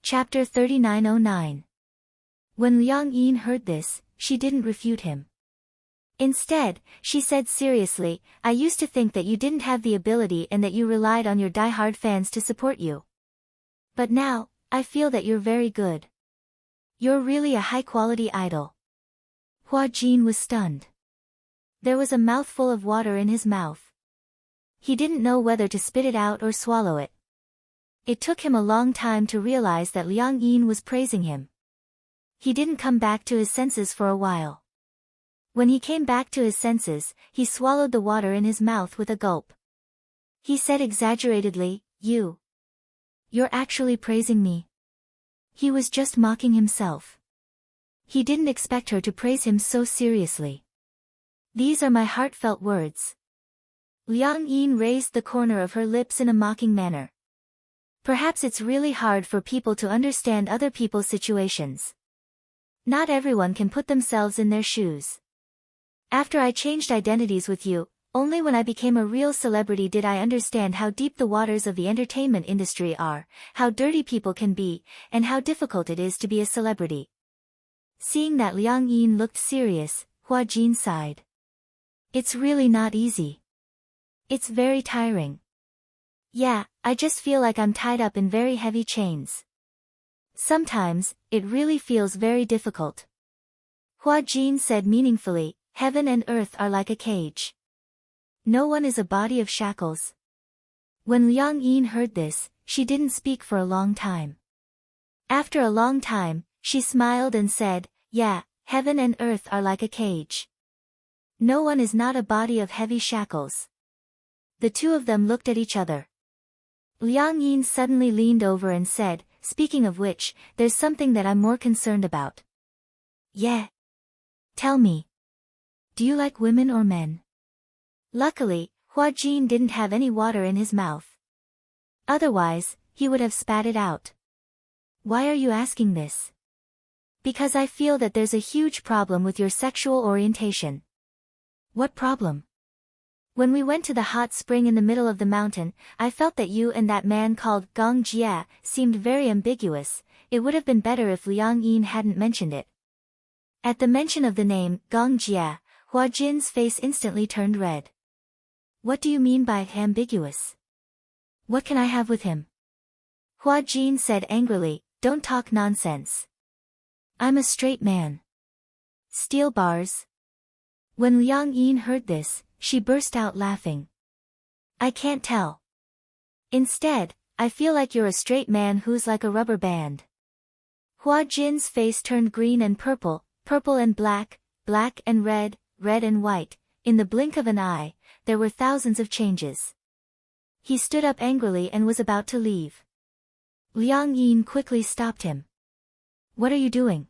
Chapter 3909. When Liang Yin heard this, she didn't refute him. Instead, she said seriously, I used to think that you didn't have the ability and that you relied on your die-hard fans to support you. But now, I feel that you're very good. You're really a high-quality idol. Hua Jin was stunned. There was a mouthful of water in his mouth. He didn't know whether to spit it out or swallow it. It took him a long time to realize that Liang Yin was praising him. He didn't come back to his senses for a while. When he came back to his senses, he swallowed the water in his mouth with a gulp. He said exaggeratedly, You're actually praising me. He was just mocking himself. He didn't expect her to praise him so seriously. These are my heartfelt words. Liang Yin raised the corner of her lips in a mocking manner. Perhaps it's really hard for people to understand other people's situations. Not everyone can put themselves in their shoes. After I changed identities with you, only when I became a real celebrity did I understand how deep the waters of the entertainment industry are, how dirty people can be, and how difficult it is to be a celebrity. Seeing that Liang Yin looked serious, Hua Jin sighed. It's really not easy. It's very tiring. Yeah, I just feel like I'm tied up in very heavy chains. Sometimes, it really feels very difficult. Hua Jin said meaningfully, heaven and earth are like a cage. No one is a body of shackles. When Liang Yin heard this, she didn't speak for a long time. After a long time, she smiled and said, Yeah, heaven and earth are like a cage. No one is not a body of heavy shackles. The two of them looked at each other. Liang Yin suddenly leaned over and said, Speaking of which, there's something that I'm more concerned about. Yeah. Tell me. Do you like women or men? Luckily, Hua Jin didn't have any water in his mouth. Otherwise, he would have spat it out. Why are you asking this? Because I feel that there's a huge problem with your sexual orientation. What problem? When we went to the hot spring in the middle of the mountain, I felt that you and that man called Gong Jia seemed very ambiguous. It would have been better if Liang Yin hadn't mentioned it. At the mention of the name, Gong Jia, Hua Jin's face instantly turned red. What do you mean by ambiguous? What can I have with him? Hua Jin said angrily, Don't talk nonsense. I'm a straight man. Steel bars. When Liang Yin heard this, she burst out laughing. I can't tell. Instead, I feel like you're a straight man who's like a rubber band. Hua Jin's face turned green and purple, purple and black, black and red, red and white. In the blink of an eye, there were thousands of changes. He stood up angrily and was about to leave. Liang Yin quickly stopped him. What are you doing?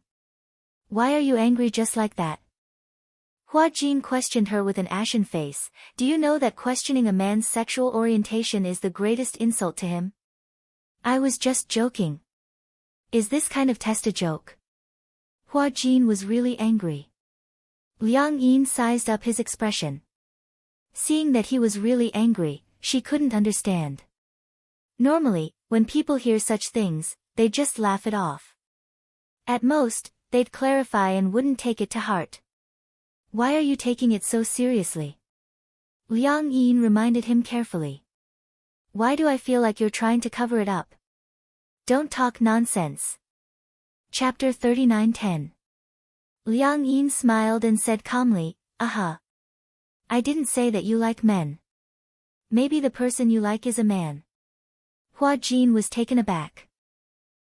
Why are you angry just like that? Hua Jin questioned her with an ashen face. Do you know that questioning a man's sexual orientation is the greatest insult to him? I was just joking. Is this kind of test a joke? Hua Jin was really angry. Liang Yin sized up his expression. Seeing that he was really angry, she couldn't understand. Normally, when people hear such things, they just laugh it off. At most, they'd clarify and wouldn't take it to heart. Why are you taking it so seriously? Liang Yin reminded him carefully. Why do I feel like you're trying to cover it up? Don't talk nonsense. Chapter 3910. Liang Yin smiled and said calmly, I didn't say that you like men. Maybe the person you like is a man. Hua Jin was taken aback.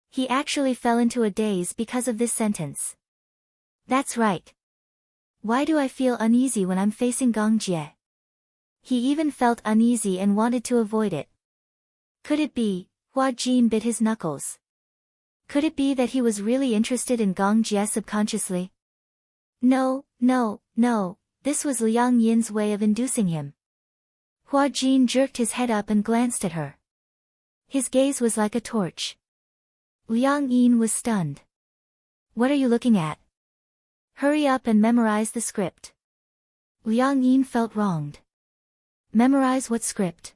He actually fell into a daze because of this sentence. That's right. Why do I feel uneasy when I'm facing Gong Jie? He even felt uneasy and wanted to avoid it. Could it be? Hua Jin bit his knuckles. Could it be that he was really interested in Gong Jie subconsciously? No, this was Liang Yin's way of inducing him. Hua Jin jerked his head up and glanced at her. His gaze was like a torch. Liang Yin was stunned. What are you looking at? Hurry up and memorize the script. Liang Yin felt wronged. Memorize what script?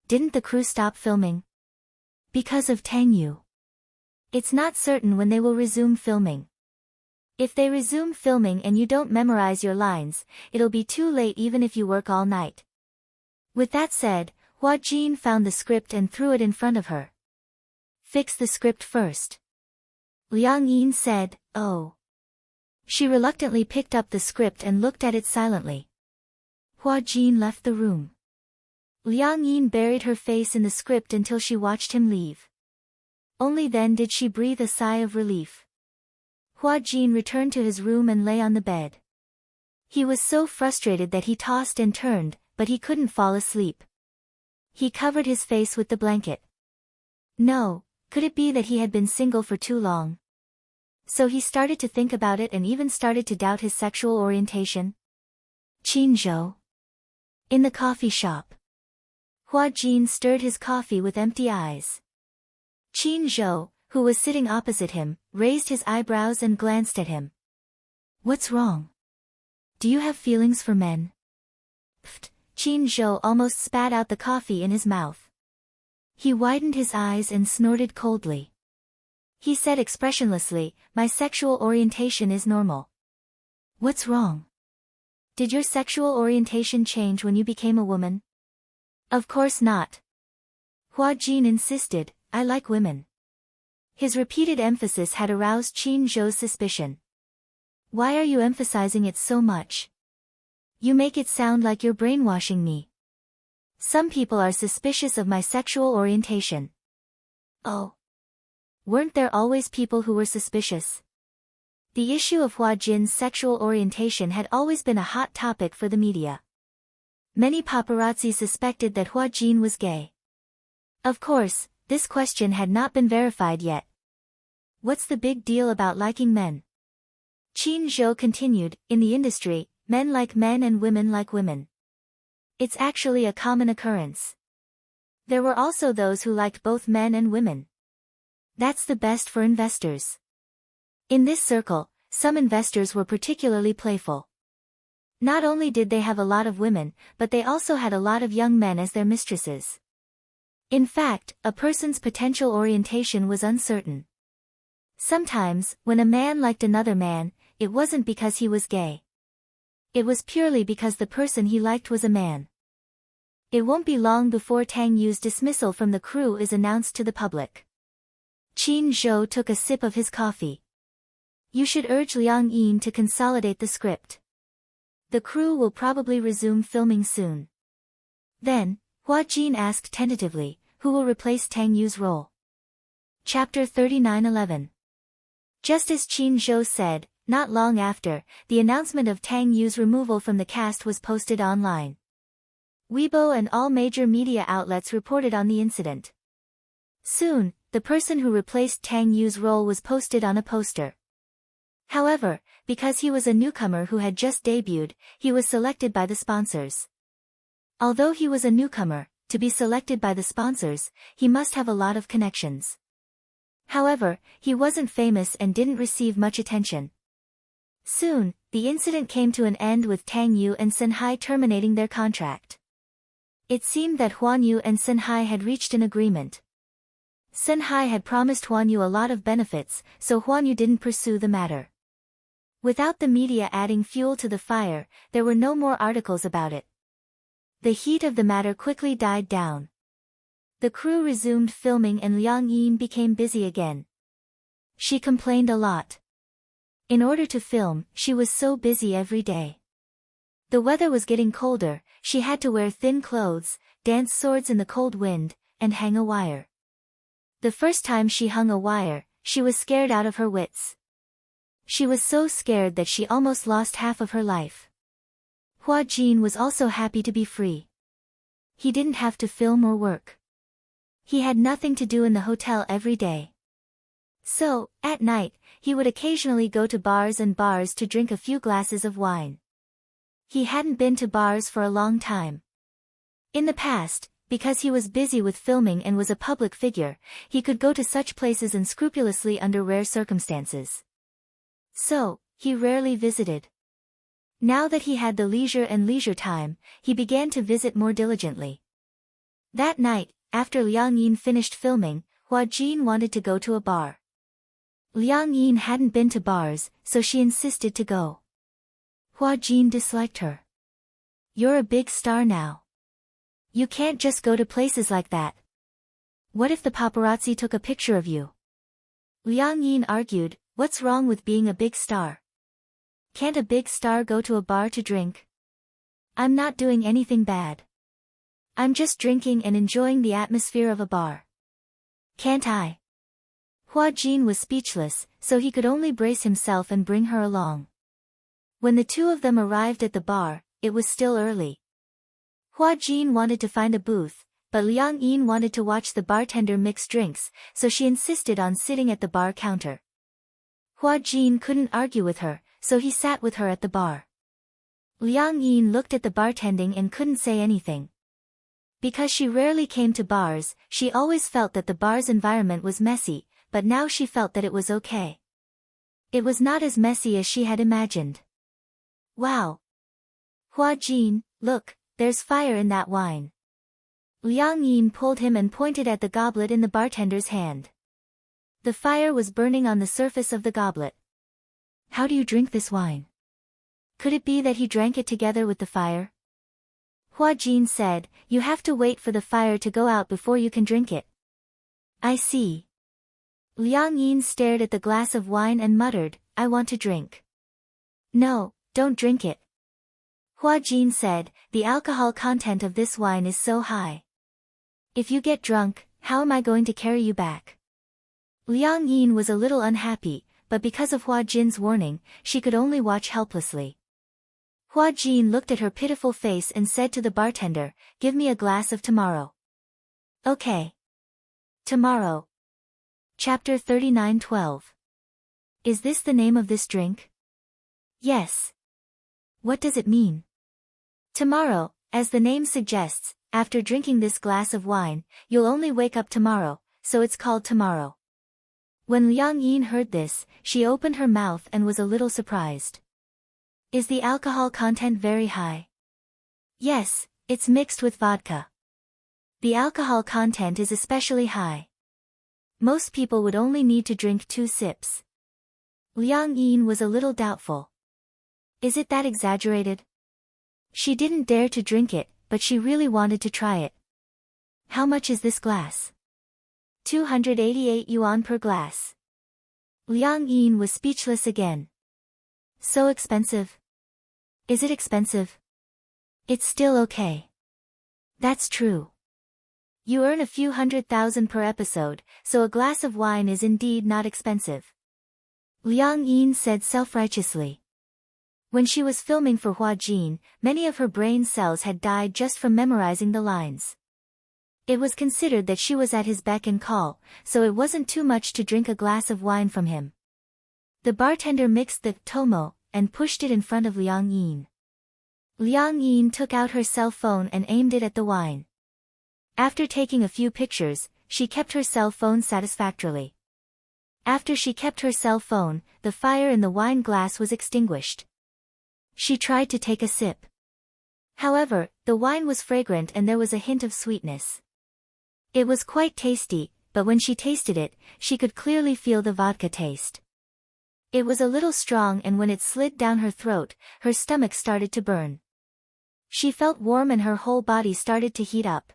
Didn't the crew stop filming? Because of Tang Yu. It's not certain when they will resume filming. If they resume filming and you don't memorize your lines, it'll be too late even if you work all night. With that said, Hua Jin found the script and threw it in front of her. Fix the script first. Liang Yin said, oh. She reluctantly picked up the script and looked at it silently. Hua Jin left the room. Liang Yin buried her face in the script until she watched him leave. Only then did she breathe a sigh of relief. Hua Jin returned to his room and lay on the bed. He was so frustrated that he tossed and turned, but he couldn't fall asleep. He covered his face with the blanket. No, could it be that he had been single for too long? So he started to think about it and even started to doubt his sexual orientation. Qinzhou. In the coffee shop. Hua Jin stirred his coffee with empty eyes. Qinzhou, who was sitting opposite him, raised his eyebrows and glanced at him. What's wrong? Do you have feelings for men? Pfft, Qinzhou almost spat out the coffee in his mouth. He widened his eyes and snorted coldly. He said expressionlessly, my sexual orientation is normal. What's wrong? Did your sexual orientation change when you became a woman? Of course not. Hua Jin insisted, I like women. His repeated emphasis had aroused Qinzhou's suspicion. Why are you emphasizing it so much? You make it sound like you're brainwashing me. Some people are suspicious of my sexual orientation. Oh. Weren't there always people who were suspicious? The issue of Hua Jin's sexual orientation had always been a hot topic for the media. Many paparazzi suspected that Hua Jin was gay. Of course, this question had not been verified yet. What's the big deal about liking men? Qinzhou continued, in the industry, men like men and women like women. It's actually a common occurrence. There were also those who liked both men and women. That's the best for investors. In this circle, some investors were particularly playful. Not only did they have a lot of women, but they also had a lot of young men as their mistresses. In fact, a person's potential orientation was uncertain. Sometimes, when a man liked another man, it wasn't because he was gay. It was purely because the person he liked was a man. It won't be long before Tang Yu's dismissal from the crew is announced to the public. Qinzhou took a sip of his coffee. You should urge Liang Yin to consolidate the script. The crew will probably resume filming soon. Then, Hua Jin asked tentatively, who will replace Tang Yu's role? Chapter 39:11. Just as Qinzhou said, not long after, the announcement of Tang Yu's removal from the cast was posted online. Weibo and all major media outlets reported on the incident. Soon, the person who replaced Tang Yu's role was posted on a poster. However, because he was a newcomer who had just debuted, he was selected by the sponsors. Although he was a newcomer, to be selected by the sponsors, he must have a lot of connections. However, he wasn't famous and didn't receive much attention. Soon, the incident came to an end with Tang Yu and Sun Hai terminating their contract. It seemed that Huan Yu and Sun Hai had reached an agreement. Sun Hai had promised Huan Yu a lot of benefits, so Huan Yu didn't pursue the matter. Without the media adding fuel to the fire, there were no more articles about it. The heat of the matter quickly died down. The crew resumed filming and Liang Yin became busy again. She complained a lot. In order to film, she was so busy every day. The weather was getting colder, she had to wear thin clothes, dance swords in the cold wind, and hang a wire. The first time she hung a wire, she was scared out of her wits. She was so scared that she almost lost half of her life. Hua Jin was also happy to be free. He didn't have to film or work. He had nothing to do in the hotel every day. So, at night, he would occasionally go to bars to drink a few glasses of wine. He hadn't been to bars for a long time. In the past, because he was busy with filming and was a public figure, he could go to such places unscrupulously under rare circumstances. So, he rarely visited. Now that he had the leisure time, he began to visit more diligently. That night, after Liang Yin finished filming, Hua Jin wanted to go to a bar. Liang Yin hadn't been to bars, so she insisted to go. Hua Jin disliked her. You're a big star now. You can't just go to places like that. What if the paparazzi took a picture of you? Liang Yin argued, what's wrong with being a big star? Can't a big star go to a bar to drink? I'm not doing anything bad. I'm just drinking and enjoying the atmosphere of a bar. Can't I? Hua Jin was speechless, so he could only brace himself and bring her along. When the two of them arrived at the bar, it was still early. Hua Jin wanted to find a booth, but Liang Yin wanted to watch the bartender mix drinks, so she insisted on sitting at the bar counter. Hua Jin couldn't argue with her, so he sat with her at the bar. Liang Yin looked at the bartending and couldn't say anything. Because she rarely came to bars, she always felt that the bar's environment was messy, but now she felt that it was okay. It was not as messy as she had imagined. Wow! Hua Jin, look, there's fire in that wine. Liang Yin pulled him and pointed at the goblet in the bartender's hand. The fire was burning on the surface of the goblet. How do you drink this wine? Could it be that he drank it together with the fire? Hua Jin said, you have to wait for the fire to go out before you can drink it. I see. Liang Yin stared at the glass of wine and muttered, I want to drink. No, don't drink it. Hua Jin said, the alcohol content of this wine is so high. If you get drunk, how am I going to carry you back? Liang Yin was a little unhappy, but because of Hua Jin's warning, she could only watch helplessly. Hua Jin looked at her pitiful face and said to the bartender, give me a glass of tomorrow. Okay. Tomorrow. Chapter 39:12. Is this the name of this drink? Yes. What does it mean? Tomorrow, as the name suggests, after drinking this glass of wine, you'll only wake up tomorrow, so it's called tomorrow. When Liang Yin heard this, she opened her mouth and was a little surprised. Is the alcohol content very high? Yes, it's mixed with vodka. The alcohol content is especially high. Most people would only need to drink 2 sips. Liang Yin was a little doubtful. Is it that exaggerated? She didn't dare to drink it, but she really wanted to try it. How much is this glass? 288 yuan per glass. Liang Yin was speechless again. So expensive. Is it expensive? It's still okay. That's true. You earn a few 100,000 per episode, so a glass of wine is indeed not expensive. Liang Yin said self-righteously. When she was filming for Hua Jin, many of her brain cells had died just from memorizing the lines. It was considered that she was at his beck and call, so it wasn't too much to drink a glass of wine from him. The bartender mixed the tomo and pushed it in front of Liang Yin. Liang Yin took out her cell phone and aimed it at the wine. After taking a few pictures, she kept her cell phone satisfactorily. After she kept her cell phone, the fire in the wine glass was extinguished. She tried to take a sip. However, the wine was fragrant and there was a hint of sweetness. It was quite tasty, but when she tasted it, she could clearly feel the vodka taste. It was a little strong and when it slid down her throat, her stomach started to burn. She felt warm and her whole body started to heat up.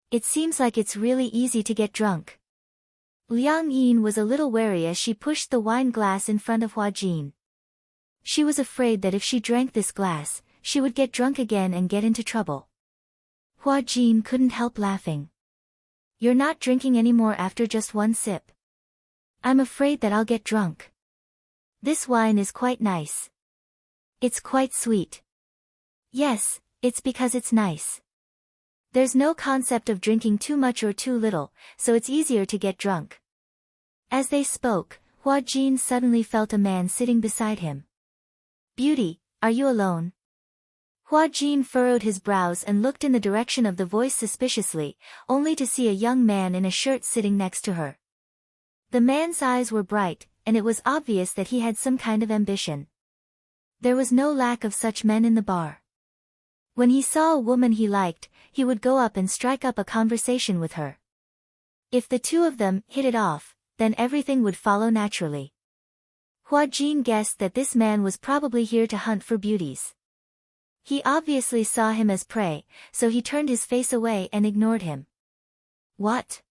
It seems like it's really easy to get drunk. Liang Yin was a little wary as she pushed the wine glass in front of Hua Jin. She was afraid that if she drank this glass, she would get drunk again and get into trouble. Hua Jin couldn't help laughing. You're not drinking anymore after just 1 sip. I'm afraid that I'll get drunk. This wine is quite nice. It's quite sweet. Yes, it's because it's nice. There's no concept of drinking too much or too little, so it's easier to get drunk. As they spoke, Hua Jin suddenly felt a man sitting beside him. Beauty, are you alone? Hua Jin furrowed his brows and looked in the direction of the voice suspiciously, only to see a young man in a shirt sitting next to her. The man's eyes were bright, and it was obvious that he had some kind of ambition. There was no lack of such men in the bar. When he saw a woman he liked, he would go up and strike up a conversation with her. If the two of them hit it off, then everything would follow naturally. Hua Jin guessed that this man was probably here to hunt for beauties. He obviously saw him as prey, so he turned his face away and ignored him. What?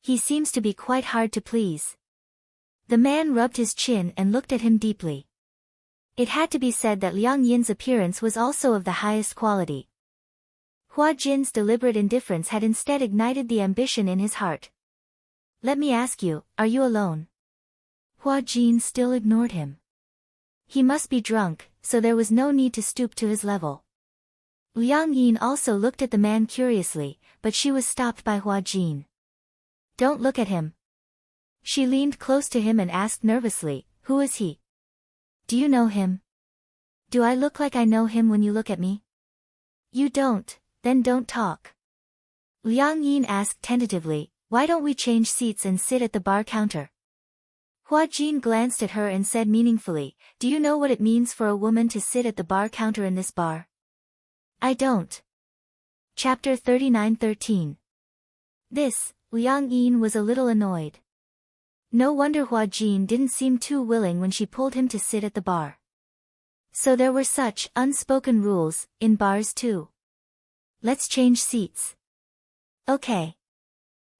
He seems to be quite hard to please. The man rubbed his chin and looked at him deeply. It had to be said that Liang Yin's appearance was also of the highest quality. Hua Jin's deliberate indifference had instead ignited the ambition in his heart. Let me ask you, are you alone? Hua Jin still ignored him. He must be drunk, so there was no need to stoop to his level. Liang Yin also looked at the man curiously, but she was stopped by Hua Jin. Don't look at him. She leaned close to him and asked nervously, who is he? Do you know him? Do I look like I know him when you look at me? You don't, then don't talk. Liang Yin asked tentatively, why don't we change seats and sit at the bar counter? Hua Jin glanced at her and said meaningfully, do you know what it means for a woman to sit at the bar counter in this bar? I don't. Chapter 39:13. This, Liang Yin was a little annoyed. No wonder Hua Jin didn't seem too willing when she pulled him to sit at the bar. So there were such unspoken rules, in bars too. Let's change seats. Okay.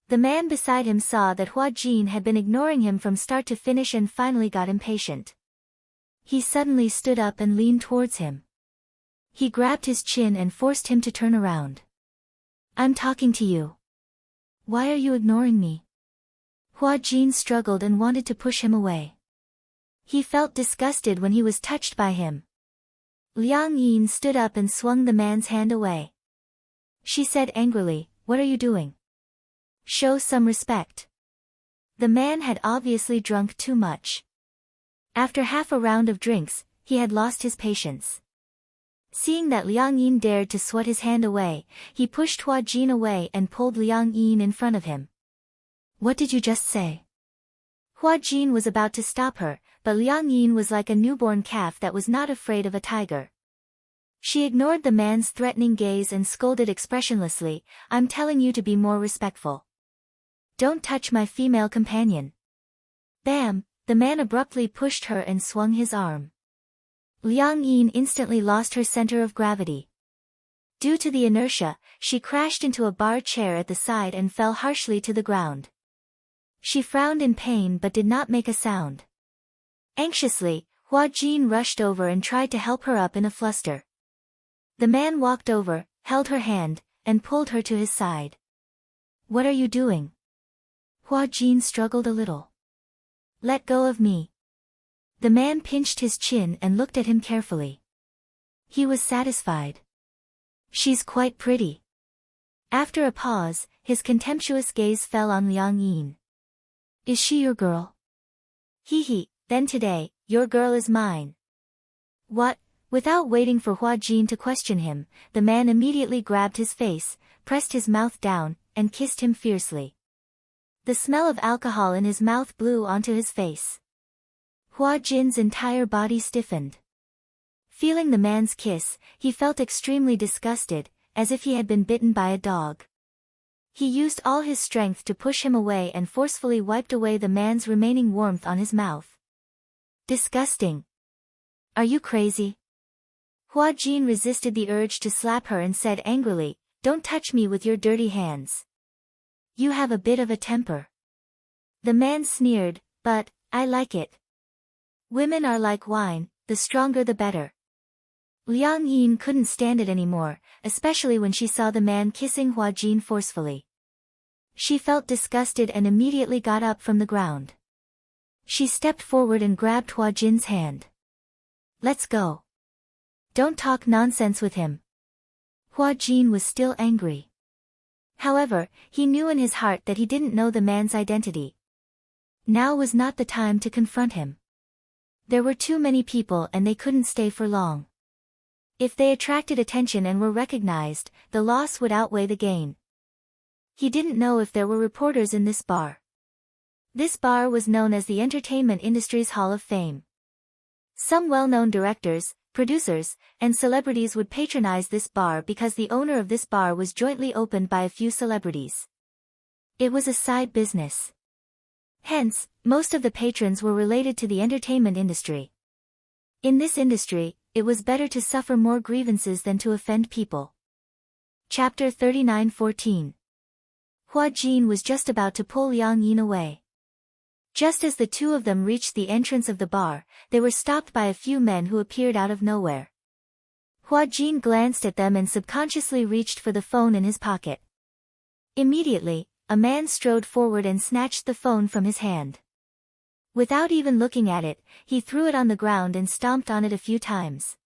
The man beside him saw that Hua Jin had been ignoring him from start to finish and finally got impatient. He suddenly stood up and leaned towards him. He grabbed his chin and forced him to turn around. I'm talking to you. Why are you ignoring me? Hua Jin struggled and wanted to push him away. He felt disgusted when he was touched by him. Liang Yin stood up and swung the man's hand away. She said angrily, what are you doing? Show some respect. The man had obviously drunk too much. After half a round of drinks, he had lost his patience. Seeing that Liang Yin dared to swat his hand away, he pushed Hua Jin away and pulled Liang Yin in front of him. What did you just say? Hua Jin was about to stop her, but Liang Yin was like a newborn calf that was not afraid of a tiger. She ignored the man's threatening gaze and scolded expressionlessly, I'm telling you to be more respectful. Don't touch my female companion. Bam! The man abruptly pushed her and swung his arm. Liang Yin instantly lost her center of gravity. Due to the inertia, she crashed into a bar chair at the side and fell harshly to the ground. She frowned in pain but did not make a sound. Anxiously, Hua Jin rushed over and tried to help her up in a fluster. The man walked over, held her hand, and pulled her to his side. What are you doing? Hua Jin struggled a little. Let go of me. The man pinched his chin and looked at him carefully. He was satisfied. She's quite pretty. After a pause, his contemptuous gaze fell on Liang Yin. Is she your girl? Hee, then today, your girl is mine. What? Without waiting for Hua Jin to question him, the man immediately grabbed his face, pressed his mouth down, and kissed him fiercely. The smell of alcohol in his mouth blew onto his face. Hua Jin's entire body stiffened. Feeling the man's kiss, he felt extremely disgusted, as if he had been bitten by a dog. He used all his strength to push him away and forcefully wiped away the man's remaining warmth on his mouth. Disgusting. Are you crazy? Hua Jin resisted the urge to slap her and said angrily, don't touch me with your dirty hands. You have a bit of a temper. The man sneered, but, I like it. Women are like wine, the stronger the better. Liang Yin couldn't stand it anymore, especially when she saw the man kissing Hua Jin forcefully. She felt disgusted and immediately got up from the ground. She stepped forward and grabbed Hua Jin's hand. Let's go. Don't talk nonsense with him. Hua Jin was still angry. However, he knew in his heart that he didn't know the man's identity. Now was not the time to confront him. There were too many people and they couldn't stay for long. If they attracted attention and were recognized, the loss would outweigh the gain. He didn't know if there were reporters in this bar. This bar was known as the entertainment industry's Hall of Fame. Some well-known directors, producers, and celebrities would patronize this bar because the owner of this bar was jointly opened by a few celebrities. It was a side business. Hence, most of the patrons were related to the entertainment industry. In this industry, it was better to suffer more grievances than to offend people. Chapter 39:14. Hua Jin was just about to pull Liang Yin away. Just as the two of them reached the entrance of the bar, they were stopped by a few men who appeared out of nowhere. Hua Jin glanced at them and subconsciously reached for the phone in his pocket. Immediately, a man strode forward and snatched the phone from his hand. Without even looking at it, he threw it on the ground and stomped on it a few times.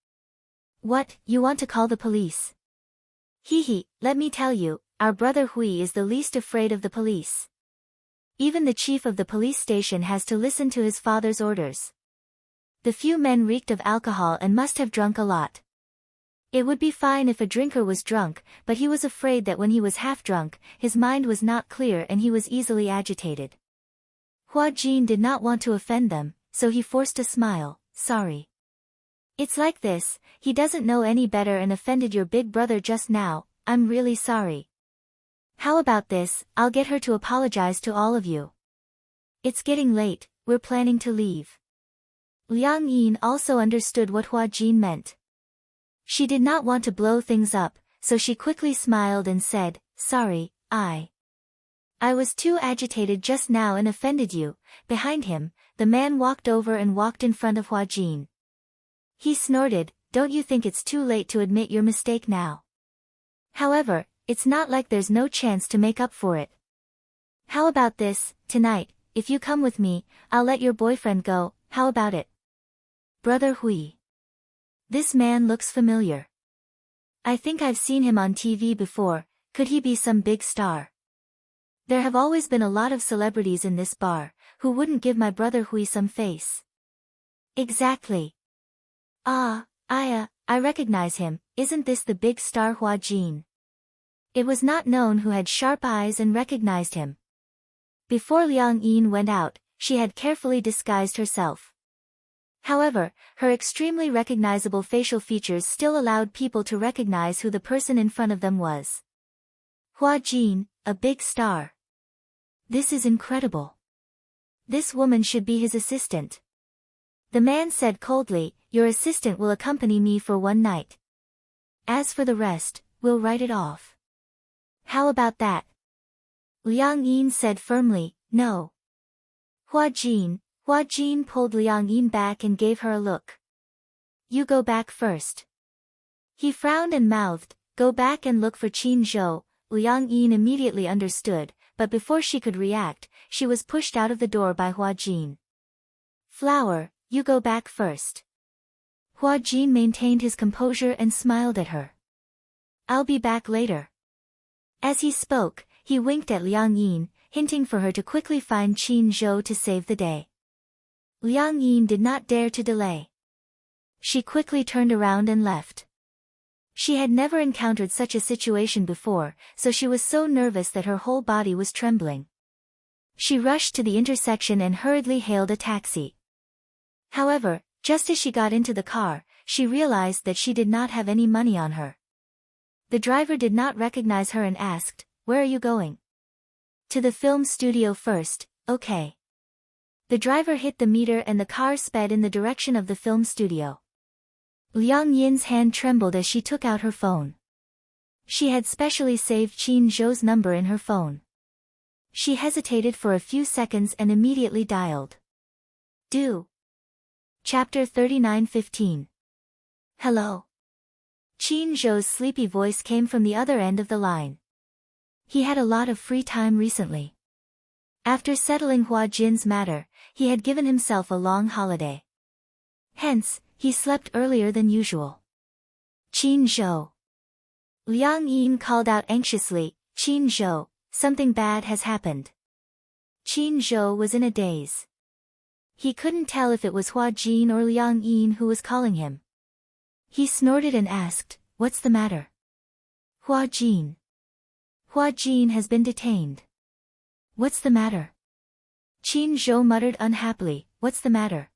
"What, you want to call the police?" "Hee, let me tell you, our brother Hui is the least afraid of the police. Even the chief of the police station has to listen to his father's orders." The few men reeked of alcohol and must have drunk a lot. It would be fine if a drinker was drunk, but he was afraid that when he was half drunk, his mind was not clear and he was easily agitated. Hua Jin did not want to offend them, so he forced a smile. "Sorry. It's like this, he doesn't know any better and offended your big brother just now. I'm really sorry. How about this, I'll get her to apologize to all of you. It's getting late, we're planning to leave." Liang Yin also understood what Hua Jin meant. She did not want to blow things up, so she quickly smiled and said, "Sorry, I was too agitated just now and offended you." Behind him, the man walked over and walked in front of Hua Jin. He snorted, "Don't you think it's too late to admit your mistake now? However, it's not like there's no chance to make up for it. How about this, tonight, if you come with me, I'll let your boyfriend go, how about it?" "Brother Hui. This man looks familiar. I think I've seen him on TV before, could he be some big star? There have always been a lot of celebrities in this bar, who wouldn't give my brother Hui some face?" "Exactly. I recognize him, isn't this the big star Hua Jin?" It was not known who had sharp eyes and recognized him. Before Liang Yin went out, she had carefully disguised herself. However, her extremely recognizable facial features still allowed people to recognize who the person in front of them was. Hua Jin, a big star. This is incredible. This woman should be his assistant. The man said coldly, "Your assistant will accompany me for one night. As for the rest, we'll write it off." "How about that?" Liang Yin said firmly, "No." Hua Jin pulled Liang Yin back and gave her a look. "You go back first." He frowned and mouthed, "Go back and look for Qin Zhou." Liang Yin immediately understood, but before she could react, she was pushed out of the door by Hua Jin. "Flower, you go back first." Hua Jin maintained his composure and smiled at her. "I'll be back later." As he spoke, he winked at Liang Yin, hinting for her to quickly find Qin Zhou to save the day. Liang Yin did not dare to delay. She quickly turned around and left. She had never encountered such a situation before, so she was so nervous that her whole body was trembling. She rushed to the intersection and hurriedly hailed a taxi. However, just as she got into the car, she realized that she did not have any money on her. The driver did not recognize her and asked, "Where are you going?" "To the film studio first." "Okay." The driver hit the meter and the car sped in the direction of the film studio. Liang Yin's hand trembled as she took out her phone. She had specially saved Qin Zhou's number in her phone. She hesitated for a few seconds and immediately dialed. "Do." Chapter 39:15. "Hello." Qin Zhou's sleepy voice came from the other end of the line. He had a lot of free time recently. After settling Hua Jin's matter, he had given himself a long holiday. Hence, he slept earlier than usual. "Qin Zhou." Liang Yin called out anxiously, "Qin Zhou, something bad has happened." Qin Zhou was in a daze. He couldn't tell if it was Hua Jin or Liang Yin who was calling him. He snorted and asked, "What's the matter?" "Hua Jin. Hua Jin has been detained." "What's the matter?" Qin Zhou muttered unhappily, "What's the matter?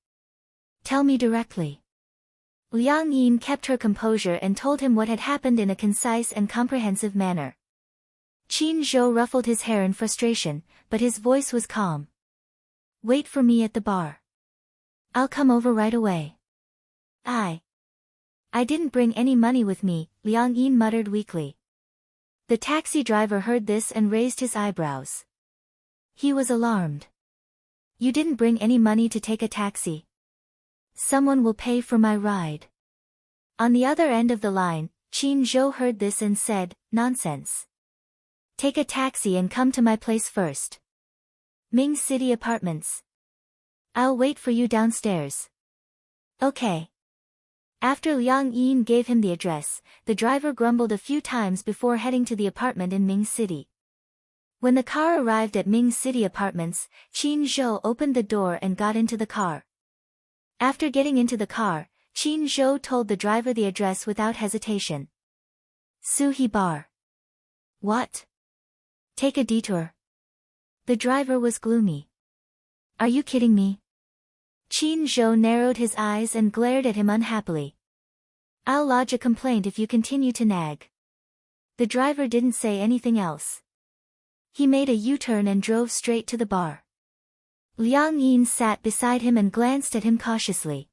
Tell me directly." Liang Yin kept her composure and told him what had happened in a concise and comprehensive manner. Qin Zhou ruffled his hair in frustration, but his voice was calm. Wait for me at the bar. I'll come over right away. I didn't bring any money with me, Liang Yin muttered weakly. The taxi driver heard this and raised his eyebrows. He was alarmed. You didn't bring any money to take a taxi? Someone will pay for my ride. On the other end of the line, Qin Zhou heard this and said, nonsense. Take a taxi and come to my place first. Ming City Apartments. I'll wait for you downstairs. Okay. After Liang Yin gave him the address, the driver grumbled a few times before heading to the apartment in Ming City. When the car arrived at Ming City Apartments, Qin Zhou opened the door and got into the car. After getting into the car, Qin Zhou told the driver the address without hesitation. Suhi Bar. What? Take a detour. The driver was gloomy. Are you kidding me? Qin Zhou narrowed his eyes and glared at him unhappily. I'll lodge a complaint if you continue to nag. The driver didn't say anything else. He made a U-turn and drove straight to the bar. Liang Yin sat beside him and glanced at him cautiously.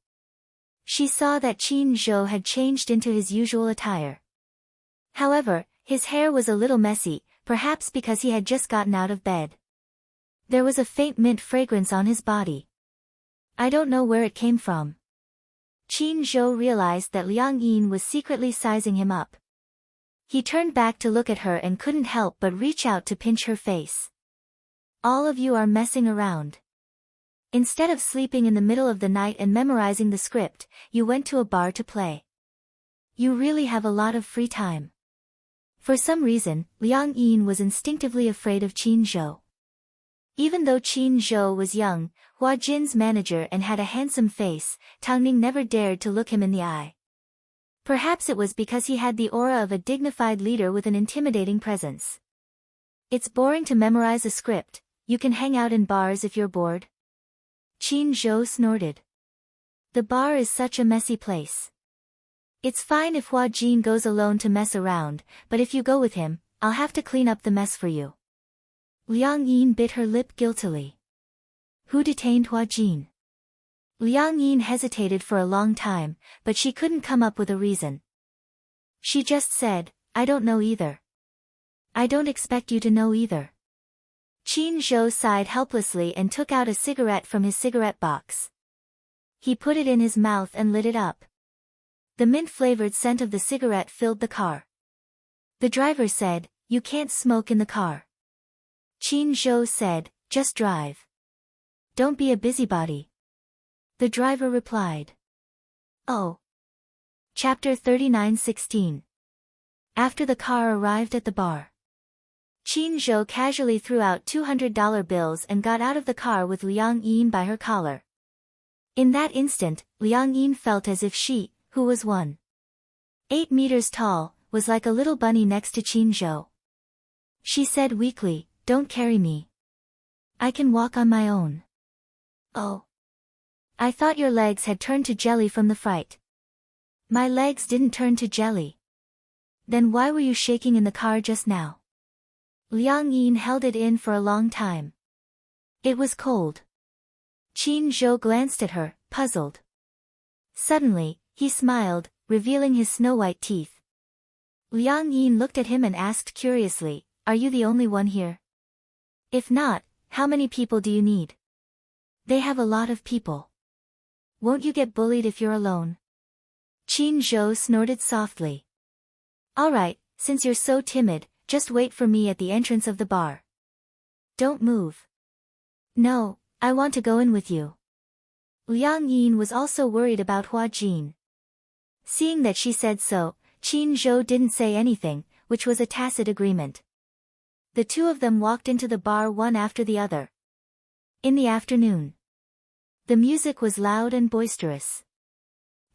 She saw that Qin Zhou had changed into his usual attire. However, his hair was a little messy, perhaps because he had just gotten out of bed. There was a faint mint fragrance on his body. I don't know where it came from. Qin Zhou realized that Liang Yin was secretly sizing him up. He turned back to look at her and couldn't help but reach out to pinch her face. All of you are messing around. Instead of sleeping in the middle of the night and memorizing the script, you went to a bar to play. You really have a lot of free time. For some reason, Liang Yin was instinctively afraid of Qin Zhou. Even though Qin Zhou was young, Hua Jin's manager and had a handsome face, Tang Ning never dared to look him in the eye. Perhaps it was because he had the aura of a dignified leader with an intimidating presence. It's boring to memorize a script, you can hang out in bars if you're bored. Qin Zhou snorted. The bar is such a messy place. It's fine if Hua Jin goes alone to mess around, but if you go with him, I'll have to clean up the mess for you. Liang Yin bit her lip guiltily. Who detained Hua Jin? Liang Yin hesitated for a long time, but she couldn't come up with a reason. She just said, I don't know either. I don't expect you to know either. Qin Zhou sighed helplessly and took out a cigarette from his cigarette box. He put it in his mouth and lit it up. The mint-flavored scent of the cigarette filled the car. The driver said, you can't smoke in the car. Qin Zhou said, just drive. Don't be a busybody. The driver replied. Oh. Chapter 39:16. After the car arrived at the bar, Qin Zhou casually threw out $200 bills and got out of the car with Liang Yin by her collar. In that instant, Liang Yin felt as if she, who was 1.8 meters tall, was like a little bunny next to Qin Zhou. She said weakly, don't carry me. I can walk on my own. Oh. I thought your legs had turned to jelly from the fright. My legs didn't turn to jelly. Then why were you shaking in the car just now? Liang Yin held it in for a long time. It was cold. Qin Zhou glanced at her, puzzled. Suddenly, he smiled, revealing his snow-white teeth. Liang Yin looked at him and asked curiously, are you the only one here? If not, how many people do you need? They have a lot of people. Won't you get bullied if you're alone? Qin Zhou snorted softly. All right, since you're so timid, just wait for me at the entrance of the bar. Don't move. No, I want to go in with you. Liang Yin was also worried about Hua Jin. Seeing that she said so, Qin Zhou didn't say anything, which was a tacit agreement. The two of them walked into the bar one after the other. In the afternoon, the music was loud and boisterous.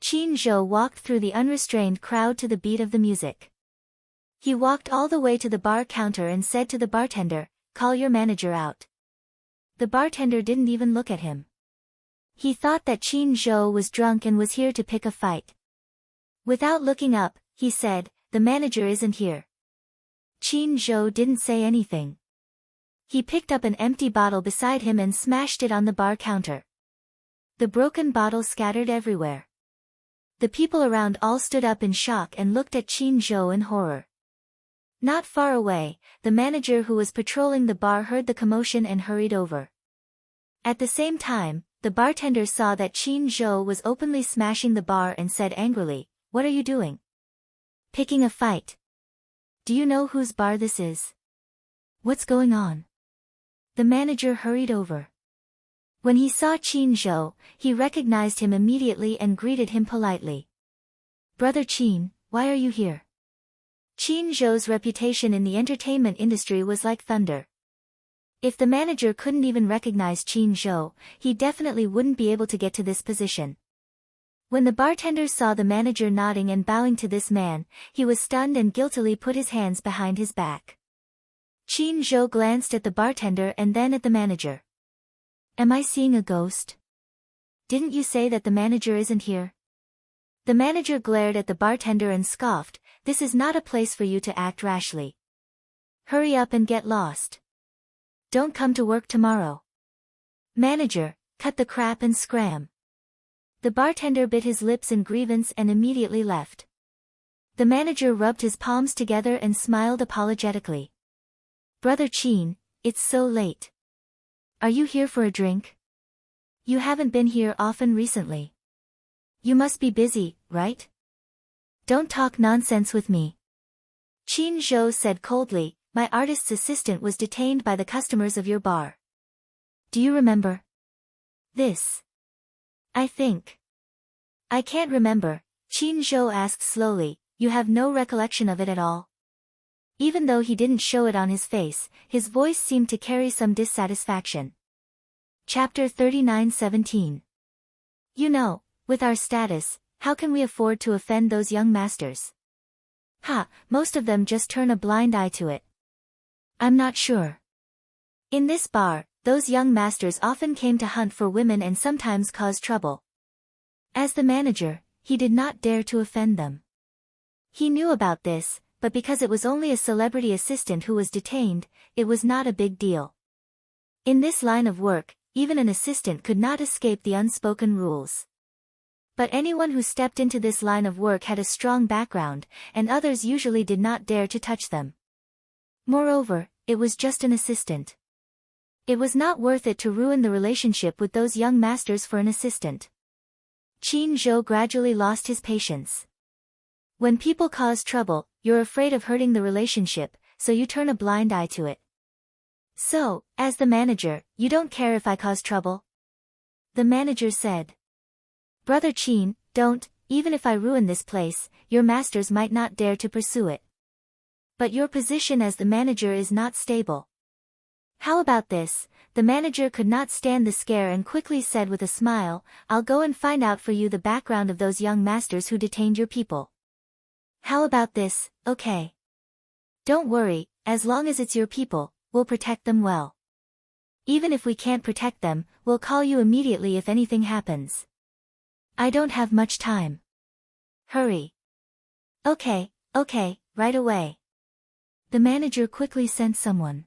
Qin Zhou walked through the unrestrained crowd to the beat of the music. He walked all the way to the bar counter and said to the bartender, call your manager out. The bartender didn't even look at him. He thought that Qin Zhou was drunk and was here to pick a fight. Without looking up, he said, the manager isn't here. Qin Zhou didn't say anything. He picked up an empty bottle beside him and smashed it on the bar counter. The broken bottle scattered everywhere. The people around all stood up in shock and looked at Qin Zhou in horror. Not far away, the manager who was patrolling the bar heard the commotion and hurried over. At the same time, the bartender saw that Qin Zhou was openly smashing the bar and said angrily, "What are you doing? Picking a fight? Do you know whose bar this is? What's going on?" The manager hurried over. When he saw Qin Zhou, he recognized him immediately and greeted him politely. "Brother Qin, why are you here?" Qin Zhou's reputation in the entertainment industry was like thunder. If the manager couldn't even recognize Qin Zhou, he definitely wouldn't be able to get to this position. When the bartender saw the manager nodding and bowing to this man, he was stunned and guiltily put his hands behind his back. Qin Zhou glanced at the bartender and then at the manager. "Am I seeing a ghost? Didn't you say that the manager isn't here?" The manager glared at the bartender and scoffed, "This is not a place for you to act rashly. Hurry up and get lost. Don't come to work tomorrow." "Manager, cut the crap and scram." The bartender bit his lips in grievance and immediately left. The manager rubbed his palms together and smiled apologetically. "Brother Qin, it's so late. Are you here for a drink? You haven't been here often recently. You must be busy, right? Don't talk nonsense with me." Qin Zhou said coldly, "My artist's assistant was detained by the customers of your bar. Do you remember this?" "I think. I can't remember," Qin Zhou asked slowly. "You have no recollection of it at all?" Even though he didn't show it on his face, his voice seemed to carry some dissatisfaction. Chapter 39:17. "You know, with our status, how can we afford to offend those young masters? Most of them just turn a blind eye to it." "I'm not sure. In this bar, those young masters often came to hunt for women and sometimes caused trouble. As the manager, he did not dare to offend them. He knew about this, but because it was only a celebrity assistant who was detained, it was not a big deal. In this line of work, even an assistant could not escape the unspoken rules. But anyone who stepped into this line of work had a strong background, and others usually did not dare to touch them. Moreover, it was just an assistant. It was not worth it to ruin the relationship with those young masters for an assistant. Qin Zhou gradually lost his patience. When people cause trouble, you're afraid of hurting the relationship, so you turn a blind eye to it. "So, as the manager, you don't care if I cause trouble?" The manager said. "Brother Qin, don't, even if I ruin this place, your masters might not dare to pursue it. But your position as the manager is not stable. How about this?" The manager could not stand the scare and quickly said with a smile, "I'll go and find out for you the background of those young masters who detained your people. How about this, okay? Don't worry, as long as it's your people, we'll protect them well. Even if we can't protect them, we'll call you immediately if anything happens. I don't have much time. Hurry." Okay, right away." The manager quickly sent someone.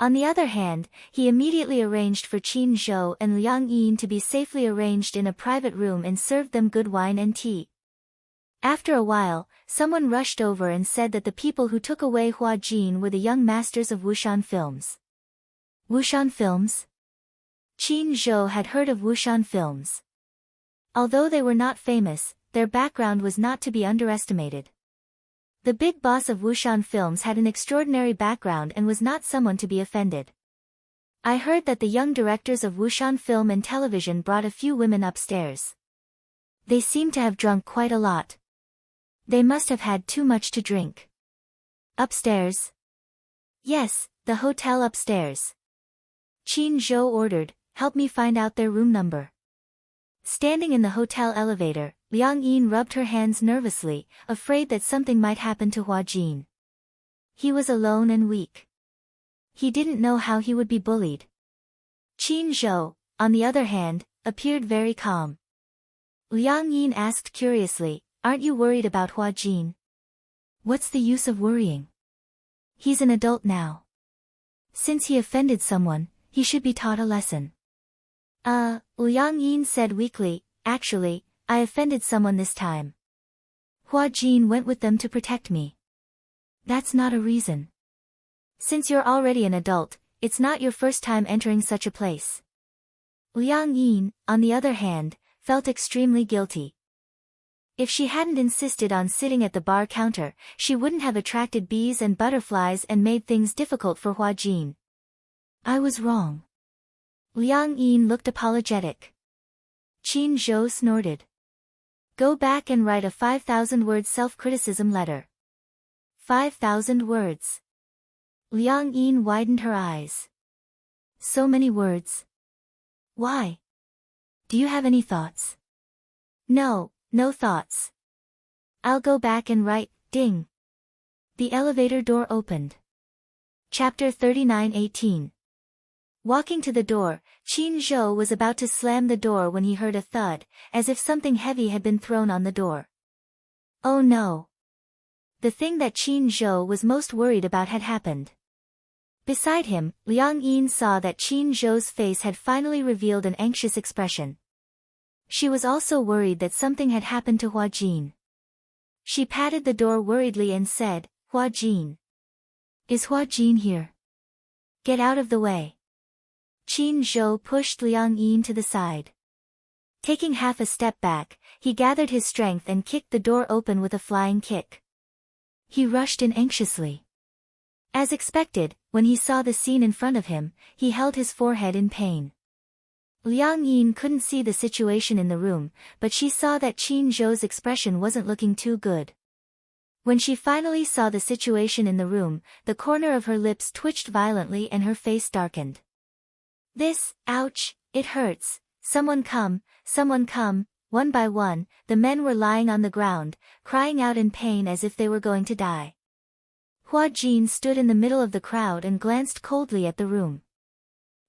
On the other hand, he immediately arranged for Qin Zhou and Liang Yin to be safely arranged in a private room and served them good wine and tea. After a while, someone rushed over and said that the people who took away Hua Jin were the young masters of Wushan Films. Wushan Films? Qin Zhou had heard of Wushan Films. Although they were not famous, their background was not to be underestimated. The big boss of Wushan Films had an extraordinary background and was not someone to be offended. "I heard that the young directors of Wushan Film and Television brought a few women upstairs. They seem to have drunk quite a lot. They must have had too much to drink." "Upstairs?" "Yes, the hotel upstairs." Qin Zhou ordered, "Help me find out their room number." Standing in the hotel elevator, Liang Yin rubbed her hands nervously, afraid that something might happen to Hua Jin. He was alone and weak. He didn't know how he would be bullied. Qin Zhou, on the other hand, appeared very calm. Liang Yin asked curiously, "Aren't you worried about Hua Jin?" "What's the use of worrying? He's an adult now. Since he offended someone, he should be taught a lesson. Liang Yin said weakly, actually, I offended someone this time. Hua Jin went with them to protect me. That's not a reason. Since you're already an adult, it's not your first time entering such a place. Liang Yin, on the other hand, felt extremely guilty. If she hadn't insisted on sitting at the bar counter, she wouldn't have attracted bees and butterflies and made things difficult for Hua Jin. I was wrong. Liang Yin looked apologetic. Qin Zhou snorted. Go back and write a 5,000-word self-criticism letter. 5,000 words. Liang Yin widened her eyes. So many words. Why? Do you have any thoughts? No, no thoughts. I'll go back and write, ding. The elevator door opened. Chapter 39:18. Walking to the door, Qin Zhou was about to slam the door when he heard a thud, as if something heavy had been thrown on the door. Oh no. The thing that Qin Zhou was most worried about had happened. Beside him, Liang Yin saw that Qin Zhou's face had finally revealed an anxious expression. She was also worried that something had happened to Hua Jin. She patted the door worriedly and said, Hua Jin. Is Hua Jin here? Get out of the way. Qin Zhou pushed Liang Yin to the side. Taking half a step back, he gathered his strength and kicked the door open with a flying kick. He rushed in anxiously. As expected, when he saw the scene in front of him, he held his forehead in pain. Liang Yin couldn't see the situation in the room, but she saw that Qin Zhou's expression wasn't looking too good. When she finally saw the situation in the room, the corner of her lips twitched violently and her face darkened. Ouch, it hurts, someone come, one by one, the men were lying on the ground, crying out in pain as if they were going to die. Hua Jin stood in the middle of the crowd and glanced coldly at the room.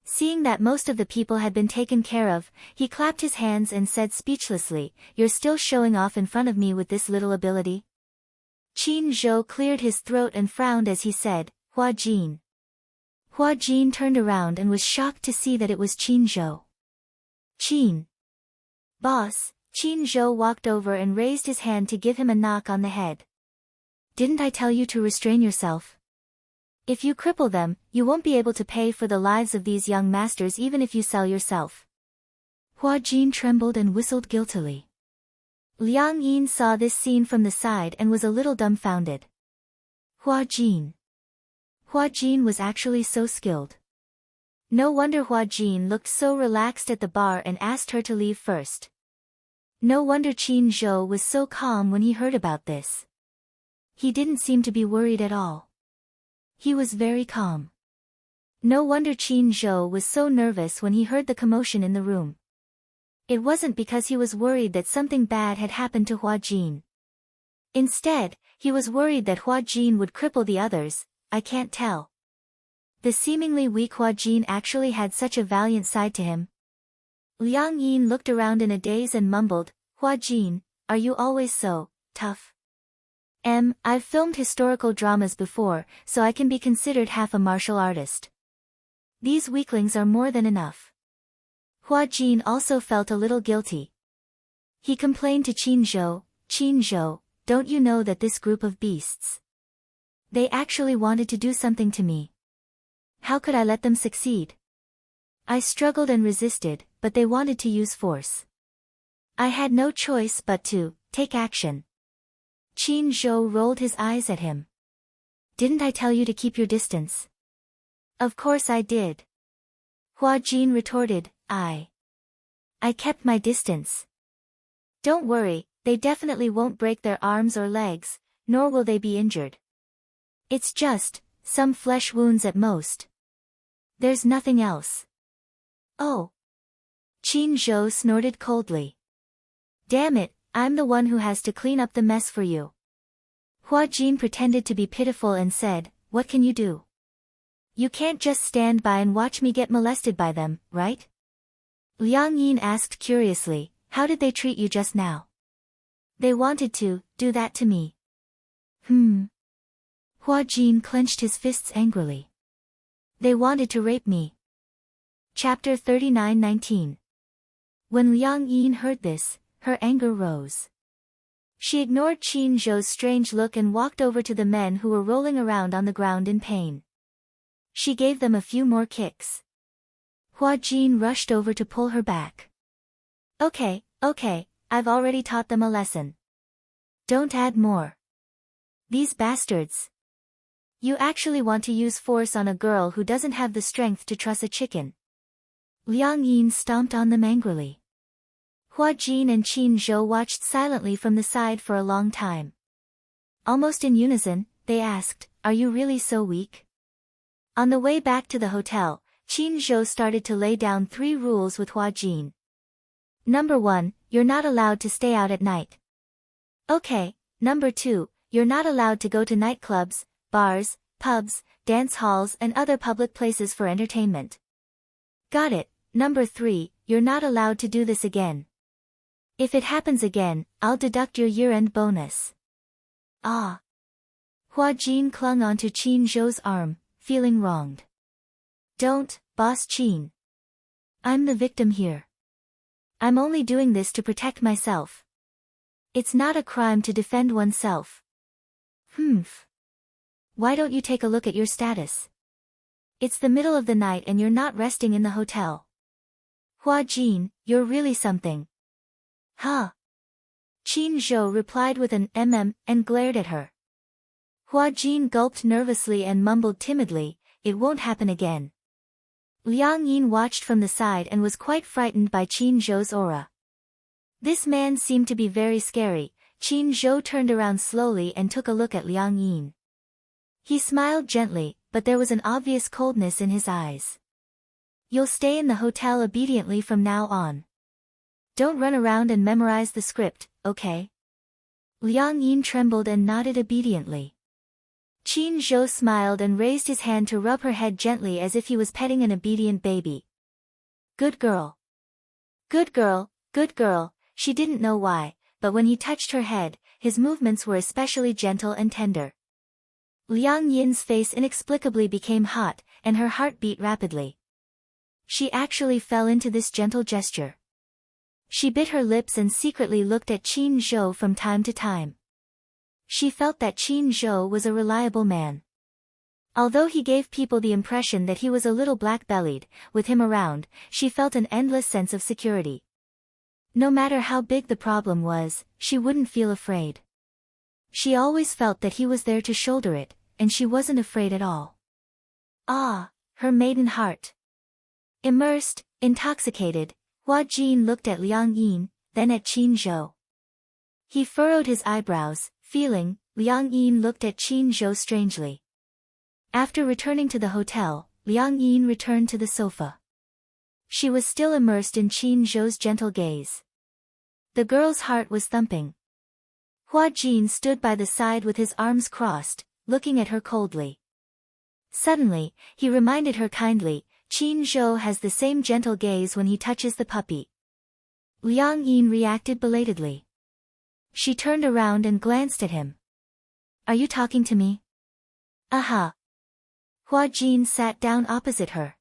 Seeing that most of the people had been taken care of, he clapped his hands and said speechlessly, You're still showing off in front of me with this little ability? Qin Zhou cleared his throat and frowned as he said, Hua Jin. Hua Jin turned around and was shocked to see that it was Qin Zhou. Qin. Boss, Qin Zhou walked over and raised his hand to give him a knock on the head. Didn't I tell you to restrain yourself? If you cripple them, you won't be able to pay for the lives of these young masters even if you sell yourself. Hua Jin trembled and whistled guiltily. Liang Yin saw this scene from the side and was a little dumbfounded. Hua Jin. Hua Jin was actually so skilled. No wonder Hua Jin looked so relaxed at the bar and asked her to leave first. No wonder Qin Zhou was so calm when he heard about this. He didn't seem to be worried at all. He was very calm. No wonder Qin Zhou was so nervous when he heard the commotion in the room. It wasn't because he was worried that something bad had happened to Hua Jin. Instead, he was worried that Hua Jin would cripple the others. I can't tell. The seemingly weak Hua Jin actually had such a valiant side to him. Liang Yin looked around in a daze and mumbled, Hua Jin, are you always so tough? I've filmed historical dramas before, so I can be considered half a martial artist. These weaklings are more than enough. Hua Jin also felt a little guilty. He complained to Qin Zhou, don't you know that this group of beasts? They actually wanted to do something to me. How could I let them succeed? I struggled and resisted, but they wanted to use force. I had no choice but to take action. Qin Zhou rolled his eyes at him. Didn't I tell you to keep your distance? Of course I did. Hua Jin retorted, I kept my distance. Don't worry, they definitely won't break their arms or legs, nor will they be injured. It's just some flesh wounds at most. There's nothing else. Oh. Qin Zhou snorted coldly. Damn it, I'm the one who has to clean up the mess for you. Hua Jin pretended to be pitiful and said, what can you do? You can't just stand by and watch me get molested by them, right? Liang Yin asked curiously, how did they treat you just now? They wanted to do that to me. Hua Jin clenched his fists angrily. They wanted to rape me. Chapter 39:19. When Liang Yin heard this, her anger rose. She ignored Qin Zhou's strange look and walked over to the men who were rolling around on the ground in pain. She gave them a few more kicks. Hua Jin rushed over to pull her back. Okay, I've already taught them a lesson. Don't add more. These bastards. You actually want to use force on a girl who doesn't have the strength to truss a chicken. Liang Yin stomped on them angrily. Hua Jin and Qin Zhou watched silently from the side for a long time. Almost in unison, they asked, "Are you really so weak?" On the way back to the hotel, Qin Zhou started to lay down 3 rules with Hua Jin. Number 1, you're not allowed to stay out at night. Okay. Number 2, you're not allowed to go to nightclubs, bars, pubs, dance halls and other public places for entertainment. Got it. Number 3, you're not allowed to do this again. If it happens again, I'll deduct your year-end bonus. Ah. Hua Jin clung onto Qin Zhou's arm, feeling wronged. Don't, Boss Qin. I'm the victim here. I'm only doing this to protect myself. It's not a crime to defend oneself. Why don't you take a look at your status? It's the middle of the night and you're not resting in the hotel. Hua Jin, you're really something. Huh? Qin Zhou replied with an and glared at her. Hua Jin gulped nervously and mumbled timidly, "It won't happen again." Liang Yin watched from the side and was quite frightened by Qin Zhou's aura. This man seemed to be very scary. Qin Zhou turned around slowly and took a look at Liang Yin. He smiled gently, but there was an obvious coldness in his eyes. You'll stay in the hotel obediently from now on. Don't run around and memorize the script, okay? Liang Yin trembled and nodded obediently. Qin Zhou smiled and raised his hand to rub her head gently as if he was petting an obedient baby. Good girl. Good girl, good girl, she didn't know why, but when he touched her head, his movements were especially gentle and tender. Liang Yin's face inexplicably became hot, and her heart beat rapidly. She actually fell into this gentle gesture. She bit her lips and secretly looked at Qin Zhou from time to time. She felt that Qin Zhou was a reliable man. Although he gave people the impression that he was a little black-bellied, with him around, she felt an endless sense of security. No matter how big the problem was, she wouldn't feel afraid. She always felt that he was there to shoulder it, and she wasn't afraid at all. Ah, her maiden heart. Immersed, intoxicated, Hua Jin looked at Liang Yin, then at Qin Zhou. He furrowed his eyebrows, feeling. Liang Yin looked at Qin Zhou strangely. After returning to the hotel, Liang Yin returned to the sofa. She was still immersed in Qin Zhou's gentle gaze. The girl's heart was thumping. Hua Jin stood by the side with his arms crossed, looking at her coldly. Suddenly, he reminded her kindly, Qin Zhou has the same gentle gaze when he touches the puppy. Liang Yin reacted belatedly. She turned around and glanced at him. Are you talking to me? Aha. Hua Jin sat down opposite her.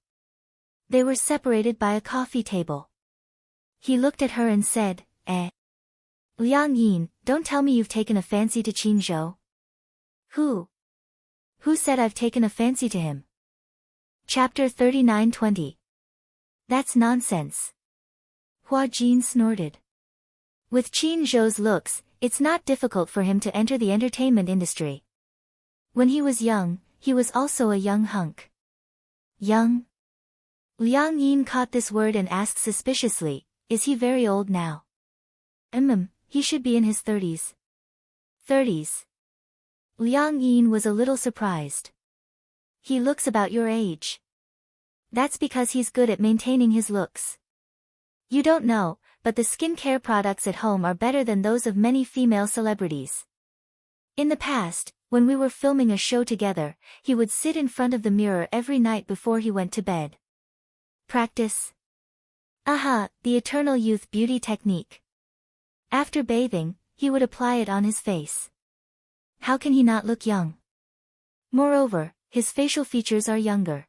They were separated by a coffee table. He looked at her and said, Liang Yin, don't tell me you've taken a fancy to Qin Zhou. Who said I've taken a fancy to him? Chapter 39:20. That's nonsense. Hua Jin snorted. With Qin Zhou's looks, it's not difficult for him to enter the entertainment industry. When he was young, he was also a young hunk. Young? Liang Yin caught this word and asked suspiciously, is he very old now? He should be in his 30s. 30s. Liang Yin was a little surprised. He looks about your age. That's because he's good at maintaining his looks. You don't know, but the skincare products at home are better than those of many female celebrities. In the past, when we were filming a show together, he would sit in front of the mirror every night before he went to bed. Practice. Aha, the eternal youth beauty technique. After bathing, he would apply it on his face. How can he not look young? Moreover, his facial features are younger.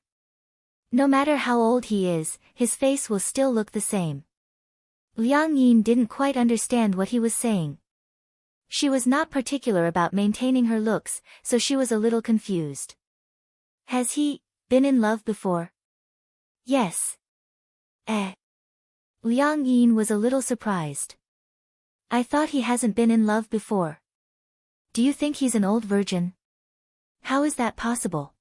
No matter how old he is, his face will still look the same. Liang Yin didn't quite understand what he was saying. She was not particular about maintaining her looks, so she was a little confused. Has he been in love before? Yes. Liang Yin was a little surprised. I thought he hasn't been in love before. Do you think he's an old virgin? How is that possible?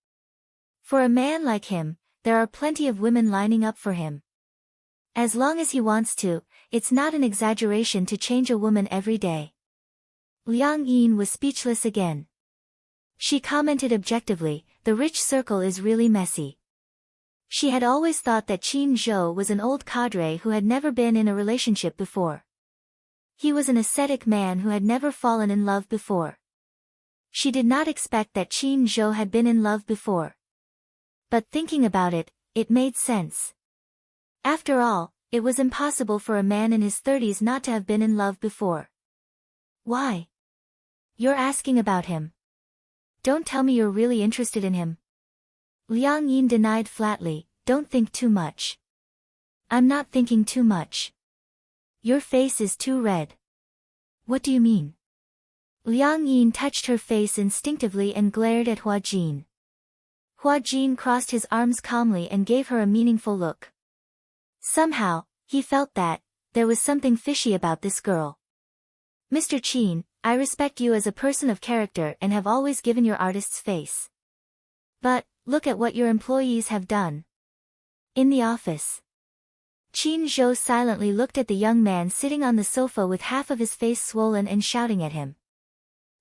For a man like him, there are plenty of women lining up for him. As long as he wants to, it's not an exaggeration to change a woman every day. Liang Yin was speechless again. She commented objectively, the rich circle is really messy. She had always thought that Qin Zhou was an old cadre who had never been in a relationship before. He was an ascetic man who had never fallen in love before. She did not expect that Qin Zhou had been in love before. But thinking about it, it made sense. After all, it was impossible for a man in his 30s not to have been in love before. Why? You're asking about him. Don't tell me you're really interested in him. Liang Yin denied flatly, don't think too much. I'm not thinking too much. Your face is too red. What do you mean? Liang Yin touched her face instinctively and glared at Hua Jin. Hua Jin crossed his arms calmly and gave her a meaningful look. Somehow, he felt that there was something fishy about this girl. Mr. Qin, I respect you as a person of character and have always given your artist's face. But, look at what your employees have done. In the office. Qin Zhou silently looked at the young man sitting on the sofa with half of his face swollen and shouting at him.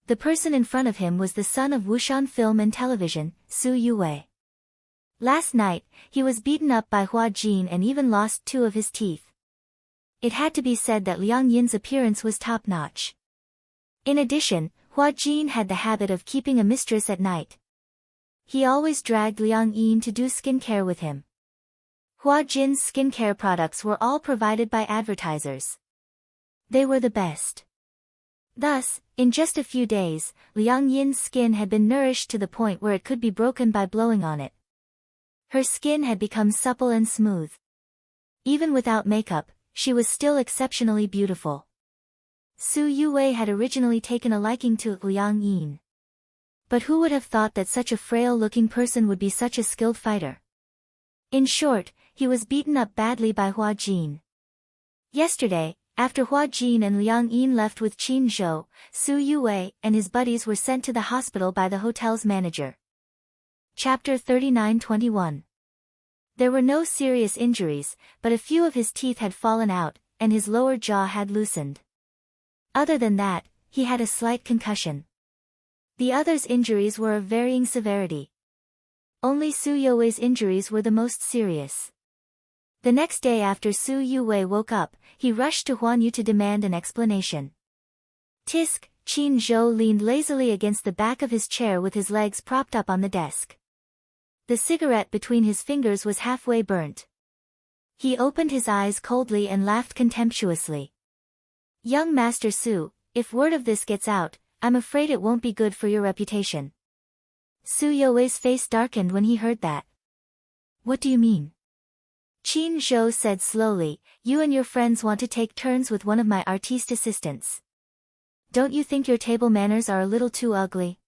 The person in front of him was the son of Wushan Film and Television, Su Yue. Last night, he was beaten up by Hua Jin and even lost 2 of his teeth. It had to be said that Liang Yin's appearance was top-notch. In addition, Hua Jin had the habit of keeping a mistress at night. He always dragged Liang Yin to do skincare with him. Hua Jin's skincare products were all provided by advertisers. They were the best. Thus, in just a few days, Liang Yin's skin had been nourished to the point where it could be broken by blowing on it. Her skin had become supple and smooth. Even without makeup, she was still exceptionally beautiful. Su Yue had originally taken a liking to Liang Yin. But who would have thought that such a frail-looking person would be such a skilled fighter? In short, he was beaten up badly by Hua Jin. Yesterday, after Hua Jin and Liang Yin left with Qin Zhou, Su Yue and his buddies were sent to the hospital by the hotel's manager. Chapter 39-21. There were no serious injuries, but a few of his teeth had fallen out, and his lower jaw had loosened. Other than that, he had a slight concussion. The others' injuries were of varying severity. Only Su Yue's injuries were the most serious. The next day after Su Yue woke up, he rushed to Huan Yu to demand an explanation. Tisk, Qin Zhou leaned lazily against the back of his chair with his legs propped up on the desk. The cigarette between his fingers was halfway burnt. He opened his eyes coldly and laughed contemptuously. Young Master Su, if word of this gets out, I'm afraid it won't be good for your reputation. Su Yue's face darkened when he heard that. What do you mean? Qin Zhou said slowly, you and your friends want to take turns with one of my artiste assistants. Don't you think your table manners are a little too ugly?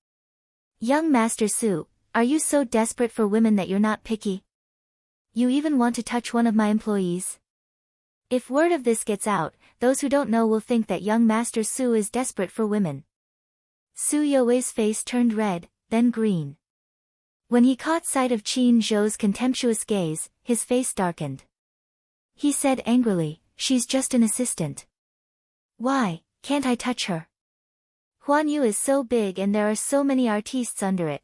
Young Master Su, are you so desperate for women that you're not picky? You even want to touch one of my employees? If word of this gets out, those who don't know will think that young Master Su is desperate for women. Su Yue's face turned red, then green. When he caught sight of Qin Zhou's contemptuous gaze, his face darkened. He said angrily, she's just an assistant. Why, can't I touch her? Huan Yu is so big and there are so many artistes under it.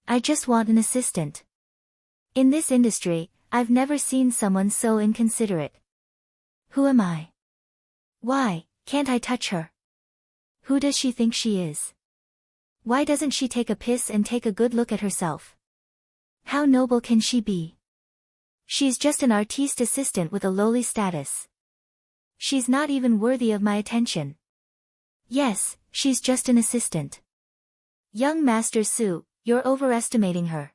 I just want an assistant. In this industry, I've never seen someone so inconsiderate. Who am I? Why, can't I touch her? Who does she think she is? Why doesn't she take a piss and take a good look at herself? How noble can she be? She's just an artiste assistant with a lowly status. She's not even worthy of my attention. Yes, she's just an assistant. Young Master Su, you're overestimating her.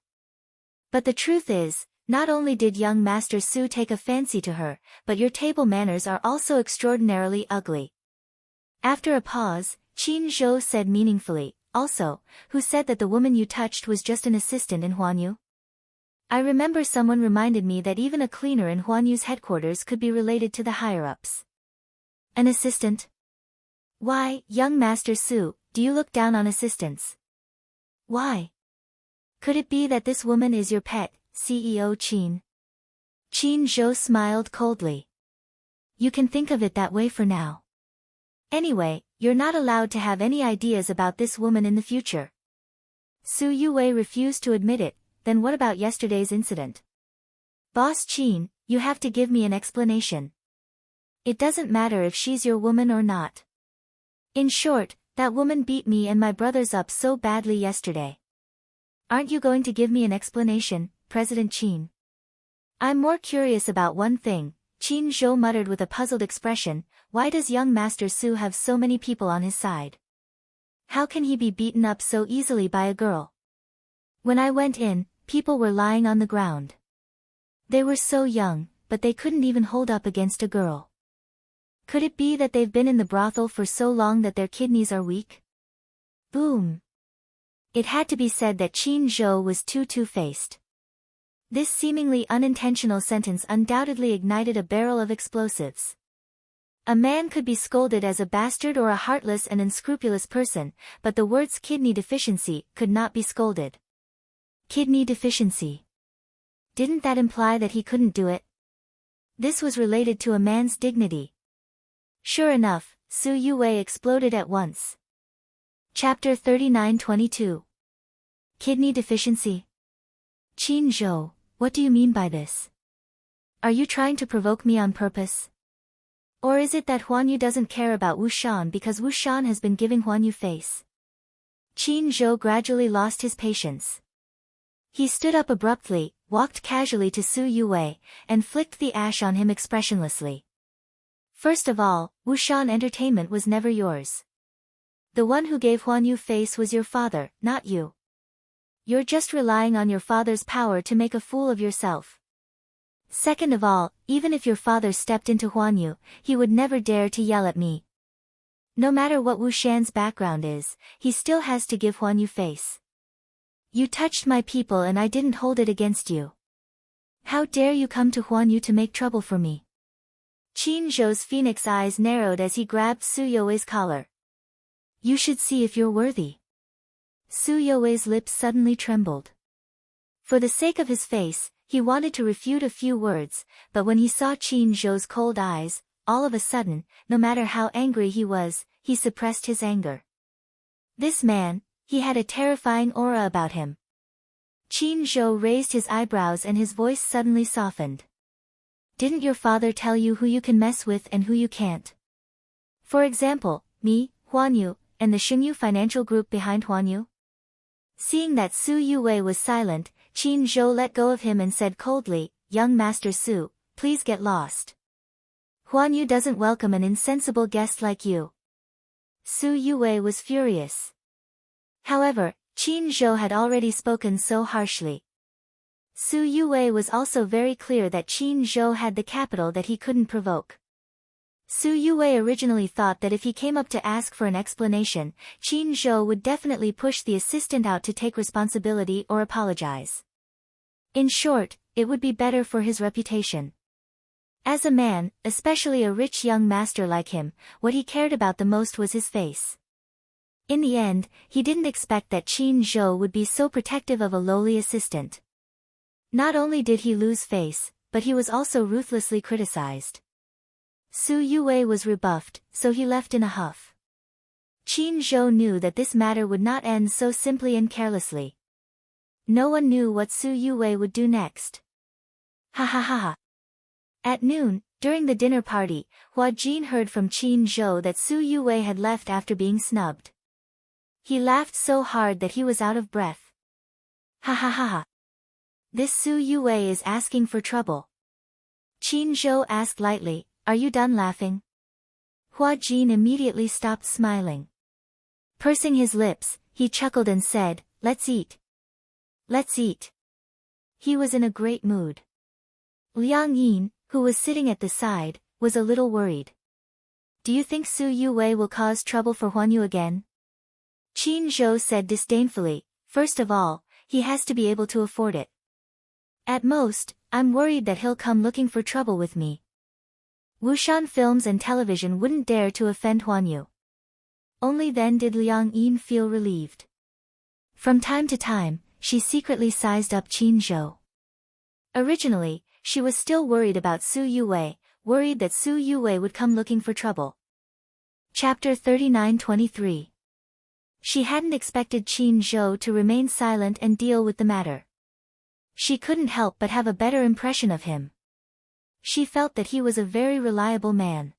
But the truth is, Not only did young Master Su take a fancy to her, but your table manners are also extraordinarily ugly. After a pause, Qin Zhou said meaningfully, also, who said that the woman you touched was just an assistant in Huanyu? I remember someone reminded me that even a cleaner in Huanyu's headquarters could be related to the higher-ups. An assistant? Why, young Master Su, do you look down on assistants? Why? Could it be that this woman is your pet, CEO Qin? Qin Zhou smiled coldly. You can think of it that way for now. Anyway, you're not allowed to have any ideas about this woman in the future. Su Yuwei refused to admit it. Then what about yesterday's incident? Boss Qin, you have to give me an explanation. It doesn't matter if she's your woman or not. In short, that woman beat me and my brothers up so badly yesterday. Aren't you going to give me an explanation, President Qin? I'm more curious about one thing, Qin Zhou muttered with a puzzled expression. Why does young Master Su have so many people on his side? How can he be beaten up so easily by a girl? When I went in, people were lying on the ground. They were so young, but they couldn't even hold up against a girl. Could it be that they've been in the brothel for so long that their kidneys are weak? Boom. It had to be said that Qin Zhou was too two-faced. This seemingly unintentional sentence undoubtedly ignited a barrel of explosives. A man could be scolded as a bastard or a heartless and unscrupulous person, but the words kidney deficiency could not be scolded. Kidney deficiency. Didn't that imply that he couldn't do it? This was related to a man's dignity. Sure enough, Su Yuwei exploded at once. Chapter 39-22. Kidney deficiency. Qin Zhou, what do you mean by this? Are you trying to provoke me on purpose? Or is it that Huanyu doesn't care about Wu Shan because Wu Shan has been giving Huanyu face? Qin Zhou gradually lost his patience. He stood up abruptly, walked casually to Su Yuwei, and flicked the ash on him expressionlessly. First of all, Wu Shan Entertainment was never yours. The one who gave Huanyu face was your father, not you. You're just relying on your father's power to make a fool of yourself. Second of all, even if your father stepped into Huanyu, he would never dare to yell at me. No matter what Wu Shan's background is, he still has to give Huanyu face. You touched my people and I didn't hold it against you. How dare you come to Huanyu to make trouble for me? Qin Zhou's phoenix eyes narrowed as he grabbed Su Yuwei's collar. You should see if you're worthy. Su Yuwei's lips suddenly trembled. For the sake of his face, he wanted to refute a few words, but when he saw Qin Zhou's cold eyes, all of a sudden, no matter how angry he was, he suppressed his anger. This man, he had a terrifying aura about him. Qin Zhou raised his eyebrows and his voice suddenly softened. Didn't your father tell you who you can mess with and who you can't? For example, me, Huanyu, and the Xingyu financial group behind Huanyu? Seeing that Su Yuwei was silent, Qin Zhou let go of him and said coldly, Young Master Su, please get lost. Huanyu doesn't welcome an insensible guest like you. Su Yuwei was furious. However, Qin Zhou had already spoken so harshly. Su Yuwei was also very clear that Qin Zhou had the capital that he couldn't provoke. Su Yuwei originally thought that if he came up to ask for an explanation, Qin Zhou would definitely push the assistant out to take responsibility or apologize. In short, it would be better for his reputation. As a man, especially a rich young master like him, what he cared about the most was his face. In the end, he didn't expect that Qin Zhou would be so protective of a lowly assistant. Not only did he lose face, but he was also ruthlessly criticized. Su Yuwei was rebuffed, so he left in a huff. Qin Zhou knew that this matter would not end so simply and carelessly. No one knew what Su Yuwei would do next. Ha ha ha ha. At noon, during the dinner party, Hua Jin heard from Qin Zhou that Su Yuwei had left after being snubbed. He laughed so hard that he was out of breath. Ha ha ha ha. This Su Yuwei is asking for trouble. Qin Zhou asked lightly, Are you done laughing? Hua Jin immediately stopped smiling. Pursing his lips, he chuckled and said, Let's eat. Let's eat. He was in a great mood. Liang Yin, who was sitting at the side, was a little worried. Do you think Su Yuwei will cause trouble for Huan Yu again? Qin Zhou said disdainfully, first of all, he has to be able to afford it. At most, I'm worried that he'll come looking for trouble with me. Wushan Films and Television wouldn't dare to offend Huan Yu. Only then did Liang Yin feel relieved. From time to time, she secretly sized up Qin Zhou. Originally, she was still worried about Su Yuwei, worried that Su Yuwei would come looking for trouble. Chapter 39-23. She hadn't expected Qin Zhou to remain silent and deal with the matter. She couldn't help but have a better impression of him. She felt that he was a very reliable man.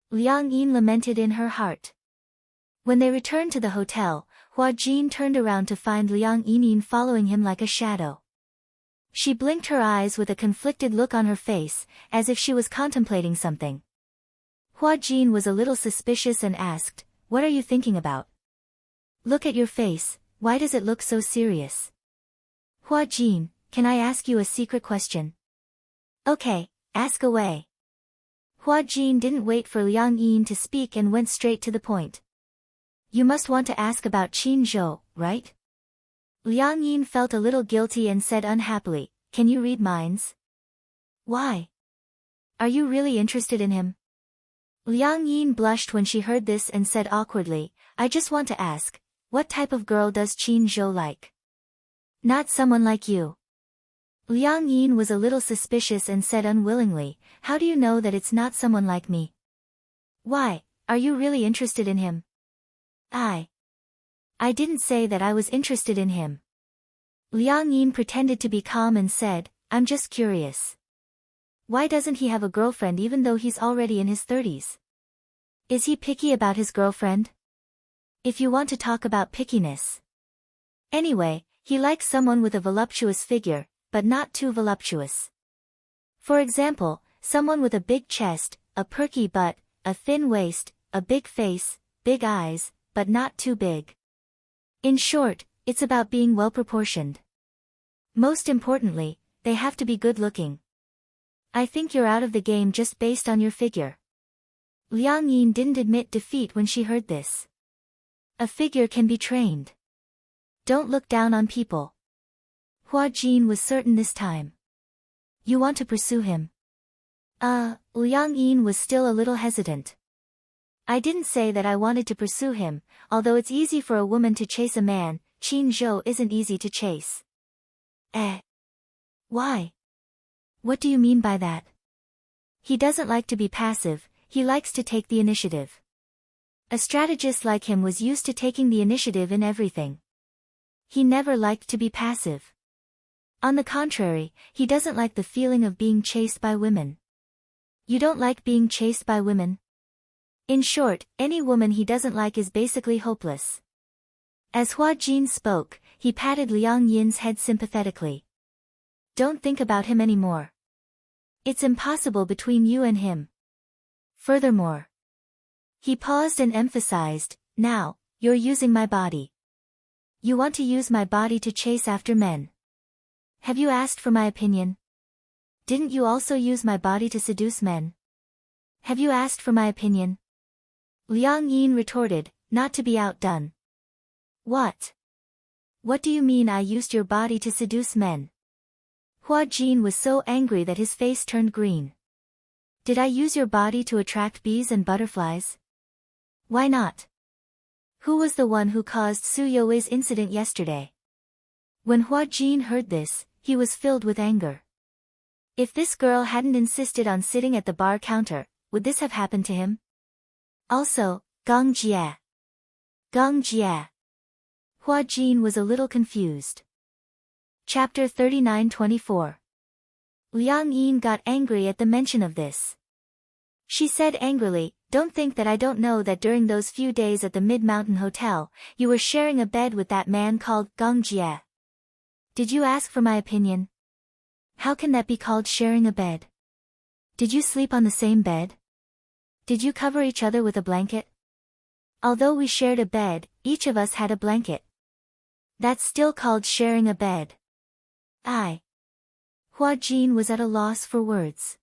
Liang Yin lamented in her heart. When they returned to the hotel, Hua Jin turned around to find Liang Yin following him like a shadow. She blinked her eyes with a conflicted look on her face, as if she was contemplating something. Hua Jin was a little suspicious and asked, "What are you thinking about? Look at your face, why does it look so serious?" "Hua Jin, can I ask you a secret question?" "Okay, ask away." Hua Jin didn't wait for Liang Yin to speak and went straight to the point. "You must want to ask about Qin Zhou, right?" Liang Yin felt a little guilty and said unhappily, "Can you read minds?" "Why? Are you really interested in him?" Liang Yin blushed when she heard this and said awkwardly, "I just want to ask, what type of girl does Qin Zhou like?" "Not someone like you." Liang Yin was a little suspicious and said unwillingly, "How do you know that it's not someone like me?" "Why, are you really interested in him?" I didn't say that I was interested in him." Liang Yin pretended to be calm and said, "I'm just curious. Why doesn't he have a girlfriend even though he's already in his 30s? Is he picky about his girlfriend? If you want to talk about pickiness. Anyway, he likes someone with a voluptuous figure, but not too voluptuous. For example, someone with a big chest, a perky butt, a thin waist, a big face, big eyes, but not too big. In short, it's about being well-proportioned. Most importantly, they have to be good-looking. I think you're out of the game just based on your figure." Liang Yin didn't admit defeat when she heard this. A figure can be trained. Don't look down on people. Hua Jin was certain this time. "You want to pursue him?" Liang Yin was still a little hesitant. "I didn't say that I wanted to pursue him, although it's easy for a woman to chase a man, Qin Zhou isn't easy to chase." Why? What do you mean by that?" "He doesn't like to be passive, he likes to take the initiative. A strategist like him was used to taking the initiative in everything. He never liked to be passive. On the contrary, he doesn't like the feeling of being chased by women." "You don't like being chased by women?" In short, any woman he doesn't like is basically hopeless. As Hua Jin spoke, he patted Liang Yin's head sympathetically. "Don't think about him anymore. It's impossible between you and him. Furthermore." He paused and emphasized, "Now, you're using my body. You want to use my body to chase after men. Have you asked for my opinion? Didn't you also use my body to seduce men? Have you asked for my opinion?" Liang Yin retorted, not to be outdone. "What? What do you mean I used your body to seduce men?" Hua Jin was so angry that his face turned green. "Did I use your body to attract bees and butterflies? Why not? Who was the one who caused Su Youwei's incident yesterday?" When Hua Jin heard this, he was filled with anger. If this girl hadn't insisted on sitting at the bar counter, would this have happened to him? Also, Gong Jie. Gong Jie. Hua Jin was a little confused. Chapter 39-24. Liang Yin got angry at the mention of this. She said angrily, "Don't think that I don't know that during those few days at the Mid-Mountain Hotel, you were sharing a bed with that man called Gong Jie. Did you ask for my opinion? How can that be called sharing a bed? Did you sleep on the same bed? Did you cover each other with a blanket? Although we shared a bed, each of us had a blanket. That's still called sharing a bed." Hua Jin was at a loss for words.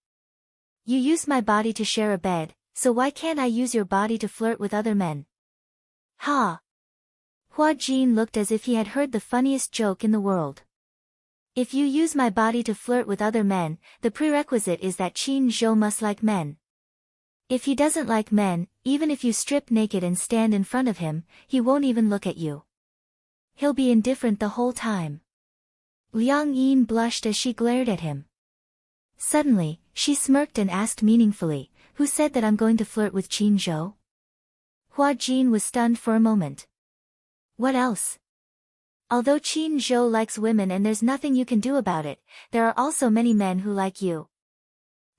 You used my body to share a bed, so why can't I use your body to flirt with other men? Ha! Hua Jin looked as if he had heard the funniest joke in the world. If you use my body to flirt with other men, the prerequisite is that Qin Zhou must like men. If he doesn't like men, even if you strip naked and stand in front of him, he won't even look at you. He'll be indifferent the whole time. Liang Yin blushed as she glared at him. Suddenly, she smirked and asked meaningfully, who said that I'm going to flirt with Qin Zhou? Hua Jin was stunned for a moment. What else? Although Qin Zhou likes women and there's nothing you can do about it, there are also many men who like you.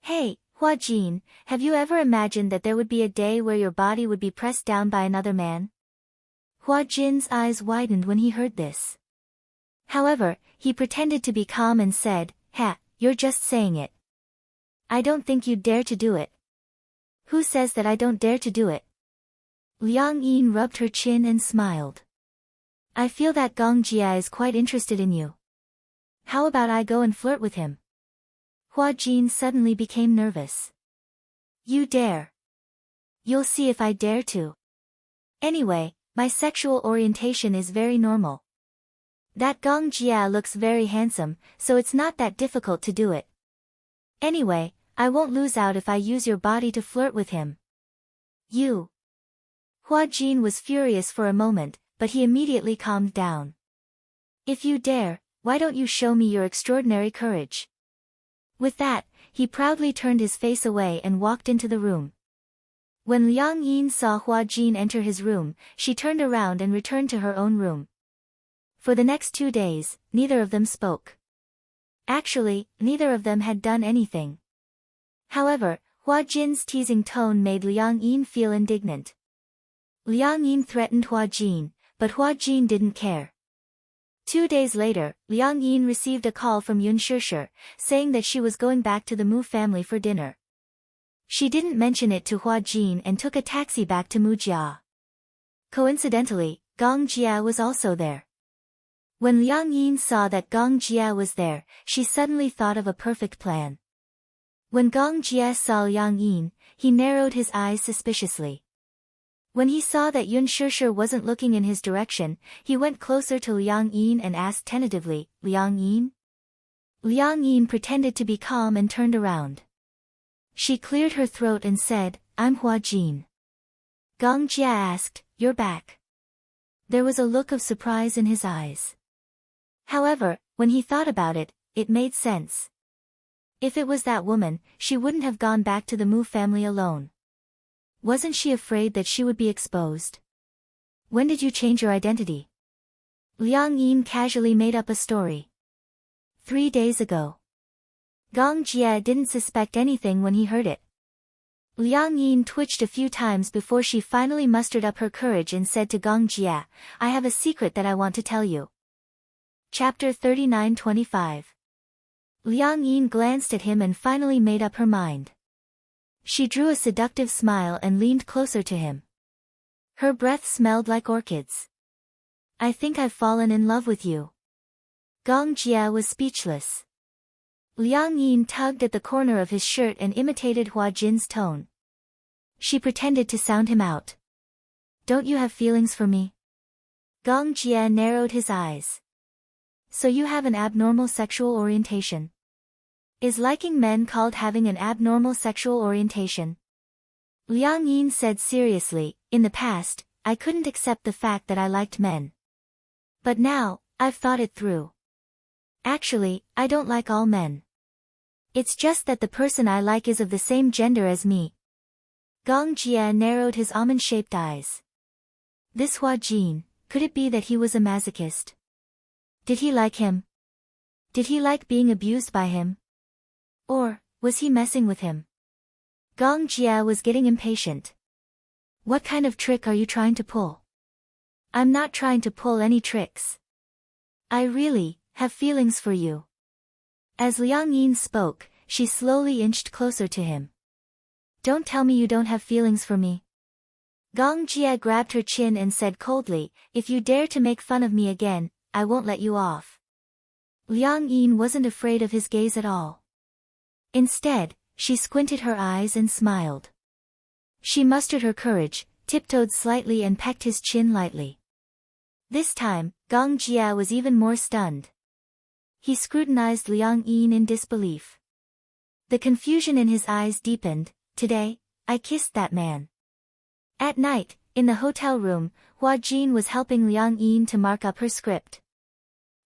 Hey, Hua Jin, have you ever imagined that there would be a day where your body would be pressed down by another man? Hua Jin's eyes widened when he heard this. However, he pretended to be calm and said, "Ha, you're just saying it. I don't think you'd dare to do it." Who says that I don't dare to do it? Liang Yin rubbed her chin and smiled. I feel that Gong Jia is quite interested in you. How about I go and flirt with him? Hua Jin suddenly became nervous. You dare? You'll see if I dare to. Anyway, my sexual orientation is very normal. That Gong Jia looks very handsome, so it's not that difficult to do it. Anyway, I won't lose out if I use your body to flirt with him. You. Hua Jin was furious for a moment, but he immediately calmed down. If you dare, why don't you show me your extraordinary courage? With that, he proudly turned his face away and walked into the room. When Liang Yin saw Hua Jin enter his room, she turned around and returned to her own room. For the next 2 days, neither of them spoke. Actually, neither of them had done anything. However, Hua Jin's teasing tone made Liang Yin feel indignant. Liang Yin threatened Hua Jin, but Hua Jin didn't care. 2 days later, Liang Yin received a call from Yun Shishir, saying that she was going back to the Mu family for dinner. She didn't mention it to Hua Jin and took a taxi back to Mujia. Coincidentally, Gong Jia was also there. When Liang Yin saw that Gong Jia was there, she suddenly thought of a perfect plan. When Gong Jia saw Liang Yin, he narrowed his eyes suspiciously. When he saw that Yun Shishir wasn't looking in his direction, he went closer to Liang Yin and asked tentatively, Liang Yin? Liang Yin pretended to be calm and turned around. She cleared her throat and said, I'm Hua Jin. Gong Jia asked, You're back. There was a look of surprise in his eyes. However, when he thought about it, it made sense. If it was that woman, she wouldn't have gone back to the Mu family alone. Wasn't she afraid that she would be exposed? When did you change your identity? Liang Yin casually made up a story. 3 days ago. Gong Jia didn't suspect anything when he heard it. Liang Yin twitched a few times before she finally mustered up her courage and said to Gong Jia, I have a secret that I want to tell you. Chapter 39-25. Liang Yin glanced at him and finally made up her mind. She drew a seductive smile and leaned closer to him. Her breath smelled like orchids. I think I've fallen in love with you. Gong Jia was speechless. Liang Yin tugged at the corner of his shirt and imitated Hua Jin's tone. She pretended to sound him out. Don't you have feelings for me? Gong Jia narrowed his eyes. So you have an abnormal sexual orientation. Is liking men called having an abnormal sexual orientation? Liang Yin said seriously, in the past, I couldn't accept the fact that I liked men. But now, I've thought it through. Actually, I don't like all men. It's just that the person I like is of the same gender as me. Gong Jia narrowed his almond-shaped eyes. This Hua Jin, could it be that he was a masochist? Did he like him? Did he like being abused by him? Or, was he messing with him? Gong Jia was getting impatient. What kind of trick are you trying to pull? I'm not trying to pull any tricks. I really have feelings for you. As Liang Yin spoke, she slowly inched closer to him. Don't tell me you don't have feelings for me. Gong Jia grabbed her chin and said coldly, if you dare to make fun of me again, I won't let you off. Liang Yin wasn't afraid of his gaze at all. Instead, she squinted her eyes and smiled. She mustered her courage, tiptoed slightly and pecked his chin lightly. This time, Gong Jia was even more stunned. He scrutinized Liang Yin in disbelief. The confusion in his eyes deepened. Today, I kissed that man. At night, in the hotel room, Hua Jin was helping Liang Yin to mark up her script.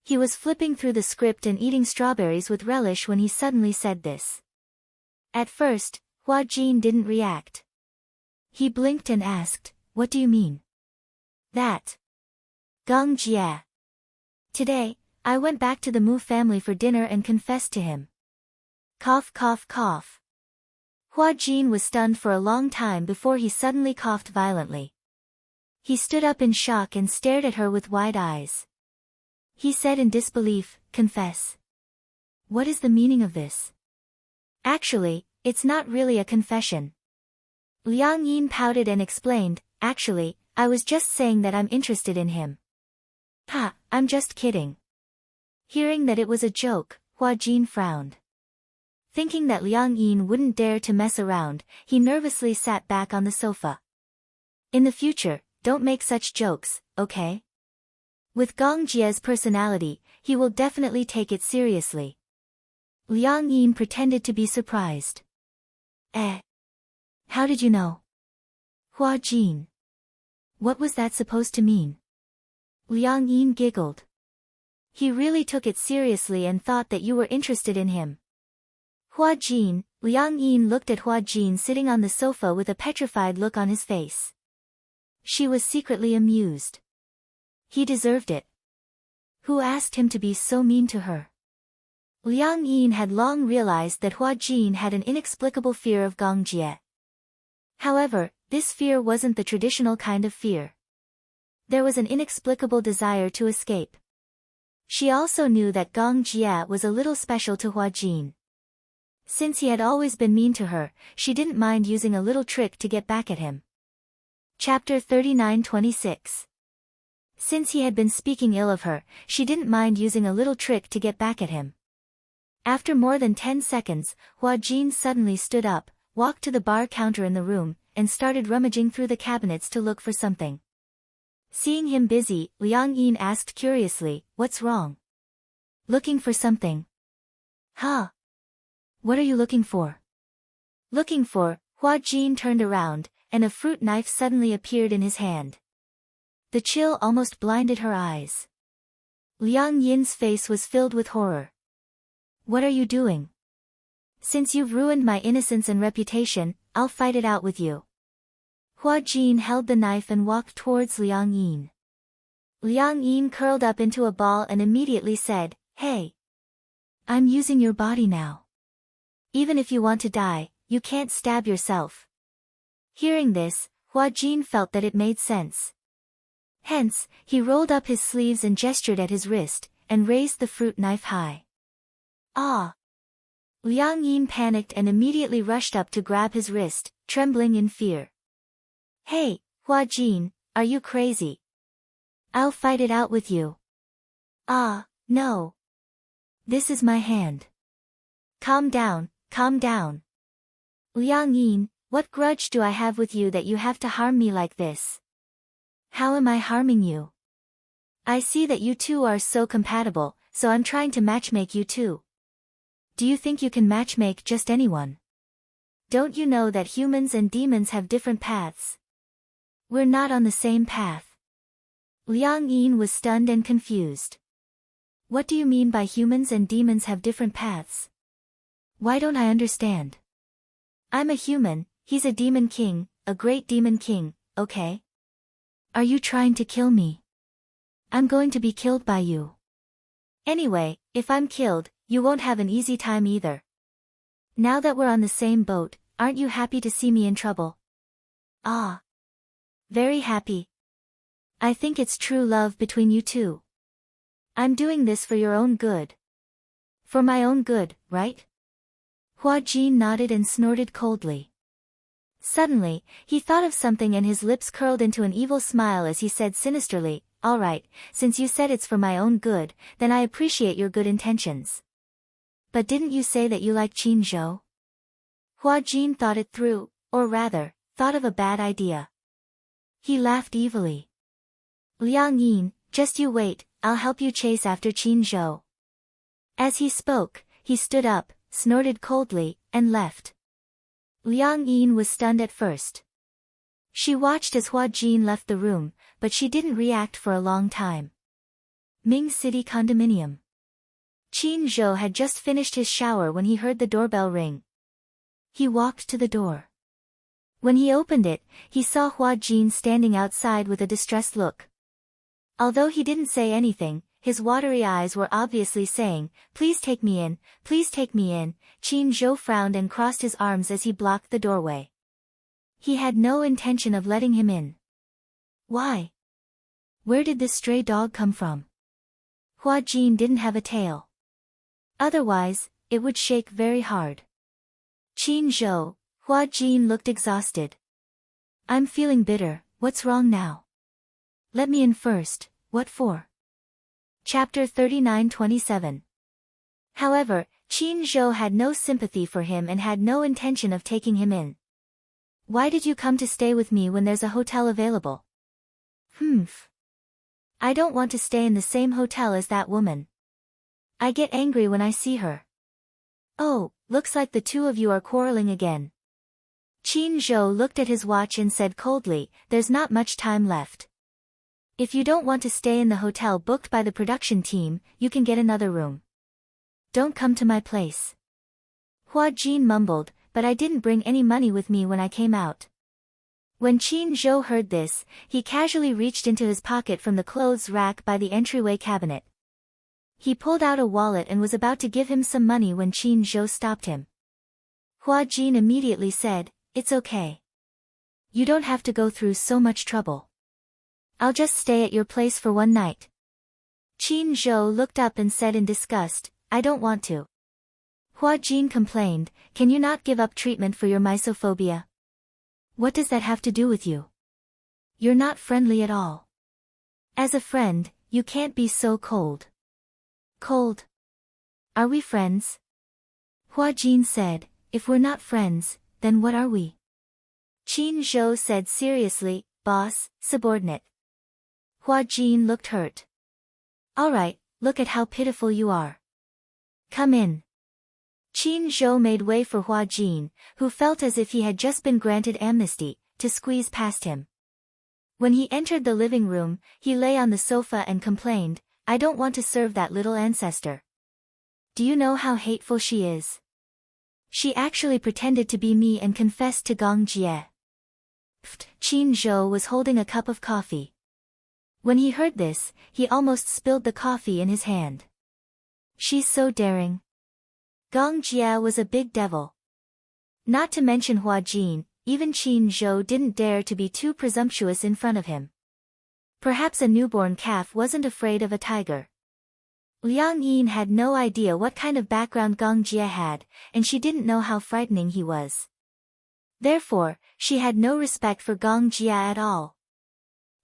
He was flipping through the script and eating strawberries with relish when he suddenly said this. At first, Hua Jin didn't react. He blinked and asked, "What do you mean?" "That. Gong Jia. Today, I went back to the Mu family for dinner and confessed to him." Cough cough cough. Hua Jin was stunned for a long time before he suddenly coughed violently. He stood up in shock and stared at her with wide eyes. He said in disbelief, "Confess? What is the meaning of this?" "Actually, it's not really a confession." Liang Yin pouted and explained, "Actually, I was just saying that I'm interested in him." "Ha, I'm just kidding." Hearing that it was a joke, Hua Jin frowned. Thinking that Liang Yin wouldn't dare to mess around, he nervously sat back on the sofa. "In the future, don't make such jokes, okay? With Gong Jia's personality, he will definitely take it seriously." Liang Yin pretended to be surprised. "Eh? How did you know?" "Hua Jin. What was that supposed to mean?" Liang Yin giggled. "He really took it seriously and thought that you were interested in him." Hua Jin. Liang Yin looked at Hua Jin sitting on the sofa with a petrified look on his face. She was secretly amused. He deserved it. Who asked him to be so mean to her? Liang Yin had long realized that Hua Jin had an inexplicable fear of Gong Jie. However, this fear wasn't the traditional kind of fear. There was an inexplicable desire to escape. She also knew that Gong Jie was a little special to Hua Jin. Since he had always been mean to her, she didn't mind using a little trick to get back at him. Chapter 39-26. Since he had been speaking ill of her, she didn't mind using a little trick to get back at him. After more than 10 seconds, Hua Jin suddenly stood up, walked to the bar counter in the room, and started rummaging through the cabinets to look for something. Seeing him busy, Liang Yin asked curiously, "What's wrong?" "Looking for something." "Huh? What are you looking for?" "Looking for," Hua Jin turned around, and a fruit knife suddenly appeared in his hand. The chill almost blinded her eyes. Liang Yin's face was filled with horror. "What are you doing? Since you've ruined my innocence and reputation, I'll fight it out with you." Hua Jin held the knife and walked towards Liang Yin. Liang Yin curled up into a ball and immediately said, "Hey! I'm using your body now. Even if you want to die, you can't stab yourself." Hearing this, Hua Jin felt that it made sense. Hence, he rolled up his sleeves and gestured at his wrist, and raised the fruit knife high. "Ah!" Liang Yin panicked and immediately rushed up to grab his wrist, trembling in fear. "Hey, Hua Jin, are you crazy? I'll fight it out with you." "Ah, no. This is my hand. Calm down, calm down." "Liang Yin, what grudge do I have with you that you have to harm me like this?" "How am I harming you? I see that you two are so compatible, so I'm trying to matchmake you two." "Do you think you can matchmake just anyone? Don't you know that humans and demons have different paths? We're not on the same path." Liang Yin was stunned and confused. "What do you mean by humans and demons have different paths? Why don't I understand?" "I'm a human, he's a demon king, a great demon king, okay? Are you trying to kill me? I'm going to be killed by you. Anyway, if I'm killed, you won't have an easy time either. Now that we're on the same boat, aren't you happy to see me in trouble?" "Ah. Very happy. I think it's true love between you two. I'm doing this for your own good. For my own good, right?" Hua Jin nodded and snorted coldly. Suddenly, he thought of something and his lips curled into an evil smile as he said sinisterly, "All right, since you said it's for my own good, then I appreciate your good intentions. But didn't you say that you like Qin Zhou?" Hua Jin thought it through, or rather, thought of a bad idea. He laughed evilly. "Liang Yin, just you wait, I'll help you chase after Qin Zhou." As he spoke, he stood up, snorted coldly, and left. Liang Yin was stunned at first. She watched as Hua Jin left the room, but she didn't react for a long time. Ming City Condominium. Qin Zhou had just finished his shower when he heard the doorbell ring. He walked to the door. When he opened it, he saw Hua Jin standing outside with a distressed look. Although he didn't say anything, his watery eyes were obviously saying, "Please take me in, please take me in." Qin Zhou frowned and crossed his arms as he blocked the doorway. He had no intention of letting him in. Why? Where did this stray dog come from? Hua Jin didn't have a tail. Otherwise, it would shake very hard. Qin Zhou, Hua Jin looked exhausted. "I'm feeling bitter, what's wrong now? Let me in first, what for?" Chapter 39-27. However, Qin Zhou had no sympathy for him and had no intention of taking him in. "Why did you come to stay with me when there's a hotel available?" "Humph. I don't want to stay in the same hotel as that woman. I get angry when I see her." "Oh, looks like the two of you are quarreling again." Qin Zhou looked at his watch and said coldly, "There's not much time left. If you don't want to stay in the hotel booked by the production team, you can get another room. Don't come to my place." Hua Jin mumbled, "But I didn't bring any money with me when I came out." When Qin Zhou heard this, he casually reached into his pocket from the clothes rack by the entryway cabinet. He pulled out a wallet and was about to give him some money when Qin Zhou stopped him. Hua Jin immediately said, "It's okay. You don't have to go through so much trouble. I'll just stay at your place for one night." Qin Zhou looked up and said in disgust, "I don't want to." Hua Jin complained, "Can you not give up treatment for your misophobia? What does that have to do with you? You're not friendly at all. As a friend, you can't be so cold." "Cold? Are we friends?" Hua Jin said, "If we're not friends, then what are we?" Qin Zhou said seriously, "Boss, subordinate." Hua Jin looked hurt. "All right, look at how pitiful you are. Come in." Qin Zhou made way for Hua Jin, who felt as if he had just been granted amnesty, to squeeze past him. When he entered the living room, he lay on the sofa and complained, "I don't want to serve that little ancestor. Do you know how hateful she is? She actually pretended to be me and confessed to Gong Jie." Qin Zhou was holding a cup of coffee. When he heard this, he almost spilled the coffee in his hand. "She's so daring. Gong Jie was a big devil." Not to mention Hua Jin, even Qin Zhou didn't dare to be too presumptuous in front of him. Perhaps a newborn calf wasn't afraid of a tiger. Liang Yin had no idea what kind of background Gong Jie had, and she didn't know how frightening he was. Therefore, she had no respect for Gong Jie at all.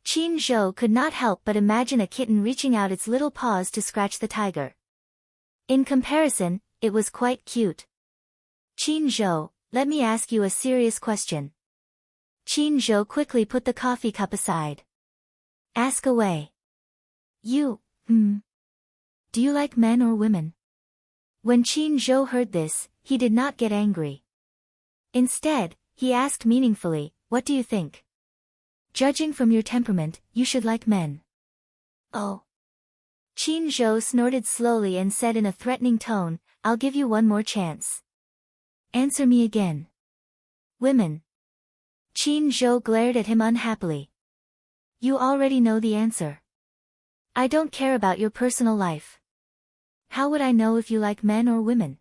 Qin Zhou could not help but imagine a kitten reaching out its little paws to scratch the tiger. In comparison, it was quite cute. "Qin Zhou, let me ask you a serious question." Qin Zhou quickly put the coffee cup aside. "Ask away." Do you like men or women?" When Qin Zhou heard this, he did not get angry. Instead, he asked meaningfully, "What do you think?" "Judging from your temperament, you should like men." "Oh." Qin Zhou snorted slowly and said in a threatening tone, "I'll give you one more chance. Answer me again." "Women." Qin Zhou glared at him unhappily. "You already know the answer. I don't care about your personal life. How would I know if you like men or women?"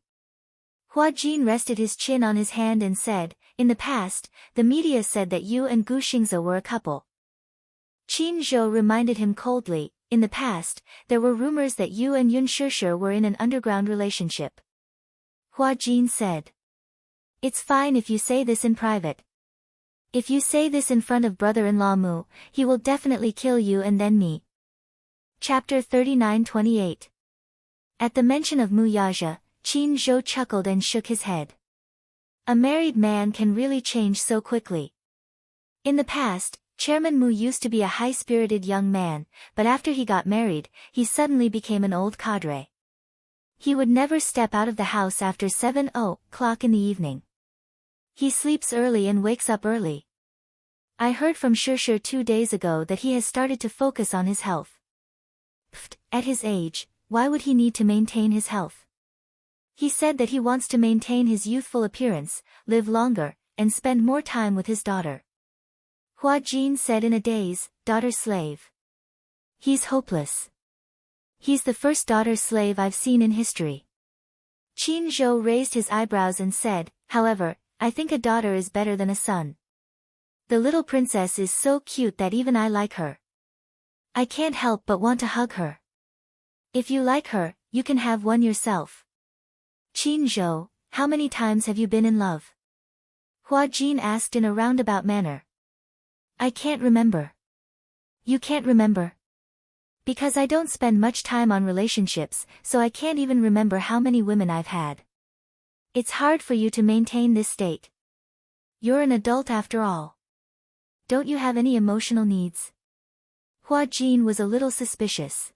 Hua Jin rested his chin on his hand and said, "In the past, the media said that you and Gu Xingze were a couple." Qin Zhou reminded him coldly, "In the past, there were rumors that you and Yun Shishir were in an underground relationship." Hua Jin said, "It's fine if you say this in private. If you say this in front of brother-in-law Mu, he will definitely kill you and then me. Chapter 39:28. At the mention of Mu Yaja, Qin Zhou chuckled and shook his head. A married man can really change so quickly. In the past, Chairman Mu used to be a high-spirited young man, but after he got married, he suddenly became an old cadre. He would never step out of the house after 7 o'clock in the evening. He sleeps early and wakes up early. I heard from Shirshir 2 days ago that he has started to focus on his health. Pfft, at his age, why would he need to maintain his health? He said that he wants to maintain his youthful appearance, live longer, and spend more time with his daughter. Hua Jin said in a daze, daughter's slave. He's hopeless. He's the first daughter's slave I've seen in history. Qin Zhou raised his eyebrows and said, however, I think a daughter is better than a son. The little princess is so cute that even I like her. I can't help but want to hug her. If you like her, you can have one yourself. Qin Zhou, how many times have you been in love? Hua Jin asked in a roundabout manner. I can't remember. You can't remember? Because I don't spend much time on relationships, so I can't even remember how many women I've had. It's hard for you to maintain this state. You're an adult after all. Don't you have any emotional needs? Hua Jin was a little suspicious.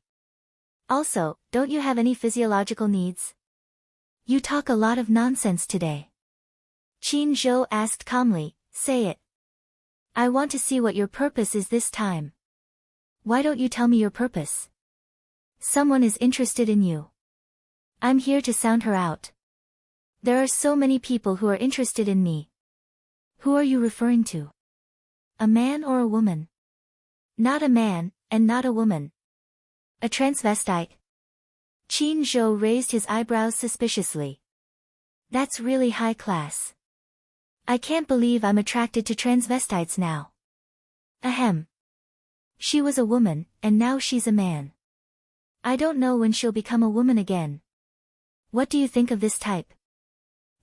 Also, don't you have any physiological needs? You talk a lot of nonsense today. Qin Zhou asked calmly, say it. I want to see what your purpose is this time. Why don't you tell me your purpose? Someone is interested in you. I'm here to sound her out. There are so many people who are interested in me. Who are you referring to? A man or a woman? Not a man, and not a woman. A transvestite? Qin Zhou raised his eyebrows suspiciously. That's really high class. I can't believe I'm attracted to transvestites now. Ahem. She was a woman, and now she's a man. I don't know when she'll become a woman again. What do you think of this type?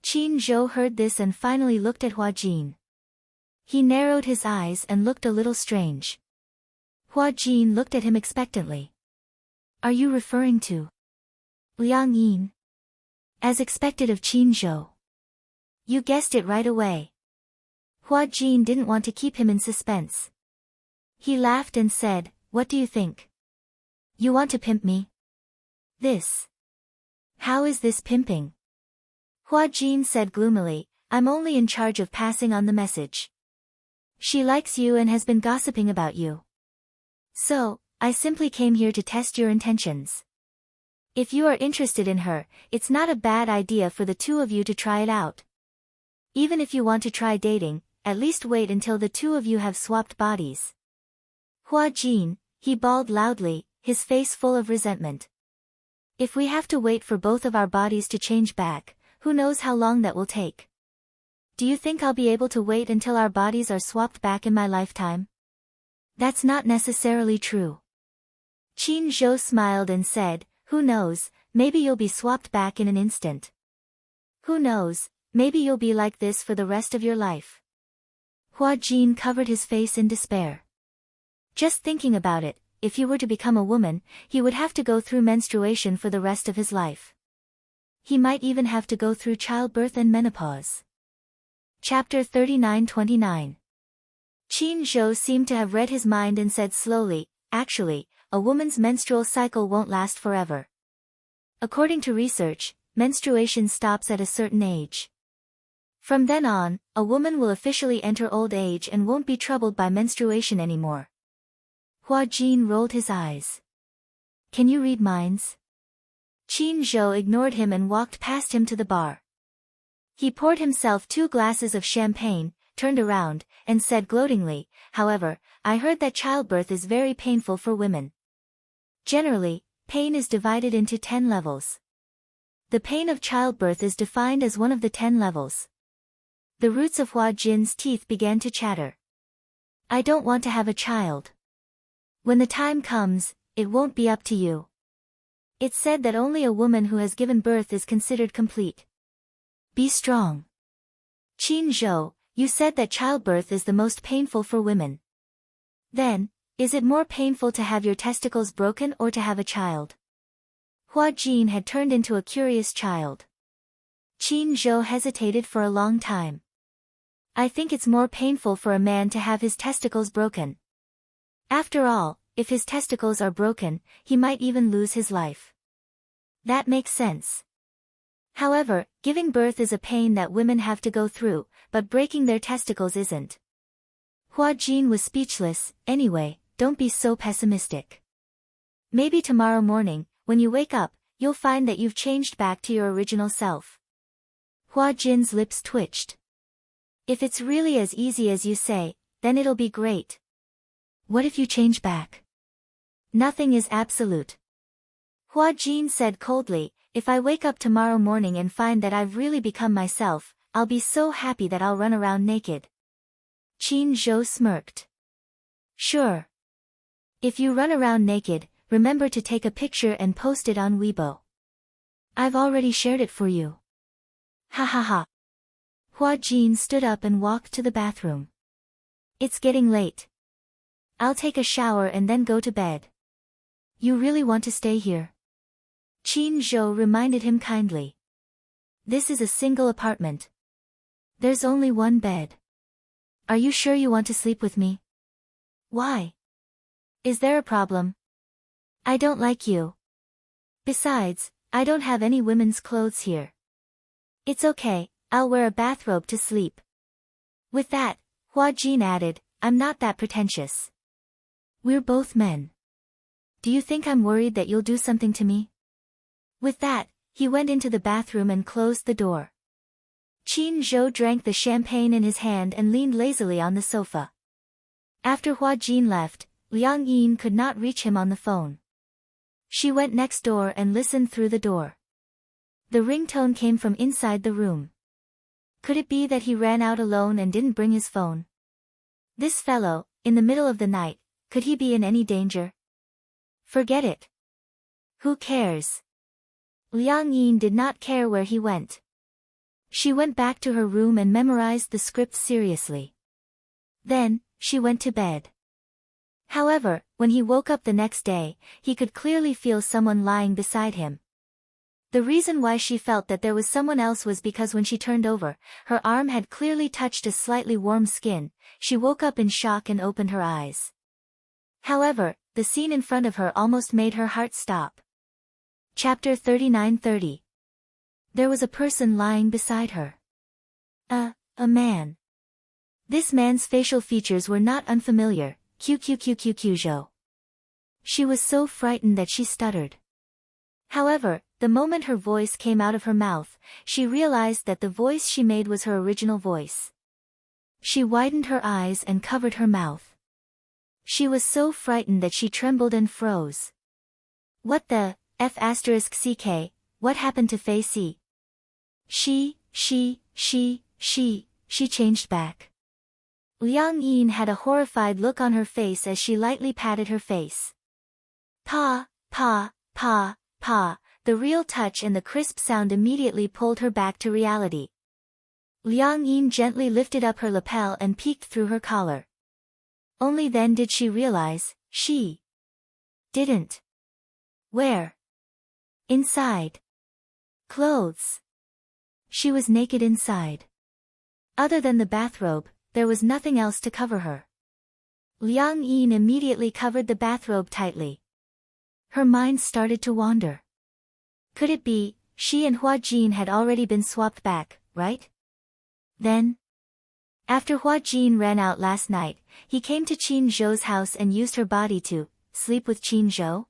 Qin Zhou heard this and finally looked at Hua Jin. He narrowed his eyes and looked a little strange. Hua Jin looked at him expectantly. Are you referring to Liang Yin? As expected of Qin Zhou. You guessed it right away. Hua Jin didn't want to keep him in suspense. He laughed and said, what do you think? You want to pimp me? This. How is this pimping? Hua Jin said gloomily, I'm only in charge of passing on the message. She likes you and has been gossiping about you. So, I simply came here to test your intentions. If you are interested in her, it's not a bad idea for the two of you to try it out. Even if you want to try dating, at least wait until the two of you have swapped bodies. Hua Jin, he bawled loudly, his face full of resentment. If we have to wait for both of our bodies to change back, who knows how long that will take? Do you think I'll be able to wait until our bodies are swapped back in my lifetime? That's not necessarily true. Qin Zhou smiled and said, who knows, maybe you'll be swapped back in an instant. Who knows, maybe you'll be like this for the rest of your life. Hua Jin covered his face in despair. Just thinking about it, if he were to become a woman, he would have to go through menstruation for the rest of his life. He might even have to go through childbirth and menopause. Chapter 39:29. Qin Zhou seemed to have read his mind and said slowly, actually, a woman's menstrual cycle won't last forever. According to research, menstruation stops at a certain age. From then on, a woman will officially enter old age and won't be troubled by menstruation anymore. Hua Jin rolled his eyes. Can you read minds? Qin Zhou ignored him and walked past him to the bar. He poured himself 2 glasses of champagne, turned around, and said gloatingly, however, I heard that childbirth is very painful for women. Generally, pain is divided into 10 levels. The pain of childbirth is defined as one of the 10 levels. The roots of Hua Jin's teeth began to chatter. I don't want to have a child. When the time comes, it won't be up to you. It's said that only a woman who has given birth is considered complete. Be strong. Qin Zhou, You said that childbirth is the most painful for women. Then, is it more painful to have your testicles broken or to have a child? Hua Jin had turned into a curious child. Qin Zhou hesitated for a long time. I think it's more painful for a man to have his testicles broken. After all, if his testicles are broken, he might even lose his life. That makes sense. However, giving birth is a pain that women have to go through, but breaking their testicles isn't. Hua Jin was speechless. Anyway, don't be so pessimistic. Maybe tomorrow morning, when you wake up, you'll find that you've changed back to your original self. Hua Jin's lips twitched. If it's really as easy as you say, then it'll be great. What if you change back? Nothing is absolute. Hua Jin said coldly, if I wake up tomorrow morning and find that I've really become myself, I'll be so happy that I'll run around naked. Qin Zhou smirked. Sure. If you run around naked, remember to take a picture and post it on Weibo. I've already shared it for you. Ha ha ha. Hua Jin stood up and walked to the bathroom. It's getting late. I'll take a shower and then go to bed. You really want to stay here? Qin Zhou reminded him kindly. This is a single apartment. There's only one bed. Are you sure you want to sleep with me? Why? Is there a problem? I don't like you. Besides, I don't have any women's clothes here. It's okay, I'll wear a bathrobe to sleep. With that, Hua Jin added, I'm not that pretentious. We're both men. Do you think I'm worried that you'll do something to me? With that, he went into the bathroom and closed the door. Qin Zhou drank the champagne in his hand and leaned lazily on the sofa. After Hua Jin left, Liang Yin could not reach him on the phone. She went next door and listened through the door. The ringtone came from inside the room. Could it be that he ran out alone and didn't bring his phone? This fellow, in the middle of the night, could he be in any danger? Forget it. Who cares? Liang Yin did not care where he went. She went back to her room and memorized the script seriously. Then, she went to bed. However, when he woke up the next day, he could clearly feel someone lying beside him. The reason why she felt that there was someone else was because when she turned over, her arm had clearly touched a slightly warm skin. She woke up in shock and opened her eyes. However, the scene in front of her almost made her heart stop. Chapter 39:30. There was a person lying beside her. A man. This man's facial features were not unfamiliar. QQQQQZhou. She was so frightened that she stuttered. However, the moment her voice came out of her mouth, she realized that the voice she made was her original voice. She widened her eyes and covered her mouth. She was so frightened that she trembled and froze. What the F***CK, what happened to Fei Si? She changed back. Liang Yin had a horrified look on her face as she lightly patted her face. Pa, the real touch and the crisp sound immediately pulled her back to reality. Liang Yin gently lifted up her lapel and peeked through her collar. Only then did she realize, she didn't wear inside clothes. She was naked inside. Other than the bathrobe, there was nothing else to cover her. Liang Yin immediately covered the bathrobe tightly. Her mind started to wander. Could it be, she and Hua Jin had already been swapped back, right? Then, after Hua Jin ran out last night, he came to Qin Zhou's house and used her body to sleep with Qin Zhou?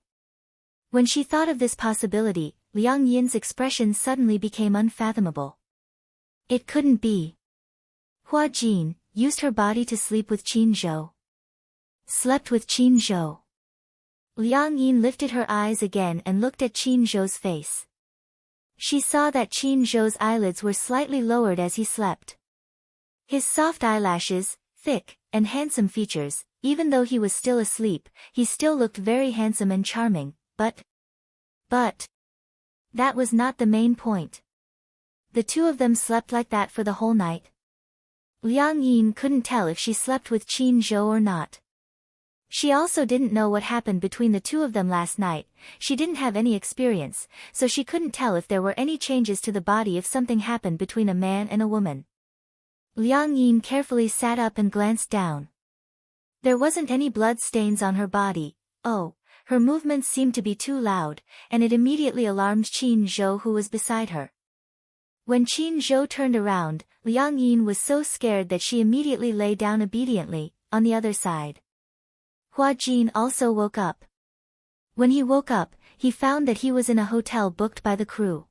When she thought of this possibility, Liang Yin's expression suddenly became unfathomable. It couldn't be. Hua Jin used her body to sleep with Qin Zhou. Slept with Qin Zhou. Liang Yin lifted her eyes again and looked at Qin Zhou's face. She saw that Qin Zhou's eyelids were slightly lowered as he slept. His soft eyelashes, thick, and handsome features, even though he was still asleep, he still looked very handsome and charming, but that was not the main point. The two of them slept like that for the whole night. Liang Yin couldn't tell if she slept with Qin Zhou or not. She also didn't know what happened between the two of them last night. She didn't have any experience, so she couldn't tell if there were any changes to the body if something happened between a man and a woman. Liang Yin carefully sat up and glanced down. There wasn't any blood stains on her body. Oh, her movements seemed to be too loud, and it immediately alarmed Qin Zhou, who was beside her. When Qin Zhou turned around, Liang Yin was so scared that she immediately lay down obediently, on the other side. Hua Jin also woke up. When he woke up, he found that he was in a hotel booked by the crew.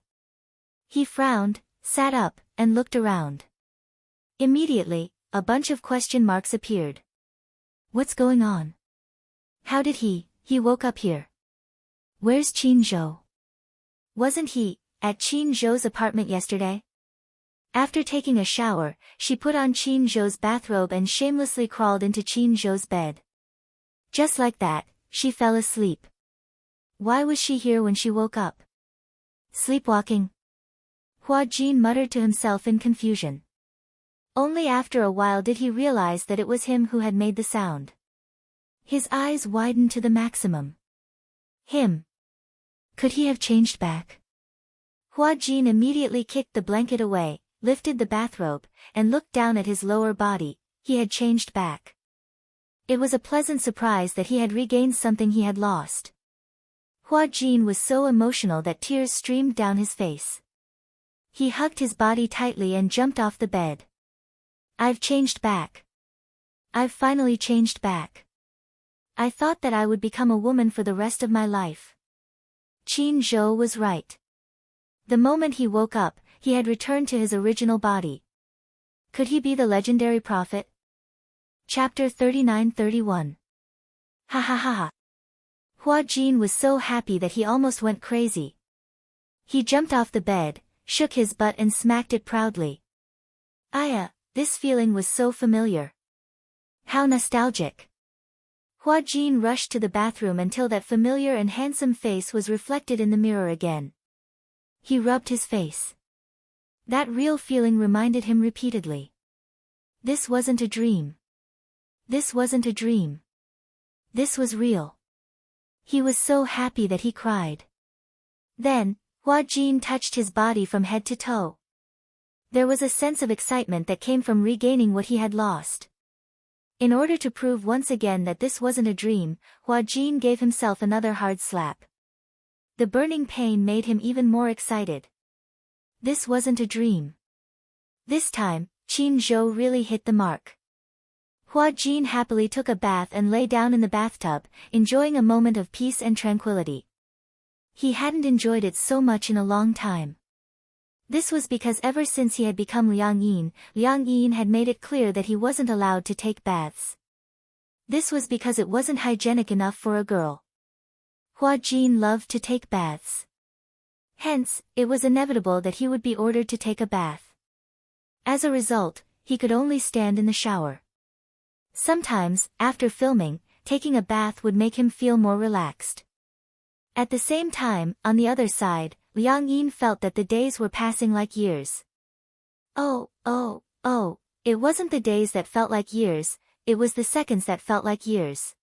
He frowned, sat up, and looked around. Immediately, a bunch of question marks appeared. What's going on? How did he woke up here? Where's Qin Zhou? Wasn't he at Qin Zhou's apartment yesterday? After taking a shower, she put on Qin Zhou's bathrobe and shamelessly crawled into Qin Zhou's bed. Just like that, she fell asleep. Why was she here when she woke up? Sleepwalking? Hua Jin muttered to himself in confusion. Only after a while did he realize that it was him who had made the sound. His eyes widened to the maximum. Him. Could he have changed back? Hua Jin immediately kicked the blanket away, lifted the bathrobe, and looked down at his lower body. He had changed back. It was a pleasant surprise that he had regained something he had lost. Hua Jin was so emotional that tears streamed down his face. He hugged his body tightly and jumped off the bed. I've changed back. I've finally changed back. I thought that I would become a woman for the rest of my life. Qin Zhou was right. The moment he woke up, he had returned to his original body. Could he be the legendary prophet? Chapter 39-31. Ha ha ha ha. Hua Jin was so happy that he almost went crazy. He jumped off the bed, shook his butt and smacked it proudly. This feeling was so familiar. How nostalgic. Hua Jin rushed to the bathroom until that familiar and handsome face was reflected in the mirror again. He rubbed his face. That real feeling reminded him repeatedly. This wasn't a dream. This wasn't a dream. This was real. He was so happy that he cried. Then, Hua Jin touched his body from head to toe. There was a sense of excitement that came from regaining what he had lost. In order to prove once again that this wasn't a dream, Hua Jin gave himself another hard slap. The burning pain made him even more excited. This wasn't a dream. This time, Qin Zhou really hit the mark. Hua Jin happily took a bath and lay down in the bathtub, enjoying a moment of peace and tranquility. He hadn't enjoyed it so much in a long time. This was because ever since he had become Liang Yin had made it clear that he wasn't allowed to take baths. This was because it wasn't hygienic enough for a girl. Hua Jin loved to take baths. Hence, it was inevitable that he would be ordered to take a bath. As a result, he could only stand in the shower. Sometimes, after filming, taking a bath would make him feel more relaxed. At the same time, on the other side, Liang Yin felt that the days were passing like years. Oh, it wasn't the days that felt like years, it was the seconds that felt like years.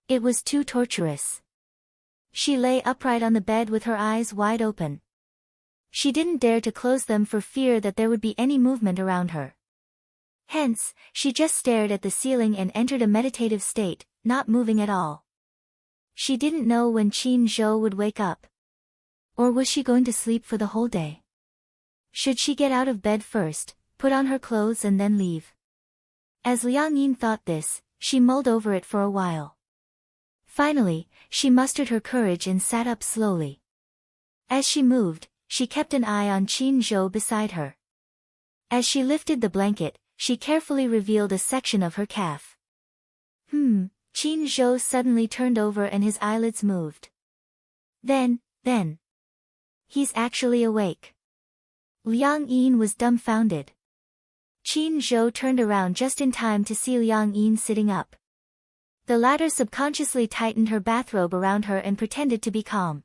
It was too torturous. She lay upright on the bed with her eyes wide open. She didn't dare to close them for fear that there would be any movement around her. Hence, she just stared at the ceiling and entered a meditative state, not moving at all. She didn't know when Qin Zhou would wake up. Or was she going to sleep for the whole day? Should she get out of bed first, put on her clothes and then leave? As Liang Yin thought this, she mulled over it for a while. Finally, she mustered her courage and sat up slowly. As she moved, she kept an eye on Qin Zhou beside her. As she lifted the blanket, she carefully revealed a section of her calf. Qin Zhou suddenly turned over and his eyelids moved. Then. He's actually awake. Liang Yin was dumbfounded. Qin Zhou turned around just in time to see Liang Yin sitting up. The latter subconsciously tightened her bathrobe around her and pretended to be calm.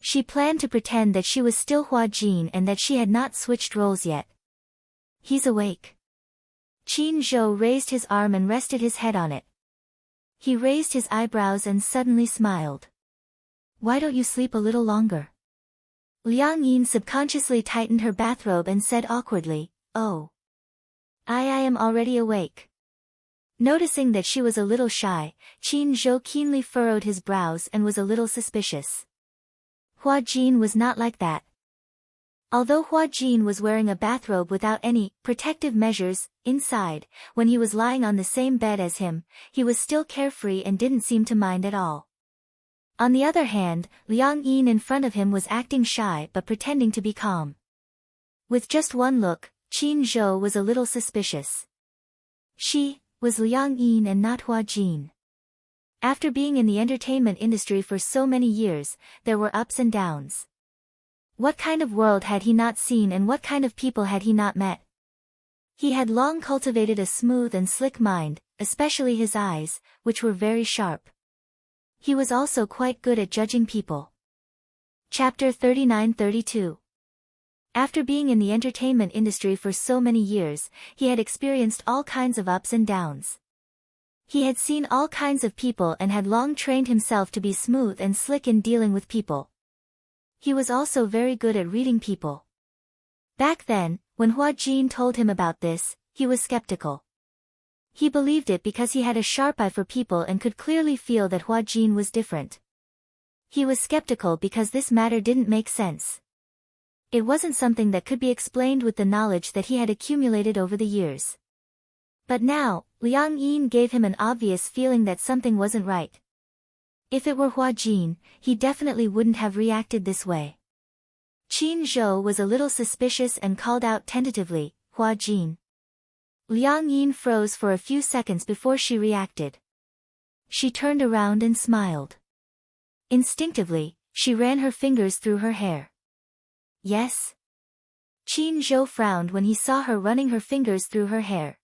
She planned to pretend that she was still Hua Jin and that she had not switched roles yet. He's awake. Qin Zhou raised his arm and rested his head on it. He raised his eyebrows and suddenly smiled. Why don't you sleep a little longer? Liang Yin subconsciously tightened her bathrobe and said awkwardly, oh. I am already awake. Noticing that she was a little shy, Qin Zhou keenly furrowed his brows and was a little suspicious. Hua Jin was not like that. Although Hua Jin was wearing a bathrobe without any protective measures inside, when he was lying on the same bed as him, he was still carefree and didn't seem to mind at all. On the other hand, Liang Yin in front of him was acting shy but pretending to be calm. With just one look, Qin Zhou was a little suspicious. She was Liang Yin and not Hua Jin. After being in the entertainment industry for so many years, there were ups and downs. What kind of world had he not seen and what kind of people had he not met? He had long cultivated a smooth and slick mind, especially his eyes, which were very sharp. He was also quite good at judging people. Chapter 39-32. After being in the entertainment industry for so many years, he had experienced all kinds of ups and downs. He had seen all kinds of people and had long trained himself to be smooth and slick in dealing with people. He was also very good at reading people. Back then, when Hua Jin told him about this, he was skeptical. He believed it because he had a sharp eye for people and could clearly feel that Hua Jin was different. He was skeptical because this matter didn't make sense. It wasn't something that could be explained with the knowledge that he had accumulated over the years. But now, Liang Yin gave him an obvious feeling that something wasn't right. If it were Hua Jin, he definitely wouldn't have reacted this way. Qin Zhou was a little suspicious and called out tentatively, Hua Jin. Liang Yin froze for a few seconds before she reacted. She turned around and smiled. Instinctively, she ran her fingers through her hair. Yes? Qin Zhou frowned when he saw her running her fingers through her hair.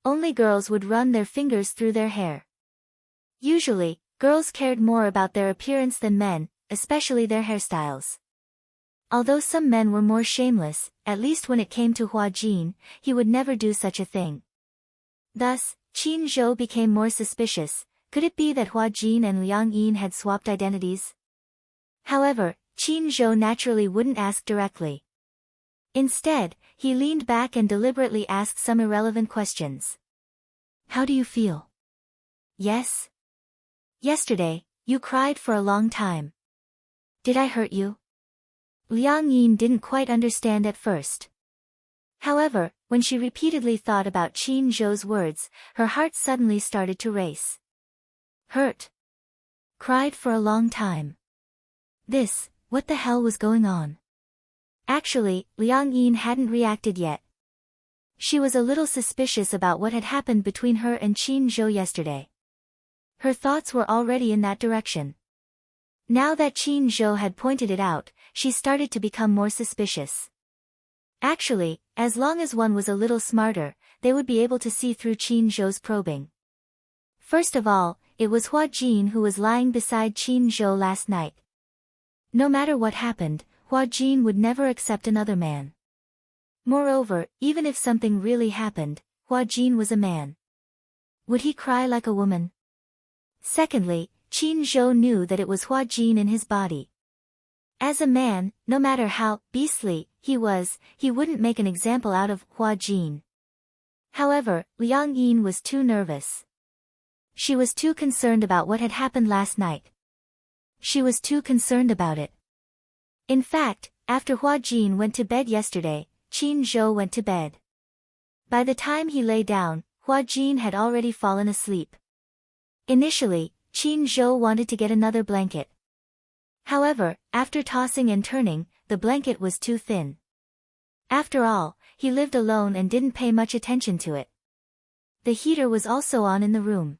Only girls would run their fingers through their hair. Usually, girls cared more about their appearance than men, especially their hairstyles. Although some men were more shameless, at least when it came to Hua Jin, he would never do such a thing. Thus, Qin Zhou became more suspicious. Could it be that Hua Jin and Liang Yin had swapped identities? However, Qin Zhou naturally wouldn't ask directly. Instead, he leaned back and deliberately asked some irrelevant questions. How do you feel? Yes? Yesterday, you cried for a long time. Did I hurt you? Liang Yin didn't quite understand at first. However, when she repeatedly thought about Qin Zhou's words, her heart suddenly started to race. Hurt. Cried for a long time. What the hell was going on? Actually, Liang Yin hadn't reacted yet. She was a little suspicious about what had happened between her and Qin Zhou yesterday. Her thoughts were already in that direction. Now that Qin Zhou had pointed it out, she started to become more suspicious. Actually, as long as one was a little smarter, they would be able to see through Qin Zhou's probing. First of all, it was Hua Jin who was lying beside Qin Zhou last night. No matter what happened, Hua Jin would never accept another man. Moreover, even if something really happened, Hua Jin was a man. Would he cry like a woman? Secondly, Qin Zhou knew that it was Hua Jin in his body. As a man, no matter how beastly he was, he wouldn't make an example out of Hua Jin. However, Liang Yin was too nervous. She was too concerned about what had happened last night. She was too concerned about it. In fact, after Hua Jin went to bed yesterday, Qin Zhou went to bed. By the time he lay down, Hua Jin had already fallen asleep. Initially, Qin Zhou wanted to get another blanket. However, after tossing and turning, the blanket was too thin. After all, he lived alone and didn't pay much attention to it. The heater was also on in the room.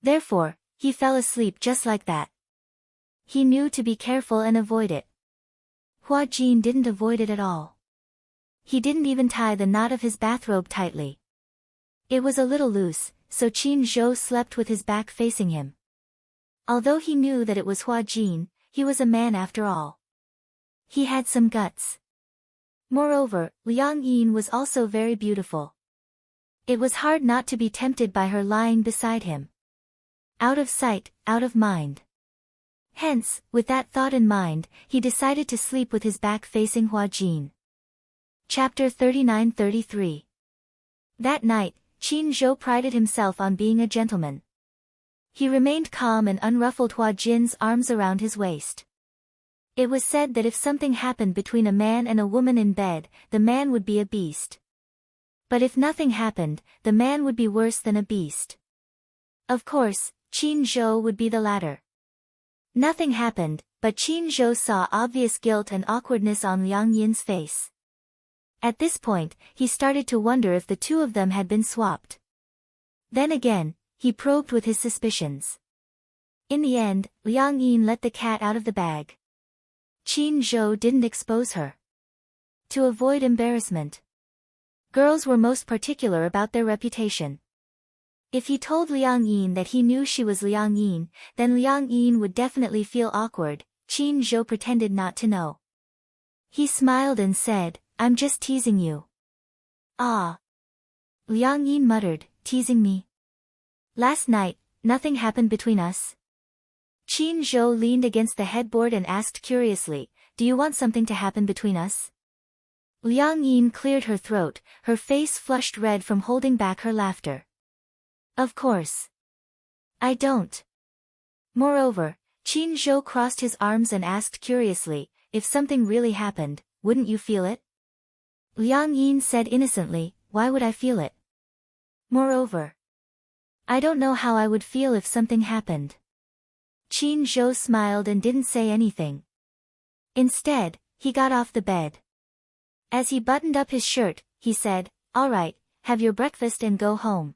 Therefore, he fell asleep just like that. He knew to be careful and avoid it. Hua Jin didn't avoid it at all. He didn't even tie the knot of his bathrobe tightly. It was a little loose, so Qin Zhou slept with his back facing him. Although he knew that it was Hua Jin, he was a man after all. He had some guts. Moreover, Liang Yin was also very beautiful. It was hard not to be tempted by her lying beside him. Out of sight, out of mind. Hence, with that thought in mind, he decided to sleep with his back facing Hua Jin. Chapter 39-33. That night, Qin Zhou prided himself on being a gentleman. He remained calm and unruffled, Hua Jin's arms around his waist. It was said that if something happened between a man and a woman in bed, the man would be a beast. But if nothing happened, the man would be worse than a beast. Of course, Qin Zhou would be the latter. Nothing happened, but Qin Zhou saw obvious guilt and awkwardness on Liang Yin's face. At this point, he started to wonder if the two of them had been swapped. Then again, he probed with his suspicions. In the end, Liang Yin let the cat out of the bag. Qin Zhou didn't expose her. To avoid embarrassment. Girls were most particular about their reputation. If he told Liang Yin that he knew she was Liang Yin, then Liang Yin would definitely feel awkward. Qin Zhou pretended not to know. He smiled and said, "I'm just teasing you." "Ah." Liang Yin muttered, "Teasing me? Last night, nothing happened between us?" Qin Zhou leaned against the headboard and asked curiously, "Do you want something to happen between us?" Liang Yin cleared her throat, her face flushed red from holding back her laughter. "Of course. I don't." Moreover, Qin Zhou crossed his arms and asked curiously, "If something really happened, wouldn't you feel it?" Liang Yin said innocently, "Why would I feel it? Moreover, I don't know how I would feel if something happened." Qin Zhou smiled and didn't say anything. Instead, he got off the bed. As he buttoned up his shirt, he said, "All right, have your breakfast and go home."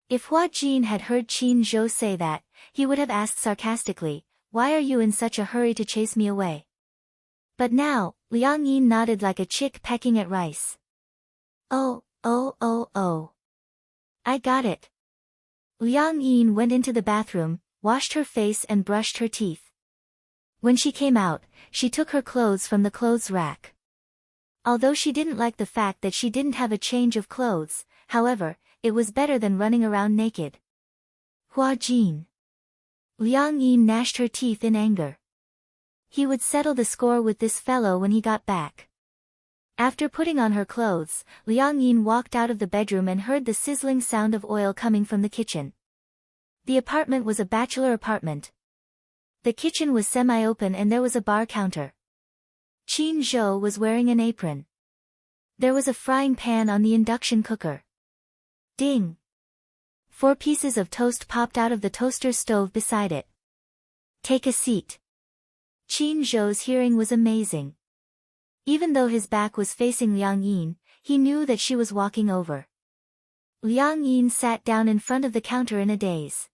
If Hua Jin had heard Qin Zhou say that, he would have asked sarcastically, "Why are you in such a hurry to chase me away?" But now, Liang Yin nodded like a chick pecking at rice. "Oh. I got it." Liang Yin went into the bathroom, washed her face and brushed her teeth. When she came out, she took her clothes from the clothes rack. Although she didn't like the fact that she didn't have a change of clothes, however, it was better than running around naked. "Hua Jin." Liang Yin gnashed her teeth in anger. He would settle the score with this fellow when he got back. After putting on her clothes, Liang Yin walked out of the bedroom and heard the sizzling sound of oil coming from the kitchen. The apartment was a bachelor apartment. The kitchen was semi-open and there was a bar counter. Qin Zhou was wearing an apron. There was a frying pan on the induction cooker. Ding! 4 pieces of toast popped out of the toaster stove beside it. "Take a seat." Qin Zhou's hearing was amazing. Even though his back was facing Liang Yin, he knew that she was walking over. Liang Yin sat down in front of the counter in a daze.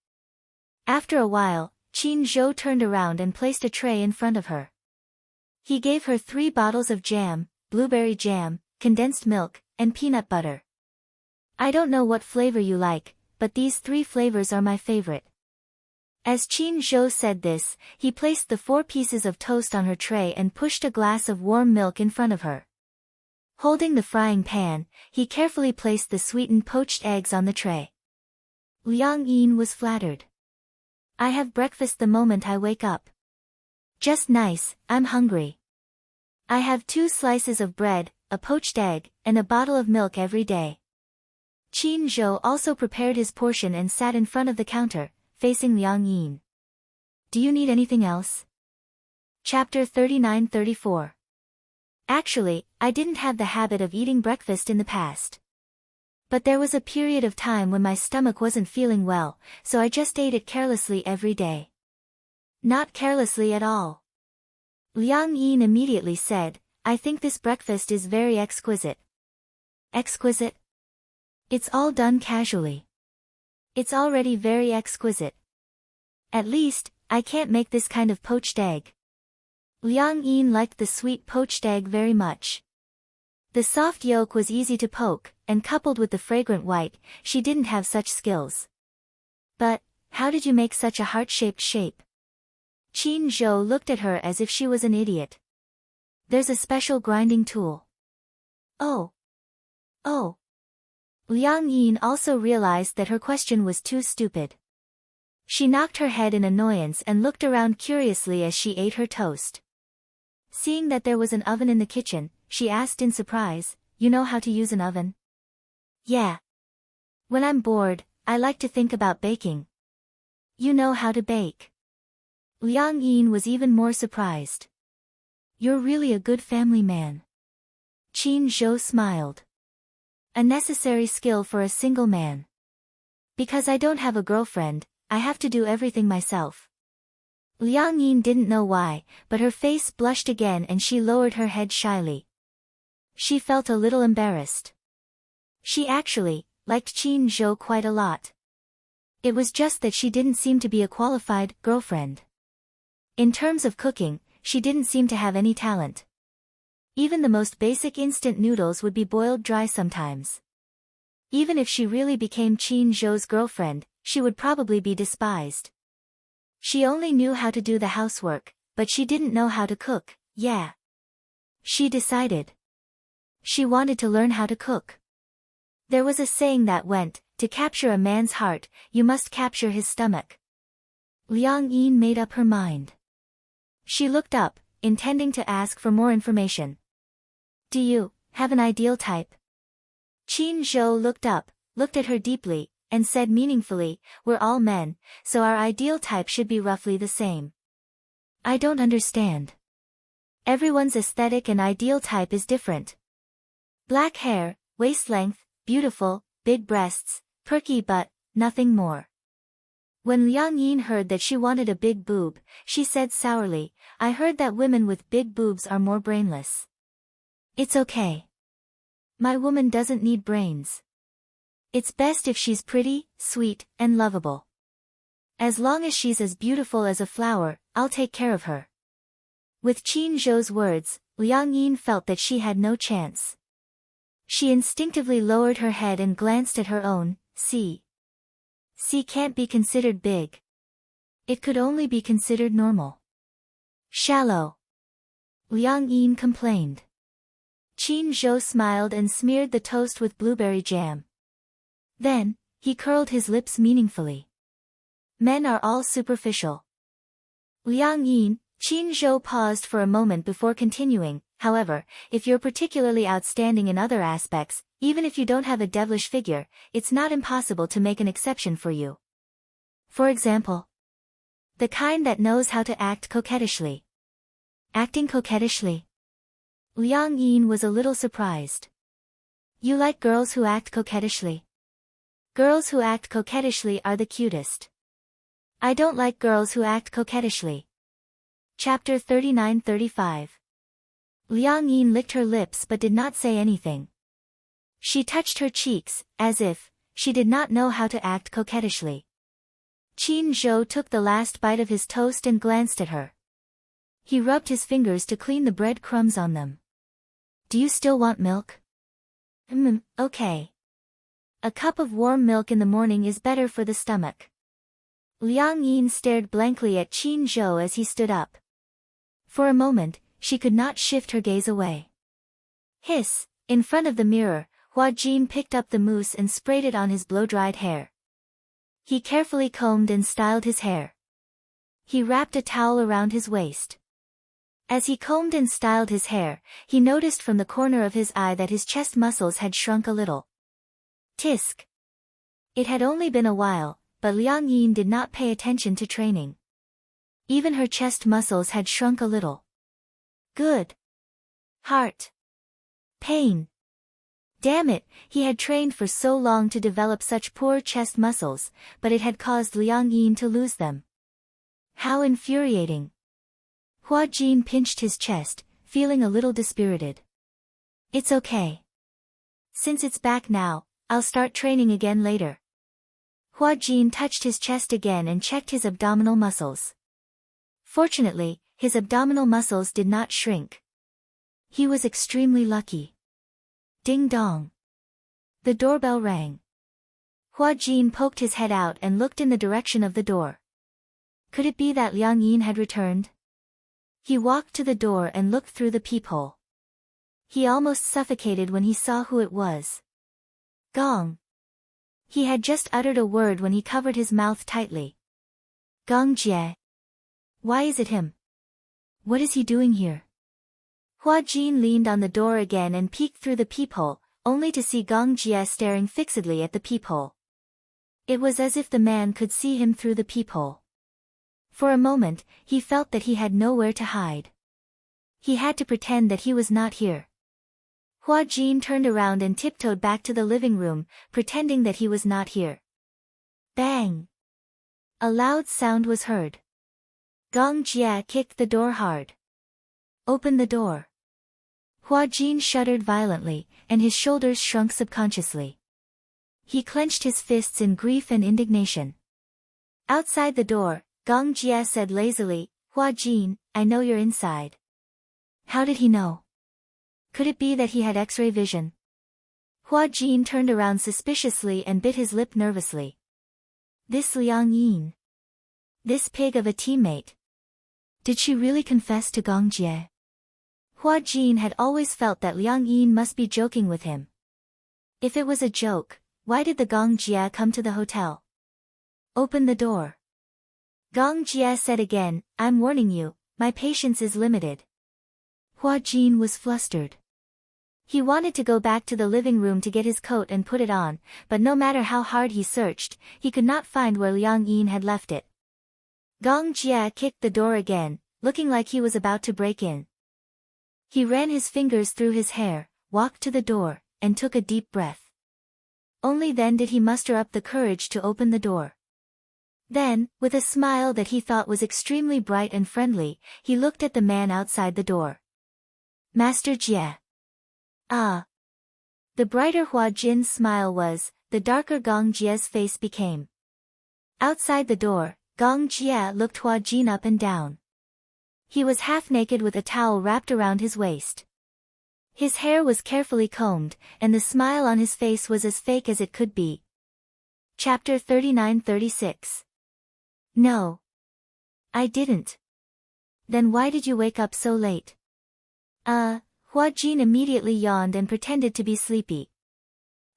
After a while, Qin Zhou turned around and placed a tray in front of her. He gave her 3 bottles of jam, blueberry jam, condensed milk, and peanut butter. "I don't know what flavor you like, but these 3 flavors are my favorite." As Qin Zhou said this, he placed the 4 pieces of toast on her tray and pushed a glass of warm milk in front of her. Holding the frying pan, he carefully placed the sweetened poached eggs on the tray. Liang Yin was flattered. "I have breakfast the moment I wake up." "Just nice, I'm hungry." "I have 2 slices of bread, a poached egg, and a bottle of milk every day." Qin Zhou also prepared his portion and sat in front of the counter, facing Liang Yin. "Do you need anything else?" Chapter 39-34. Actually, I didn't have the habit of eating breakfast in the past. But there was a period of time when my stomach wasn't feeling well, so I just ate it carelessly every day. Not carelessly at all. Liang Yin immediately said, "I think this breakfast is very exquisite." Exquisite? It's all done casually. It's already very exquisite. At least, I can't make this kind of poached egg. Liang Yin liked the sweet poached egg very much. The soft yolk was easy to poke, and coupled with the fragrant white, she didn't have such skills. "But, how did you make such a heart-shaped shape?" Qin Zhou looked at her as if she was an idiot. "There's a special grinding tool." Oh. Liang Yin also realized that her question was too stupid. She knocked her head in annoyance and looked around curiously as she ate her toast. Seeing that there was an oven in the kitchen, she asked in surprise, "You know how to use an oven?" "Yeah. When I'm bored, I like to think about baking." "You know how to bake?" Liang Yin was even more surprised. "You're really a good family man." Qin Zhou smiled. "A necessary skill for a single man. Because I don't have a girlfriend, I have to do everything myself." Liang Yin didn't know why, but her face blushed again and she lowered her head shyly. She felt a little embarrassed. She actually liked Qin Zhou quite a lot. It was just that she didn't seem to be a qualified girlfriend. In terms of cooking, she didn't seem to have any talent. Even the most basic instant noodles would be boiled dry sometimes. Even if she really became Qin Zhou's girlfriend, she would probably be despised. She only knew how to do the housework, but she didn't know how to cook. Yeah. She decided. She wanted to learn how to cook. There was a saying that went, "To capture a man's heart, you must capture his stomach." Liang Yin made up her mind. She looked up, intending to ask for more information. "Do you have an ideal type?" Qin Zhou looked up, looked at her deeply, and said meaningfully, "We're all men, so our ideal type should be roughly the same." "I don't understand." "Everyone's aesthetic and ideal type is different. Black hair, waist length, beautiful, big breasts, perky butt, nothing more." When Liang Yin heard that she wanted a big boob, she said sourly, "I heard that women with big boobs are more brainless." "It's okay. My woman doesn't need brains. It's best if she's pretty, sweet, and lovable. As long as she's as beautiful as a flower, I'll take care of her." With Qin Zhou's words, Liang Yin felt that she had no chance. She instinctively lowered her head and glanced at her own C. C can't be considered big. It could only be considered normal. Shallow. Liang Yin complained. Qin Zhou smiled and smeared the toast with blueberry jam. Then, he curled his lips meaningfully. "Men are all superficial." Liang Yin, Qin Zhou paused for a moment before continuing, "However, if you're particularly outstanding in other aspects, even if you don't have a devilish figure, it's not impossible to make an exception for you. For example, the kind that knows how to act coquettishly." "Acting coquettishly?" Liang Yin was a little surprised. "You like girls who act coquettishly?" "Girls who act coquettishly are the cutest. I don't like girls who act coquettishly." Chapter 39-35. Liang Yin licked her lips but did not say anything. She touched her cheeks, as if she did not know how to act coquettishly. Qin Zhou took the last bite of his toast and glanced at her. He rubbed his fingers to clean the bread crumbs on them. "Do you still want milk?" Okay. A cup of warm milk in the morning is better for the stomach." Liang Yin stared blankly at Qin Zhou as he stood up. For a moment, she could not shift her gaze away. Hiss! In front of the mirror, Hua Jin picked up the mousse and sprayed it on his blow-dried hair. He carefully combed and styled his hair. He wrapped a towel around his waist. As he combed and styled his hair, he noticed from the corner of his eye that his chest muscles had shrunk a little. Tisk. It had only been a while, but Liang Yin did not pay attention to training. Even her chest muscles had shrunk a little. Good. Heart. Pain. Damn it, he had trained for so long to develop such poor chest muscles, but it had caused Liang Yin to lose them. How infuriating. Hua Jin pinched his chest, feeling a little dispirited. "It's okay. Since it's back now, I'll start training again later." Hua Jin touched his chest again and checked his abdominal muscles. Fortunately, his abdominal muscles did not shrink. He was extremely lucky. Ding dong. The doorbell rang. Hua Jin poked his head out and looked in the direction of the door. Could it be that Liang Yin had returned? He walked to the door and looked through the peephole. He almost suffocated when he saw who it was. Gong. He had just uttered a word when he covered his mouth tightly. Gong Jie. Why is it him? What is he doing here? Hua Jin leaned on the door again and peeked through the peephole, only to see Gong Jie staring fixedly at the peephole. It was as if the man could see him through the peephole. For a moment, he felt that he had nowhere to hide. He had to pretend that he was not here. Hua Jin turned around and tiptoed back to the living room, pretending that he was not here. Bang! A loud sound was heard. Gong Jie kicked the door hard. Open the door. Hua Jin shuddered violently, and his shoulders shrunk subconsciously. He clenched his fists in grief and indignation. Outside the door, Gong Jie said lazily, Hua Jin, I know you're inside. How did he know? Could it be that he had X-ray vision? Hua Jin turned around suspiciously and bit his lip nervously. This Liang Yin. This pig of a teammate. Did she really confess to Gong Jie? Hua Jin had always felt that Liang Yin must be joking with him. If it was a joke, why did the Gong Jie come to the hotel? Open the door. Gong Jie said again, I'm warning you, my patience is limited. Hua Jin was flustered. He wanted to go back to the living room to get his coat and put it on, but no matter how hard he searched, he could not find where Liang Yin had left it. Gong Jie kicked the door again, looking like he was about to break in. He ran his fingers through his hair, walked to the door, and took a deep breath. Only then did he muster up the courage to open the door. Then, with a smile that he thought was extremely bright and friendly, he looked at the man outside the door. Master Jie. Ah. The brighter Hua Jin's smile was, the darker Gong Jie's face became. Outside the door, Gong Jie looked Hua Jin up and down. He was half naked with a towel wrapped around his waist. His hair was carefully combed, and the smile on his face was as fake as it could be. Chapter 39-36. No. I didn't. Then why did you wake up so late? Hua Jin immediately yawned and pretended to be sleepy.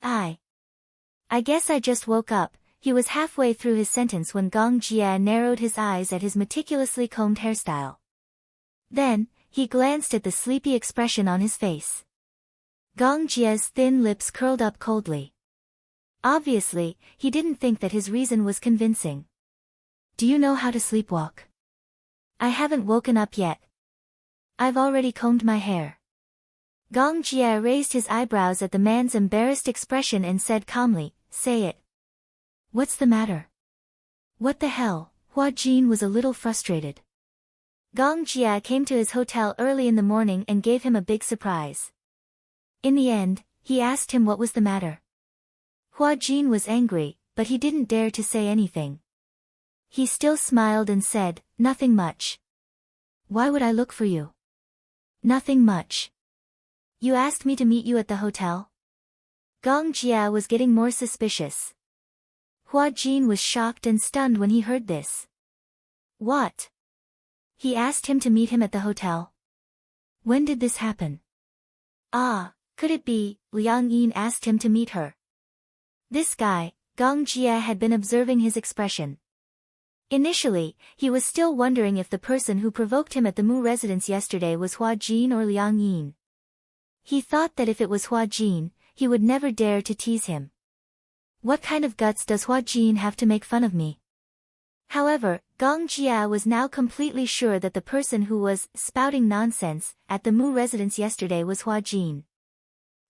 I guess I just woke up. He was halfway through his sentence when Gong Jie narrowed his eyes at his meticulously combed hairstyle. Then, he glanced at the sleepy expression on his face. Gong Jie's thin lips curled up coldly. Obviously, he didn't think that his reason was convincing. Do you know how to sleepwalk? I haven't woken up yet. I've already combed my hair. Gong Jie raised his eyebrows at the man's embarrassed expression and said calmly, say it. What's the matter? What the hell? Hua Jin was a little frustrated. Gong Jie came to his hotel early in the morning and gave him a big surprise. In the end, he asked him what was the matter. Hua Jin was angry, but he didn't dare to say anything. He still smiled and said, nothing much. Why would I look for you? Nothing much. You asked me to meet you at the hotel? Gong Jie was getting more suspicious. Hua Jin was shocked and stunned when he heard this. What? He asked him to meet him at the hotel? When did this happen? Could it be, Liang Yin asked him to meet her? This guy, Gong Jie had been observing his expression. Initially, he was still wondering if the person who provoked him at the Mu residence yesterday was Hua Jin or Liang Yin. He thought that if it was Hua Jin, he would never dare to tease him. What kind of guts does Hua Jin have to make fun of me? However, Gong Jie was now completely sure that the person who was spouting nonsense at the Mu residence yesterday was Hua Jin.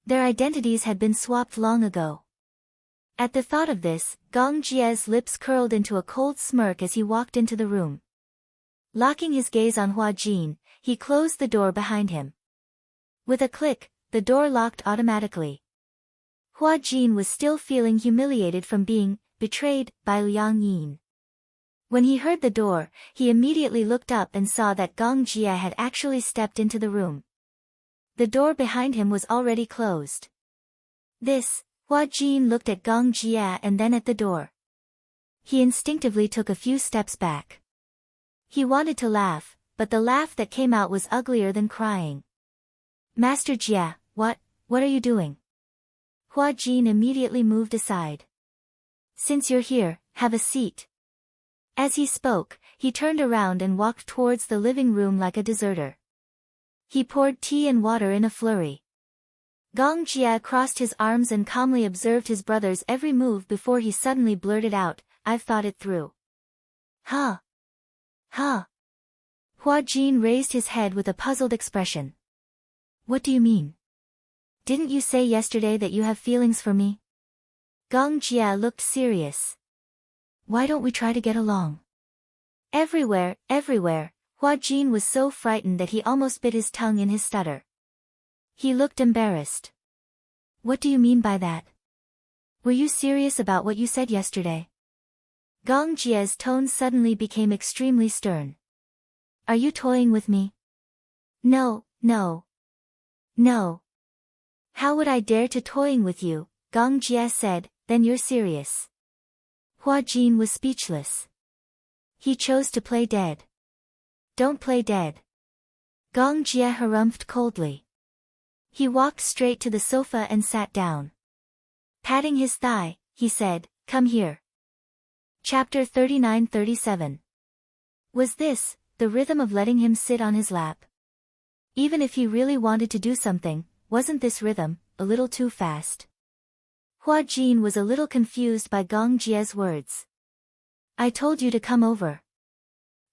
Their identities had been swapped long ago. At the thought of this, Gong Jie's lips curled into a cold smirk as he walked into the room. Locking his gaze on Hua Jin, he closed the door behind him. With a click, the door locked automatically. Hua Jin was still feeling humiliated from being betrayed by Liang Yin. When he heard the door, he immediately looked up and saw that Gong Jie had actually stepped into the room. The door behind him was already closed. Hua Jin looked at Gong Jie and then at the door. He instinctively took a few steps back. He wanted to laugh, but the laugh that came out was uglier than crying. Master Jie, what are you doing? Hua Jin immediately moved aside. Since you're here, have a seat. As he spoke, he turned around and walked towards the living room like a deserter. He poured tea and water in a flurry. Gong Jia crossed his arms and calmly observed his brother's every move before he suddenly blurted out, "I've thought it through." Huh? Huh? Hua Jin raised his head with a puzzled expression. What do you mean? Didn't you say yesterday that you have feelings for me? Gong Jia looked serious. Why don't we try to get along? Everywhere, Hua Jin was so frightened that he almost bit his tongue in his stutter. He looked embarrassed. What do you mean by that? Were you serious about what you said yesterday? Gong Jia's tone suddenly became extremely stern. Are you toying with me? No. How would I dare to toying with you? Gong Jia said, then you're serious. Hua Jin was speechless. He chose to play dead. Don't play dead. Gong Jia harumphed coldly. He walked straight to the sofa and sat down. Patting his thigh, he said, come here. Chapter 39-37. Was this the rhythm of letting him sit on his lap? Even if he really wanted to do something, wasn't this rhythm a little too fast? Hua Jin was a little confused by Gong Jia's words. I told you to come over.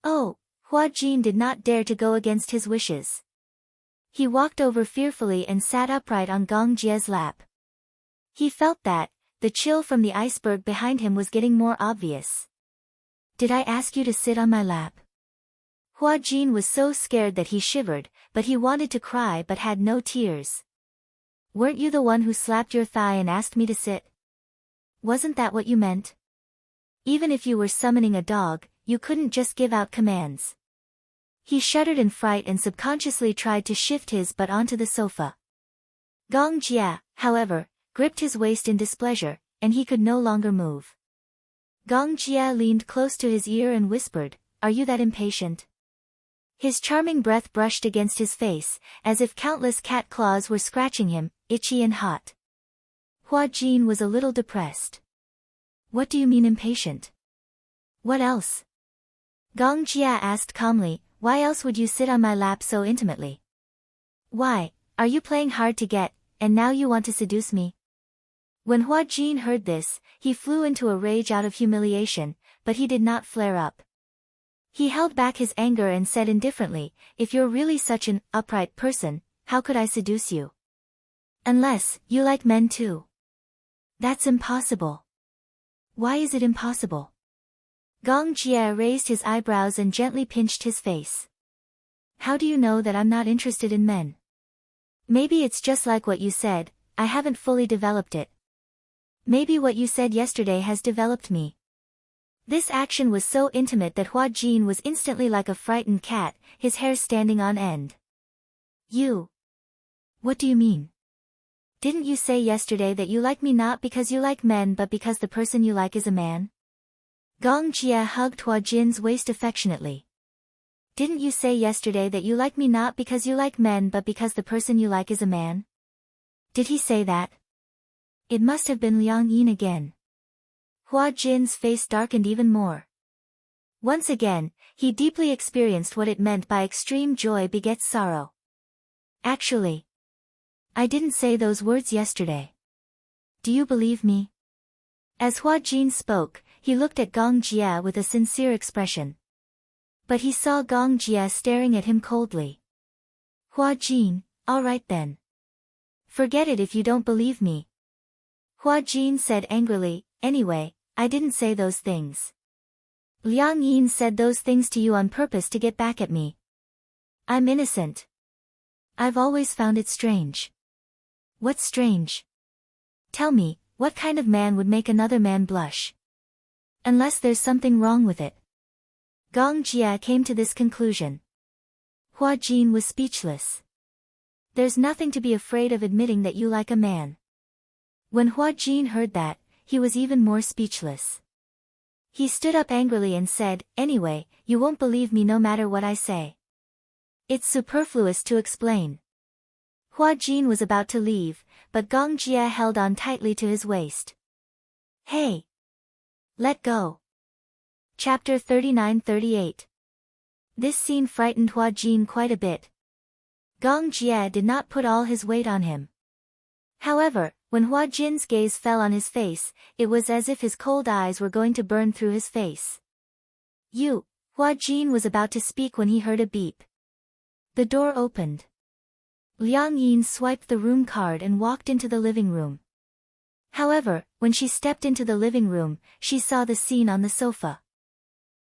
Oh, Hua Jin did not dare to go against his wishes. He walked over fearfully and sat upright on Gong Jia's lap. He felt that the chill from the iceberg behind him was getting more obvious. Did I ask you to sit on my lap? Hua Jin was so scared that he shivered, but he wanted to cry but had no tears. Weren't you the one who slapped your thigh and asked me to sit? Wasn't that what you meant? Even if you were summoning a dog, you couldn't just give out commands. He shuddered in fright and subconsciously tried to shift his butt onto the sofa. Gong Jia, however, gripped his waist in displeasure, and he could no longer move. Gong Jia leaned close to his ear and whispered, are you that impatient? His charming breath brushed against his face, as if countless cat claws were scratching him, itchy and hot. Hua Jin was a little depressed. What do you mean impatient? What else? Gong Jia asked calmly, why else would you sit on my lap so intimately? Why, are you playing hard to get, and now you want to seduce me? When Hua Jin heard this, he flew into a rage out of humiliation, but he did not flare up. He held back his anger and said indifferently, if you're really such an upright person, how could I seduce you? Unless you like men too. That's impossible. Why is it impossible? Gong Jia raised his eyebrows and gently pinched his face. How do you know that I'm not interested in men? Maybe it's just like what you said, I haven't fully developed it. Maybe what you said yesterday has developed me. This action was so intimate that Hua Jin was instantly like a frightened cat, his hair standing on end. You? What do you mean? Didn't you say yesterday that you like me not because you like men but because the person you like is a man? Gong Jia hugged Hua Jin's waist affectionately. Didn't you say yesterday that you like me not because you like men but because the person you like is a man? Did he say that? It must have been Liang Yin again. Hua Jin's face darkened even more. Once again, he deeply experienced what it meant by extreme joy begets sorrow. Actually, I didn't say those words yesterday. Do you believe me? As Hua Jin spoke, he looked at Gong Jia with a sincere expression. But he saw Gong Jia staring at him coldly. Hua Jin, all right then. Forget it if you don't believe me. Hua Jin said angrily, anyway, I didn't say those things. Liang Yin said those things to you on purpose to get back at me. I'm innocent. I've always found it strange. What's strange? Tell me, what kind of man would make another man blush? Unless there's something wrong with it. Gong Jia came to this conclusion. Hua Jin was speechless. There's nothing to be afraid of admitting that you like a man. When Hua Jin heard that, he was even more speechless. He stood up angrily and said, anyway, you won't believe me no matter what I say. It's superfluous to explain. Hua Jin was about to leave, but Gong Jia held on tightly to his waist. Hey! Let go. Chapter 39-38. This scene frightened Hua Jin quite a bit. Gong Jie did not put all his weight on him. However, when Hua Jin's gaze fell on his face, it was as if his cold eyes were going to burn through his face. Hua Jin was about to speak when he heard a beep. The door opened. Liang Yin swiped the room card and walked into the living room. However, when she stepped into the living room, she saw the scene on the sofa.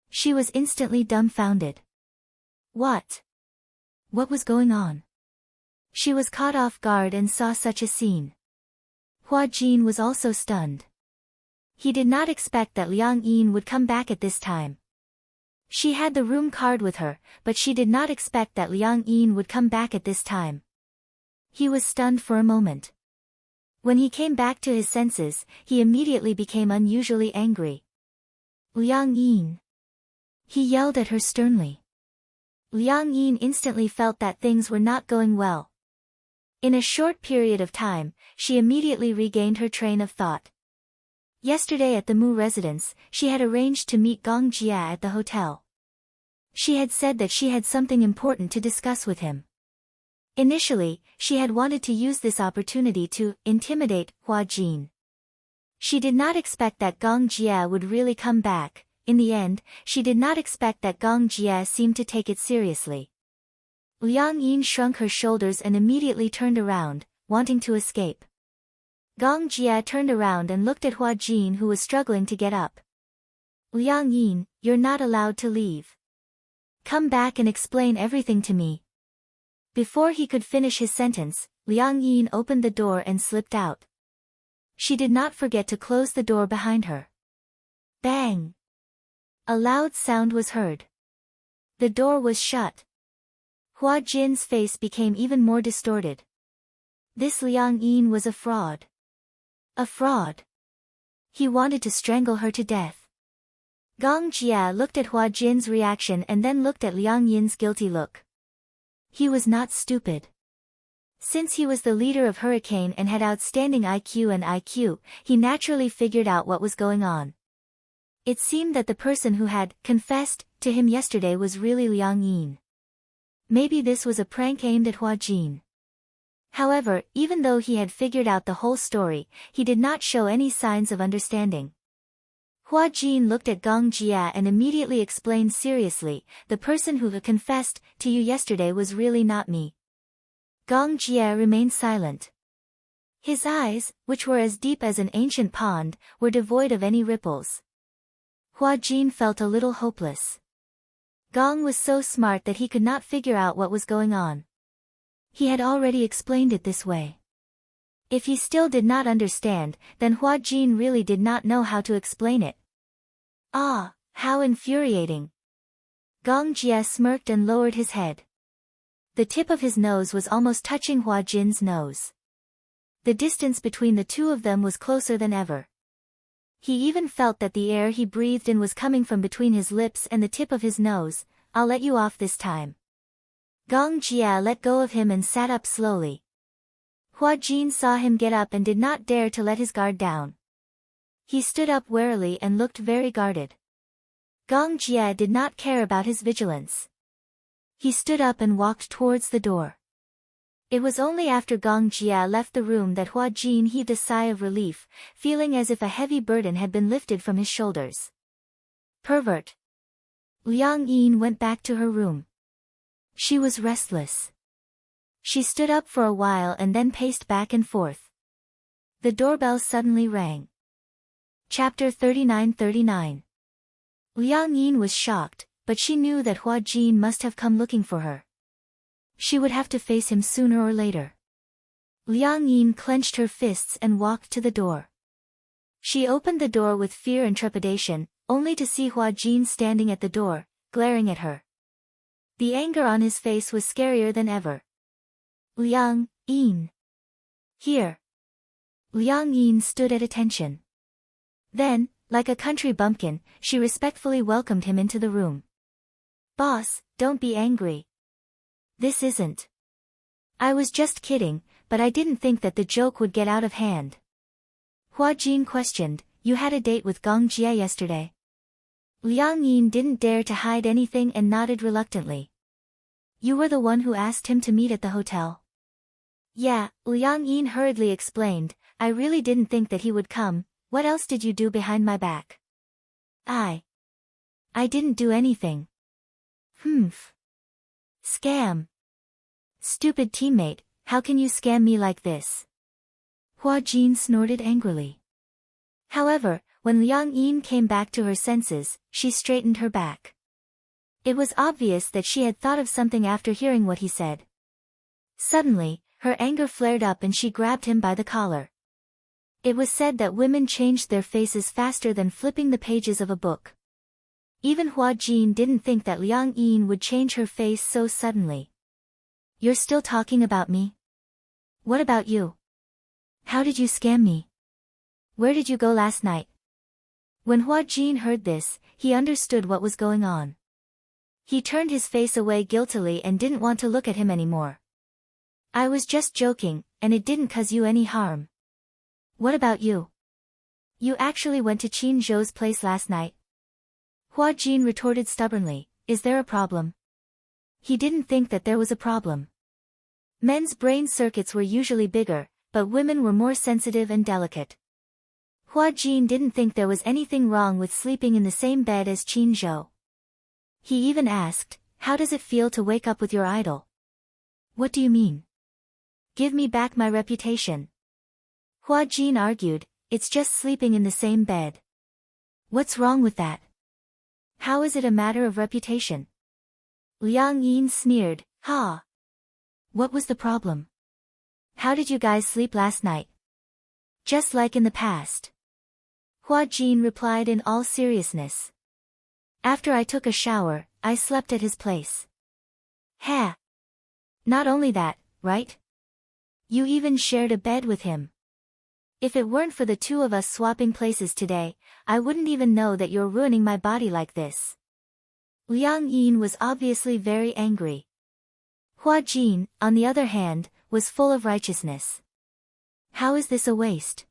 She was instantly dumbfounded. What was going on? She was caught off guard and saw such a scene. Hua Jin was also stunned. He did not expect that Liang Yin would come back at this time. She had the room card with her, but she did not expect that Liang Yin would come back at this time. He was stunned for a moment. When he came back to his senses, he immediately became unusually angry. Liang Yin. He yelled at her sternly. Liang Yin instantly felt that things were not going well. In a short period of time, she immediately regained her train of thought. Yesterday at the Mu residence, she had arranged to meet Gong Jie at the hotel. She had said that she had something important to discuss with him. Initially, she had wanted to use this opportunity to intimidate Hua Jin. She did not expect that Gong Jie would really come back. In the end, she did not expect that Gong Jie seemed to take it seriously. Liang Yin shrunk her shoulders and immediately turned around, wanting to escape. Gong Jie turned around and looked at Hua Jin, who was struggling to get up. Liang Yin, you're not allowed to leave. Come back and explain everything to me. Before he could finish his sentence, Liang Yin opened the door and slipped out. She did not forget to close the door behind her. Bang! A loud sound was heard. The door was shut. Hua Jin's face became even more distorted. This Liang Yin was a fraud. A fraud. He wanted to strangle her to death. Gong Jie looked at Hua Jin's reaction and then looked at Liang Yin's guilty look. He was not stupid. Since he was the leader of Hurricane and had outstanding IQ, he naturally figured out what was going on. It seemed that the person who had confessed to him yesterday was really Liang Yin. Maybe this was a prank aimed at Hua Jin. However, even though he had figured out the whole story, he did not show any signs of understanding. Hua Jin looked at Gong Jie and immediately explained seriously, the person who had confessed to you yesterday was really not me. Gong Jie remained silent. His eyes, which were as deep as an ancient pond, were devoid of any ripples. Hua Jin felt a little hopeless. Gong was so smart that he could not figure out what was going on. He had already explained it this way. If he still did not understand, then Hua Jin really did not know how to explain it. Ah, how infuriating! Gong Jie smirked and lowered his head. The tip of his nose was almost touching Hua Jin's nose. The distance between the two of them was closer than ever. He even felt that the air he breathed in was coming from between his lips and the tip of his nose. I'll let you off this time. Gong Jie let go of him and sat up slowly. Hua Jin saw him get up and did not dare to let his guard down. He stood up warily and looked very guarded. Gong Jie did not care about his vigilance. He stood up and walked towards the door. It was only after Gong Jie left the room that Hua Jin heaved a sigh of relief, feeling as if a heavy burden had been lifted from his shoulders. Pervert. Liang Yin went back to her room. She was restless. She stood up for a while and then paced back and forth. The doorbell suddenly rang. Chapter 39-39. Liang Yin was shocked, but she knew that Hua Jin must have come looking for her. She would have to face him sooner or later. Liang Yin clenched her fists and walked to the door. She opened the door with fear and trepidation, only to see Hua Jin standing at the door, glaring at her. The anger on his face was scarier than ever. Liang Yin. Here. Liang Yin stood at attention. Then, like a country bumpkin, she respectfully welcomed him into the room. Boss, don't be angry. This isn't. I was just kidding, but I didn't think that the joke would get out of hand. Hua Jin questioned, you had a date with Gong Jie yesterday. Liang Yin didn't dare to hide anything and nodded reluctantly. You were the one who asked him to meet at the hotel. Yeah, Liang Yin hurriedly explained, I really didn't think that he would come. What else did you do behind my back? I didn't do anything. Humph. Scam. Stupid teammate, how can you scam me like this? Hua Jin snorted angrily. However, when Liang Yin came back to her senses, she straightened her back. It was obvious that she had thought of something after hearing what he said. Suddenly, her anger flared up and she grabbed him by the collar. It was said that women changed their faces faster than flipping the pages of a book. Even Hua Jin didn't think that Liang Yin would change her face so suddenly. You're still talking about me? What about you? How did you scam me? Where did you go last night? When Hua Jin heard this, he understood what was going on. He turned his face away guiltily and didn't want to look at him anymore. I was just joking, and it didn't cause you any harm. What about you? You actually went to Qin Zhou's place last night? Hua Jin retorted stubbornly, is there a problem? He didn't think that there was a problem. Men's brain circuits were usually bigger, but women were more sensitive and delicate. Hua Jin didn't think there was anything wrong with sleeping in the same bed as Qin Zhou. He even asked, how does it feel to wake up with your idol? What do you mean? Give me back my reputation. Hua Jin argued, it's just sleeping in the same bed. What's wrong with that? How is it a matter of reputation? Liang Yin sneered, ha. What was the problem? How did you guys sleep last night? Just like in the past. Hua Jin replied in all seriousness. After I took a shower, I slept at his place. Ha! Not only that, right? You even shared a bed with him. If it weren't for the two of us swapping places today, I wouldn't even know that you're ruining my body like this. Liang Yin was obviously very angry. Hua Jin, on the other hand, was full of righteousness. How is this a waste?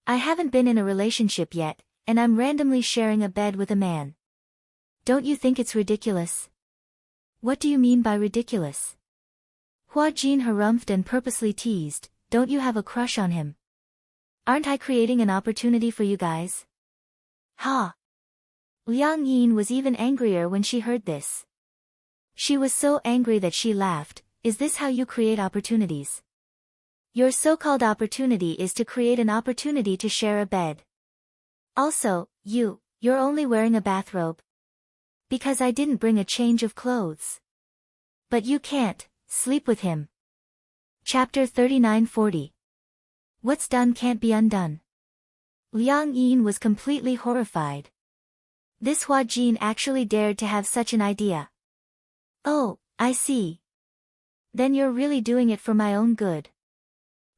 I haven't been in a relationship yet, and I'm randomly sharing a bed with a man. Don't you think it's ridiculous? What do you mean by ridiculous? Hua Jin harumphed and purposely teased, don't you have a crush on him? Aren't I creating an opportunity for you guys? Ha! Liang Yin was even angrier when she heard this. She was so angry that she laughed, is this how you create opportunities? Your so-called opportunity is to create an opportunity to share a bed. Also, you're only wearing a bathrobe. Because I didn't bring a change of clothes. But you can't sleep with him. Chapter 39-40. What's done can't be undone. Liang Yin was completely horrified. This Hua Jin actually dared to have such an idea. Oh, I see. Then you're really doing it for my own good.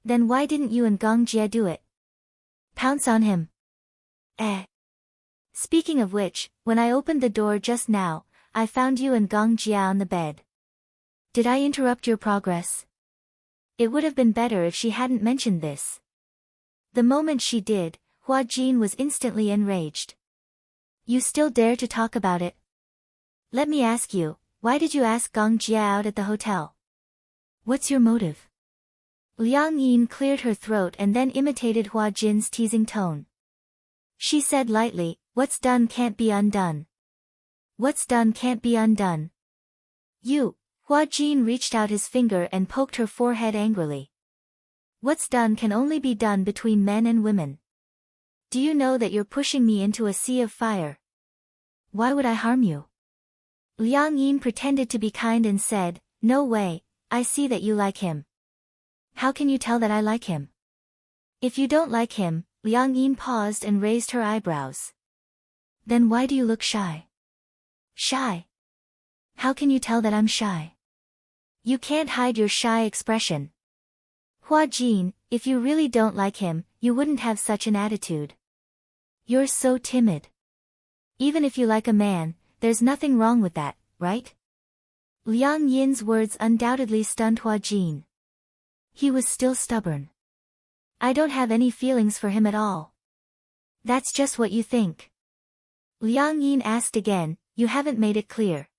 Then why didn't you and Gong Jie do it? Pounce on him. Speaking of which, when I opened the door just now, I found you and Gong Jie on the bed. Did I interrupt your progress? It would have been better if she hadn't mentioned this. The moment she did, Hua Jin was instantly enraged. You still dare to talk about it? Let me ask you, why did you ask Gong Jie out at the hotel? What's your motive? Liang Yin cleared her throat and then imitated Hua Jin's teasing tone. She said lightly, what's done can't be undone. What's done can't be undone. Hua Jin reached out his finger and poked her forehead angrily. What's done can only be done between men and women. Do you know that you're pushing me into a sea of fire? Why would I harm you? Liang Yin pretended to be kind and said, no way, I see that you like him. How can you tell that I like him? If you don't like him, Liang Yin paused and raised her eyebrows. Then why do you look shy? Shy? How can you tell that I'm shy? You can't hide your shy expression. Hua Jin, if you really don't like him, you wouldn't have such an attitude. You're so timid. Even if you like a man, there's nothing wrong with that, right? Liang Yin's words undoubtedly stunned Hua Jin. He was still stubborn. I don't have any feelings for him at all. That's just what you think. Liang Yin asked again, you haven't made it clear.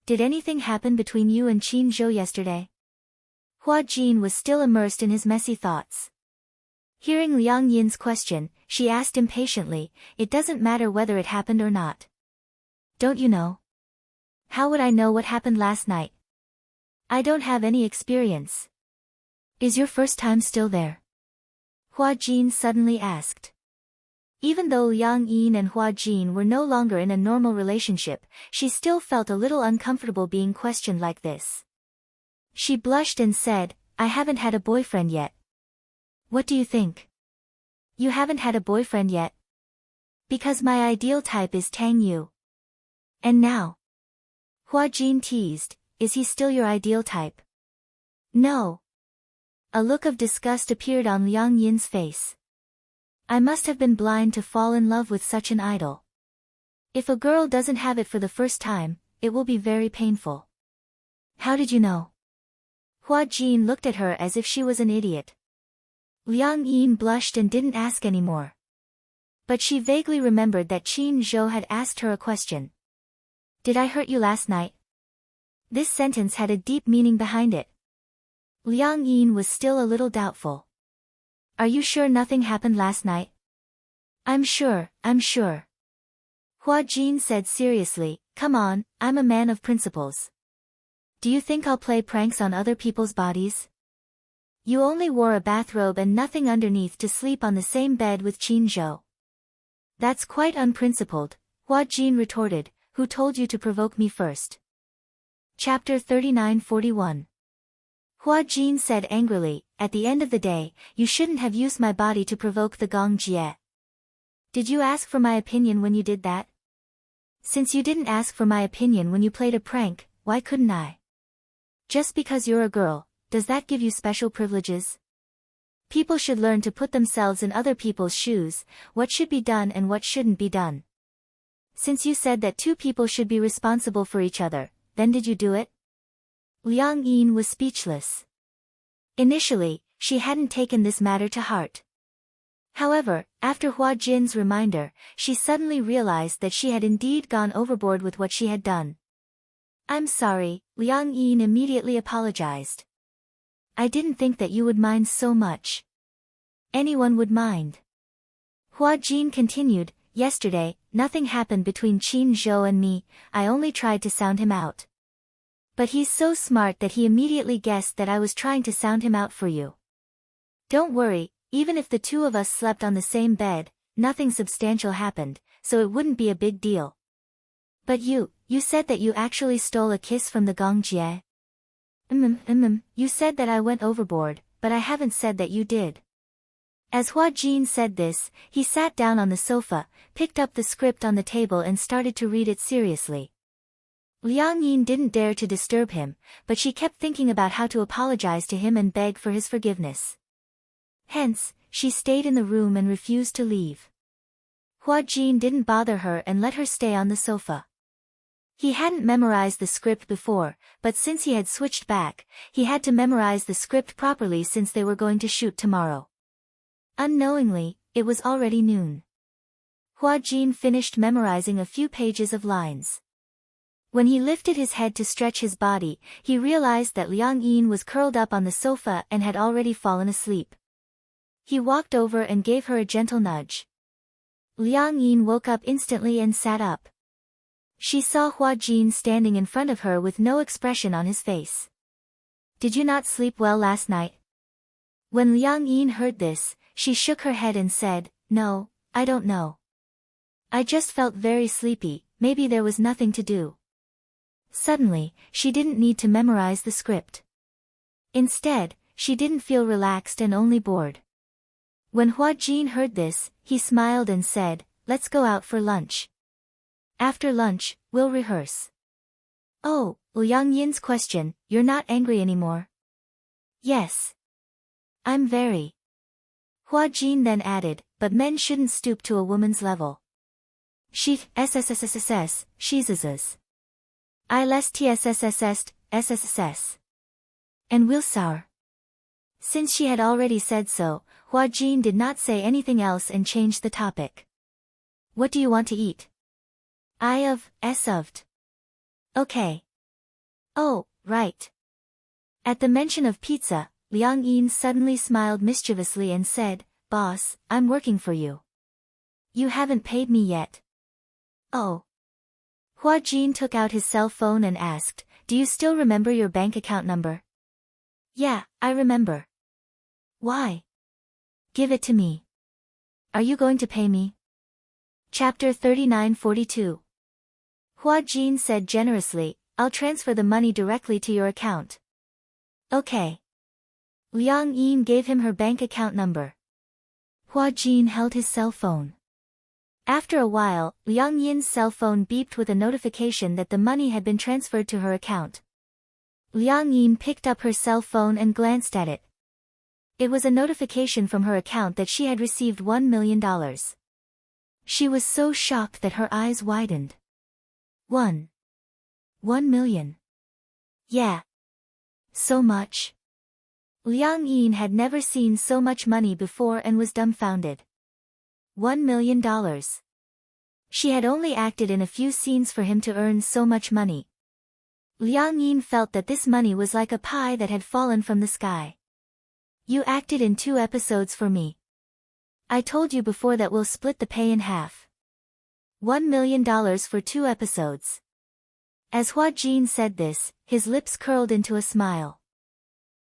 Did anything happen between you and Qin Zhou yesterday? Hua Jin was still immersed in his messy thoughts. Hearing Liang Yin's question, she asked impatiently, it doesn't matter whether it happened or not. Don't you know? How would I know what happened last night? I don't have any experience. Is your first time still there? Hua Jin suddenly asked. Even though Liang Yin and Hua Jin were no longer in a normal relationship, she still felt a little uncomfortable being questioned like this. She blushed and said, I haven't had a boyfriend yet. What do you think? You haven't had a boyfriend yet? Because my ideal type is Tang Yu. And now? Hua Jin teased, is he still your ideal type? No. A look of disgust appeared on Liang Yin's face. I must have been blind to fall in love with such an idol. If a girl doesn't have it for the first time, it will be very painful. How did you know? Hua Jin looked at her as if she was an idiot. Liang Yin blushed and didn't ask any more. But she vaguely remembered that Qin Zhou had asked her a question. Did I hurt you last night? This sentence had a deep meaning behind it. Liang Yin was still a little doubtful. Are you sure nothing happened last night? I'm sure. Hua Jin said seriously, come on, I'm a man of principles. Do you think I'll play pranks on other people's bodies? You only wore a bathrobe and nothing underneath to sleep on the same bed with Qin Zhou. That's quite unprincipled, Hua Jin retorted, who told you to provoke me first? Chapter 39-41. Hua Jin said angrily, at the end of the day, you shouldn't have used my body to provoke the Gong Jie. Did you ask for my opinion when you did that? Since you didn't ask for my opinion when you played a prank, why couldn't I? Just because you're a girl, does that give you special privileges? People should learn to put themselves in other people's shoes, what should be done and what shouldn't be done. Since you said that two people should be responsible for each other, then did you do it? Liang Yin was speechless. Initially, she hadn't taken this matter to heart. However, after Hua Jin's reminder, she suddenly realized that she had indeed gone overboard with what she had done. I'm sorry, Liang Yin immediately apologized. I didn't think that you would mind so much. Anyone would mind. Hua Jin continued, yesterday, nothing happened between Qin Zhou and me, I only tried to sound him out. But he's so smart that he immediately guessed that I was trying to sound him out for you. Don't worry, even if the two of us slept on the same bed, nothing substantial happened, so it wouldn't be a big deal. But you said that you actually stole a kiss from the Gong Jie. You said that I went overboard, but I haven't said that you did. As Hua Jin said this, he sat down on the sofa, picked up the script on the table and started to read it seriously. Liang Yin didn't dare to disturb him, but she kept thinking about how to apologize to him and beg for his forgiveness. Hence, she stayed in the room and refused to leave. Hua Jin didn't bother her and let her stay on the sofa. He hadn't memorized the script before, but since he had switched back, he had to memorize the script properly since they were going to shoot tomorrow. Unknowingly, it was already noon. Hua Jin finished memorizing a few pages of lines. When he lifted his head to stretch his body, he realized that Liang Yin was curled up on the sofa and had already fallen asleep. He walked over and gave her a gentle nudge. Liang Yin woke up instantly and sat up. She saw Hua Jin standing in front of her with no expression on his face. Did you not sleep well last night? When Liang Yin heard this, she shook her head and said, no, I don't know. I just felt very sleepy, maybe there was nothing to do. Suddenly, she didn't need to memorize the script. Instead, she didn't feel relaxed and only bored. When Hua Jin heard this, he smiled and said, let's go out for lunch. After lunch, we'll rehearse. Oh, Liang Yin's question, you're not angry anymore? Yes. I'm very. Hua Jin then added, but men shouldn't stoop to a woman's level. She's she's I less tsss. And will sour. Since she had already said so, Hua Jin did not say anything else and changed the topic. What do you want to eat? Of. Okay. Oh, right. At the mention of pizza, Liang Yin suddenly smiled mischievously and said, Boss, I'm working for you. You haven't paid me yet. Oh. Hua Jin took out his cell phone and asked, Do you still remember your bank account number? Yeah, I remember. Why? Give it to me. Are you going to pay me? Chapter 3942. Hua Jin said generously, I'll transfer the money directly to your account. Okay. Liang Yin gave him her bank account number. Hua Jin held his cell phone. After a while, Liang Yin's cell phone beeped with a notification that the money had been transferred to her account. Liang Yin picked up her cell phone and glanced at it. It was a notification from her account that she had received $1 million. She was so shocked that her eyes widened. 1 million. Yeah. So much. Liang Yin had never seen so much money before and was dumbfounded. $1 million. She had only acted in a few scenes for him to earn so much money. Liang Yin felt that this money was like a pie that had fallen from the sky. You acted in 2 episodes for me. I told you before that we'll split the pay in half. $1 million for 2 episodes. As Hua Jin said this, his lips curled into a smile.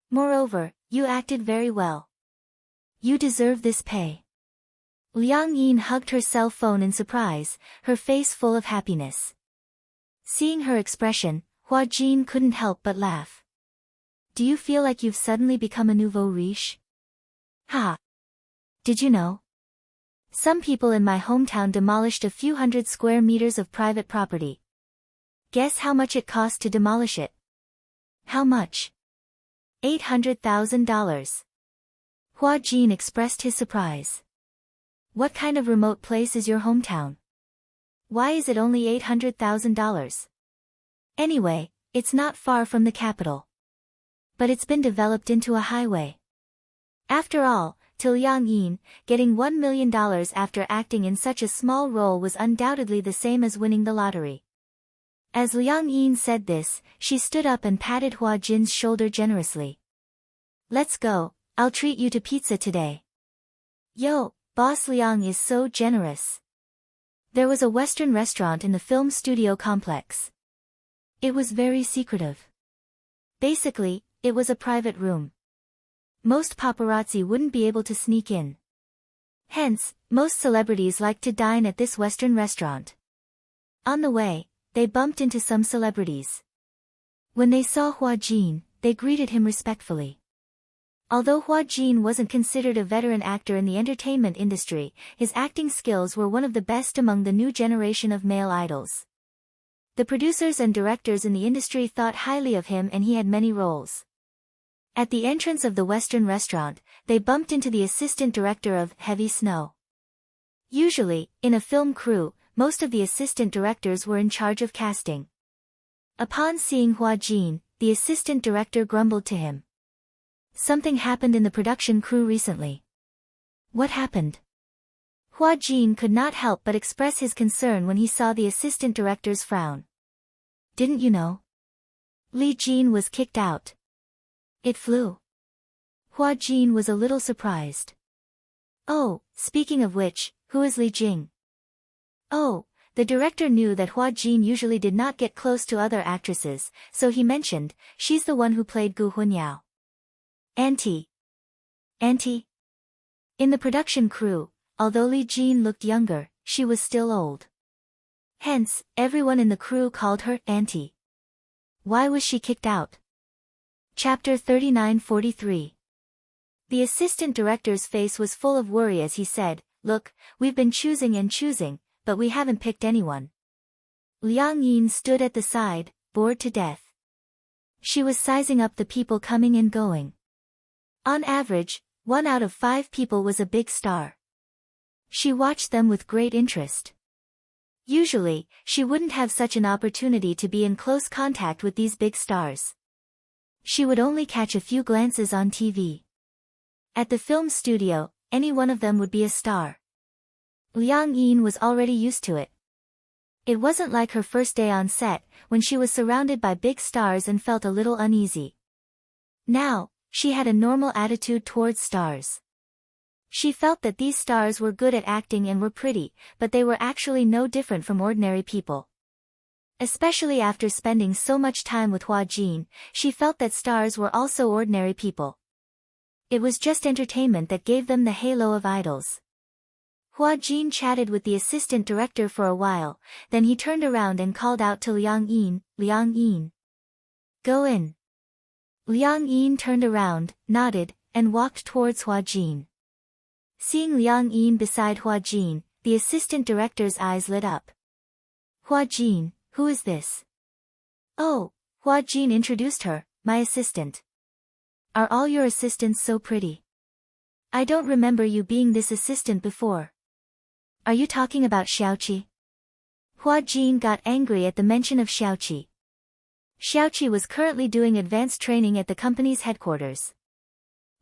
Moreover, you acted very well. You deserve this pay. Liang Yin hugged her cell phone in surprise, her face full of happiness. Seeing her expression, Hua Jin couldn't help but laugh. Do you feel like you've suddenly become a nouveau riche? Ha! Did you know? Some people in my hometown demolished a few hundred square meters of private property. Guess how much it cost to demolish it? How much? $800,000. Hua Jin expressed his surprise. What kind of remote place is your hometown? Why is it only $800,000? Anyway, it's not far from the capital. But it's been developed into a highway. After all, to Liang Yin, getting $1 million after acting in such a small role was undoubtedly the same as winning the lottery. As Liang Yin said this, she stood up and patted Hua Jin's shoulder generously. Let's go, I'll treat you to pizza today. Yo, Boss Liang is so generous. There was a Western restaurant in the film studio complex. It was very secretive. Basically, it was a private room. Most paparazzi wouldn't be able to sneak in. Hence, most celebrities liked to dine at this Western restaurant. On the way, they bumped into some celebrities. When they saw Hua Jin, they greeted him respectfully. Although Hua Jin wasn't considered a veteran actor in the entertainment industry, his acting skills were one of the best among the new generation of male idols. The producers and directors in the industry thought highly of him and he had many roles. At the entrance of the Western restaurant, they bumped into the assistant director of Heavy Snow. Usually, in a film crew, most of the assistant directors were in charge of casting. Upon seeing Hua Jin, the assistant director grumbled to him. Something happened in the production crew recently. What happened? Hua Jin could not help but express his concern when he saw the assistant director's frown. Didn't you know? Li Jin was kicked out. It flew. Hua Jin was a little surprised. Oh, speaking of which, who is Li Jing? Oh, the director knew that Hua Jin usually did not get close to other actresses, so he mentioned, she's the one who played Gu Hunyao. Auntie. In the production crew, although Li Jin looked younger, she was still old. Hence, everyone in the crew called her Auntie. Why was she kicked out? Chapter 3943. The assistant director's face was full of worry as he said, Look, we've been choosing and choosing, but we haven't picked anyone. Liang Yin stood at the side, bored to death. She was sizing up the people coming and going. On average, 1 out of 5 people was a big star. She watched them with great interest. Usually, she wouldn't have such an opportunity to be in close contact with these big stars. She would only catch a few glances on TV. At the film studio, any one of them would be a star. Liang Yin was already used to it. It wasn't like her first day on set, when she was surrounded by big stars and felt a little uneasy. Now, she had a normal attitude towards stars. She felt that these stars were good at acting and were pretty, but they were actually no different from ordinary people. Especially after spending so much time with Hua Jin, she felt that stars were also ordinary people. It was just entertainment that gave them the halo of idols. Hua Jin chatted with the assistant director for a while, then he turned around and called out to Liang Yin, "Liang Yin. Go in." Liang Yin turned around, nodded, and walked towards Hua Jin. Seeing Liang Yin beside Hua Jin, the assistant director's eyes lit up. "Hua Jin, who is this?" "Oh," Hua Jin introduced her, "my assistant." "Are all your assistants so pretty? I don't remember you being this assistant before." "Are you talking about Xiaoqi?" Hua Jin got angry at the mention of Xiaoqi. Xiaoqi was currently doing advanced training at the company's headquarters.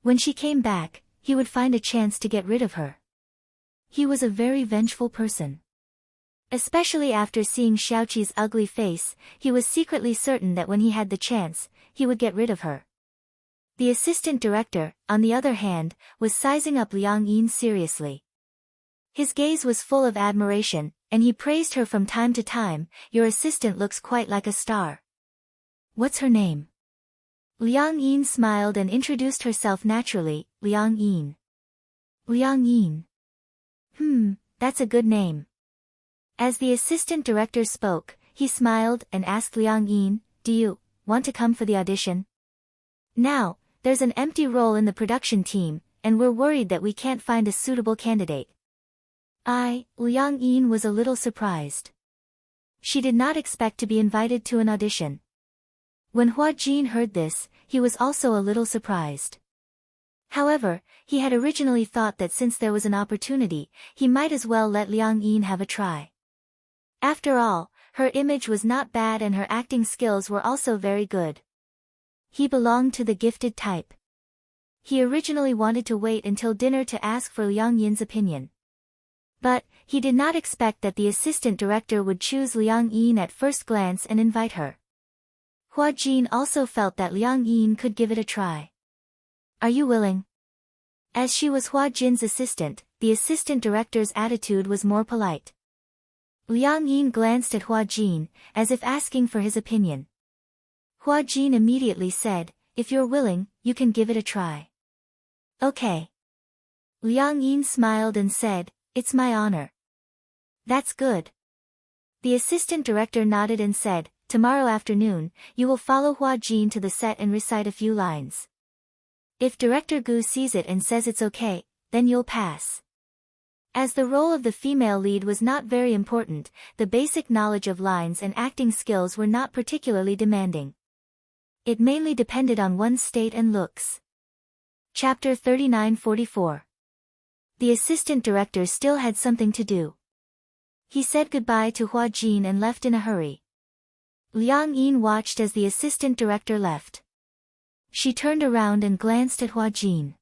When she came back, he would find a chance to get rid of her. He was a very vengeful person. Especially after seeing Xiaoqi's ugly face, he was secretly certain that when he had the chance, he would get rid of her. The assistant director, on the other hand, was sizing up Liang Yin seriously. His gaze was full of admiration, and he praised her from time to time. "Your assistant looks quite like a star." "What's her name?" Liang Yin smiled and introduced herself naturally, "Liang Yin." "Liang Yin. That's a good name." As the assistant director spoke, he smiled and asked Liang Yin, "Do you want to come for the audition? Now, there's an empty role in the production team, and we're worried that we can't find a suitable candidate." Liang Yin was a little surprised. She did not expect to be invited to an audition. When Hua Jin heard this, he was also a little surprised. However, he had originally thought that since there was an opportunity, he might as well let Liang Yin have a try. After all, her image was not bad and her acting skills were also very good. He belonged to the gifted type. He originally wanted to wait until dinner to ask for Liang Yin's opinion. But, he did not expect that the assistant director would choose Liang Yin at first glance and invite her. Hua Jin also felt that Liang Yin could give it a try. "Are you willing?" As she was Hua Jin's assistant, the assistant director's attitude was more polite. Liang Yin glanced at Hua Jin, as if asking for his opinion. Hua Jin immediately said, "If you're willing, you can give it a try." "Okay." Liang Yin smiled and said, "It's my honor." "That's good." The assistant director nodded and said, "Tomorrow afternoon, you will follow Hua Jin to the set and recite a few lines. If Director Gu sees it and says it's okay, then you'll pass." As the role of the female lead was not very important, the basic knowledge of lines and acting skills were not particularly demanding. It mainly depended on one's state and looks. Chapter 39-44. The assistant director still had something to do. He said goodbye to Hua Jin and left in a hurry. Liang Yin watched as the assistant director left. She turned around and glanced at Hua Jin.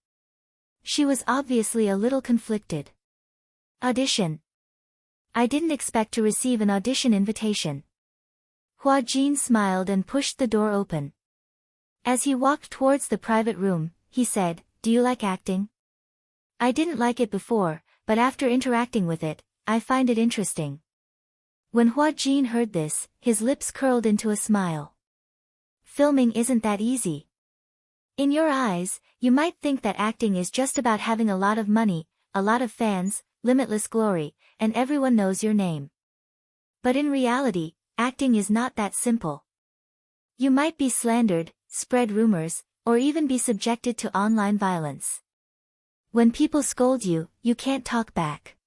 She was obviously a little conflicted. "Audition. I didn't expect to receive an audition invitation." Hua Jin smiled and pushed the door open. As he walked towards the private room, he said, "Do you like acting? I didn't like it before, but after interacting with it, I find it interesting." When Hua Jin heard this, his lips curled into a smile. "Filming isn't that easy. In your eyes, you might think that acting is just about having a lot of money, a lot of fans, limitless glory, and everyone knows your name. But in reality, acting is not that simple. You might be slandered, spread rumors, or even be subjected to online violence. When people scold you, you can't talk back.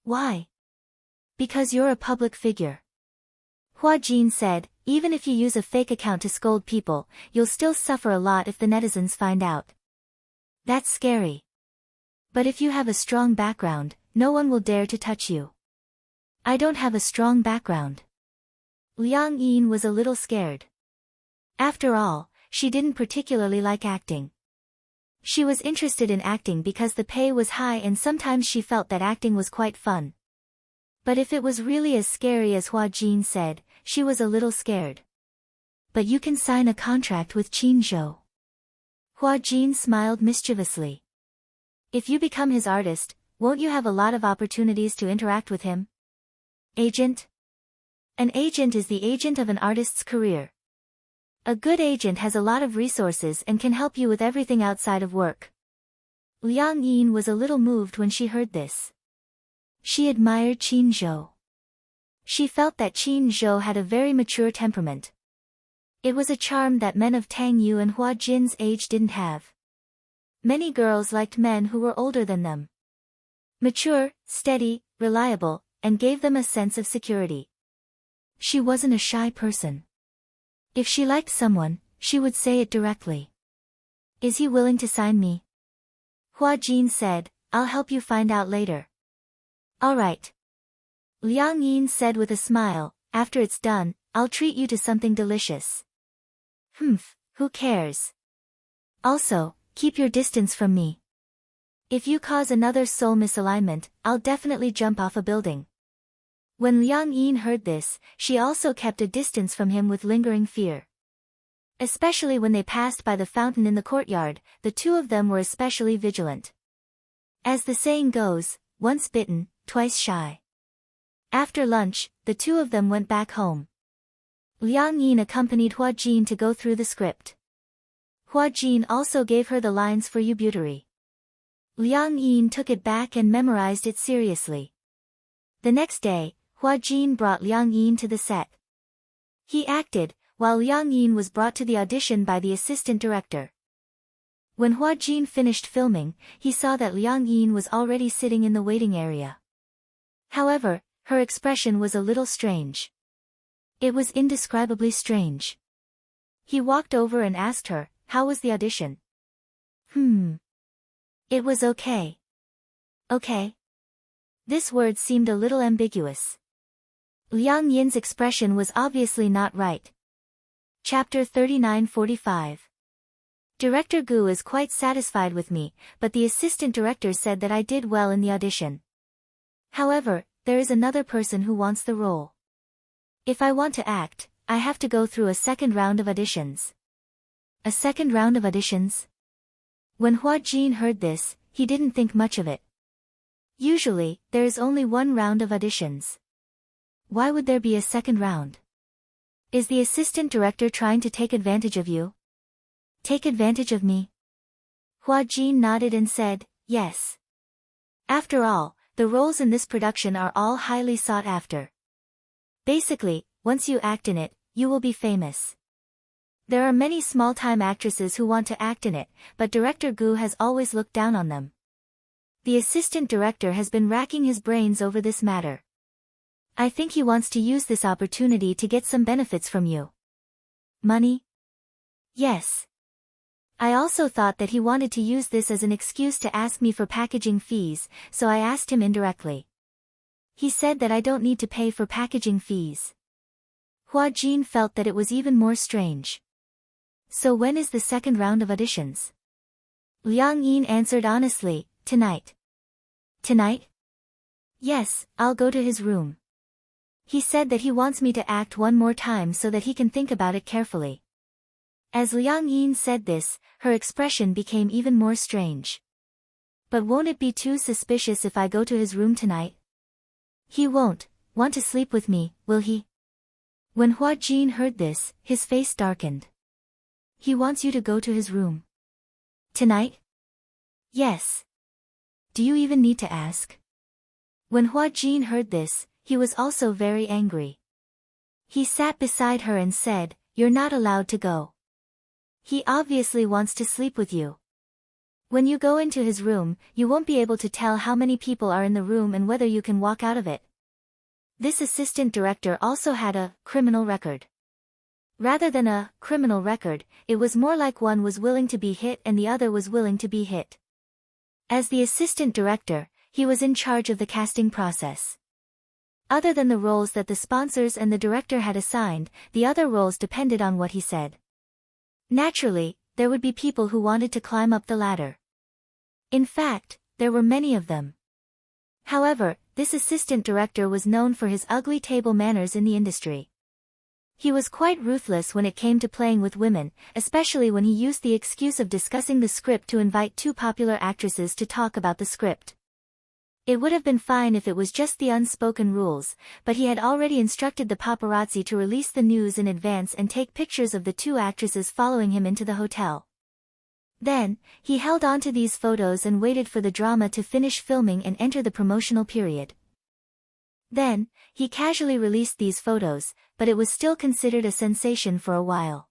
Why? Because you're a public figure." Hua Jin said, "Even if you use a fake account to scold people, you'll still suffer a lot if the netizens find out. That's scary. But if you have a strong background, no one will dare to touch you." "I don't have a strong background." Liang Yin was a little scared. After all, she didn't particularly like acting. She was interested in acting because the pay was high and sometimes she felt that acting was quite fun. But if it was really as scary as Hua Jin said, she was a little scared. But you can sign a contract with Qin Zhou. Hua Jin smiled mischievously. If you become his artist, won't you have a lot of opportunities to interact with him? Agent? An agent is the agent of an artist's career. A good agent has a lot of resources and can help you with everything outside of work. Liang Yin was a little moved when she heard this. She admired Qin Zhou. She felt that Qin Zhou had a very mature temperament. It was a charm that men of Tang Yu and Hua Jin's age didn't have. Many girls liked men who were older than them. Mature, steady, reliable, and gave them a sense of security. She wasn't a shy person. If she liked someone, she would say it directly. Is he willing to sign me? Hua Jin said, I'll help you find out later. All right. Liang Yin said with a smile, after it's done, I'll treat you to something delicious. Who cares? Also, keep your distance from me. If you cause another soul misalignment, I'll definitely jump off a building. When Liang Yin heard this, she also kept a distance from him with lingering fear. Especially when they passed by the fountain in the courtyard, the two of them were especially vigilant. As the saying goes, once bitten, twice shy. After lunch, the two of them went back home. Liang Yin accompanied Hua Jin to go through the script. Hua Jin also gave her the lines for Ubuteri. Liang Yin took it back and memorized it seriously. The next day, Hua Jin brought Liang Yin to the set. He acted, while Liang Yin was brought to the audition by the assistant director. When Hua Jin finished filming, he saw that Liang Yin was already sitting in the waiting area. However, her expression was a little strange. It was indescribably strange. He walked over and asked her, how was the audition? It was okay. Okay. This word seemed a little ambiguous. Liang Yin's expression was obviously not right. Chapter 39:45. Director Gu is quite satisfied with me, but the assistant director said that I did well in the audition. However, there is another person who wants the role. If I want to act, I have to go through a second round of auditions. A second round of auditions? When Hua Jin heard this, he didn't think much of it. Usually, there is only one round of auditions. Why would there be a second round? Is the assistant director trying to take advantage of you? Take advantage of me? Hua Jin nodded and said, yes. After all, the roles in this production are all highly sought after. Basically, once you act in it, you will be famous. There are many small-time actresses who want to act in it, but Director Gu has always looked down on them. The assistant director has been racking his brains over this matter. I think he wants to use this opportunity to get some benefits from you. Money? Yes. I also thought that he wanted to use this as an excuse to ask me for packaging fees, so I asked him indirectly. He said that I don't need to pay for packaging fees. Hua Jin felt that it was even more strange. So when is the second round of auditions? Liang Yin answered honestly, tonight. Tonight? Yes, I'll go to his room. He said that he wants me to act one more time so that he can think about it carefully. As Liang Yin said this, her expression became even more strange. But won't it be too suspicious if I go to his room tonight? He won't want to sleep with me, will he? When Hua Jin heard this, his face darkened. He wants you to go to his room. Tonight? Yes. Do you even need to ask? When Hua Jin heard this, he was also very angry. He sat beside her and said, you're not allowed to go. He obviously wants to sleep with you. When you go into his room, you won't be able to tell how many people are in the room and whether you can walk out of it. This assistant director also had a criminal record. Rather than a criminal record, it was more like one was willing to be hit and the other was willing to be hit. As the assistant director, he was in charge of the casting process. Other than the roles that the sponsors and the director had assigned, the other roles depended on what he said. Naturally, there would be people who wanted to climb up the ladder. In fact, there were many of them. However, this assistant director was known for his ugly table manners in the industry. He was quite ruthless when it came to playing with women, especially when he used the excuse of discussing the script to invite two popular actresses to talk about the script. It would have been fine if it was just the unspoken rules, but he had already instructed the paparazzi to release the news in advance and take pictures of the two actresses following him into the hotel. Then, he held on to these photos and waited for the drama to finish filming and enter the promotional period. Then, he casually released these photos, but it was still considered a sensation for a while.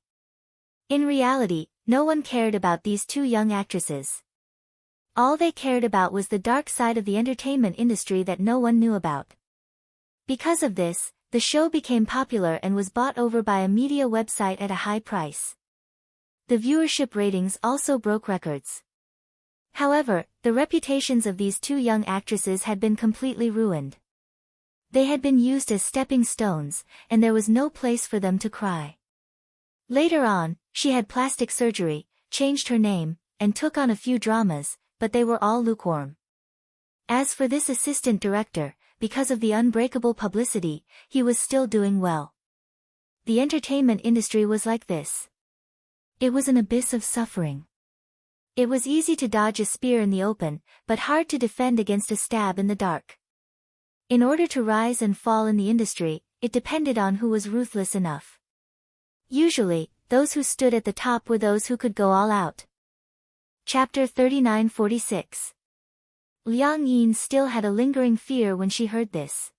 In reality, no one cared about these two young actresses. All they cared about was the dark side of the entertainment industry that no one knew about. Because of this, the show became popular and was bought over by a media website at a high price. The viewership ratings also broke records. However, the reputations of these two young actresses had been completely ruined. They had been used as stepping stones, and there was no place for them to cry. Later on, she had plastic surgery, changed her name, and took on a few dramas, but they were all lukewarm. As for this assistant director, because of the unbreakable publicity, he was still doing well. The entertainment industry was like this. It was an abyss of suffering. It was easy to dodge a spear in the open, but hard to defend against a stab in the dark. In order to rise and fall in the industry, it depended on who was ruthless enough. Usually, those who stood at the top were those who could go all out. Chapter 39-46. Liang Yin still had a lingering fear when she heard this.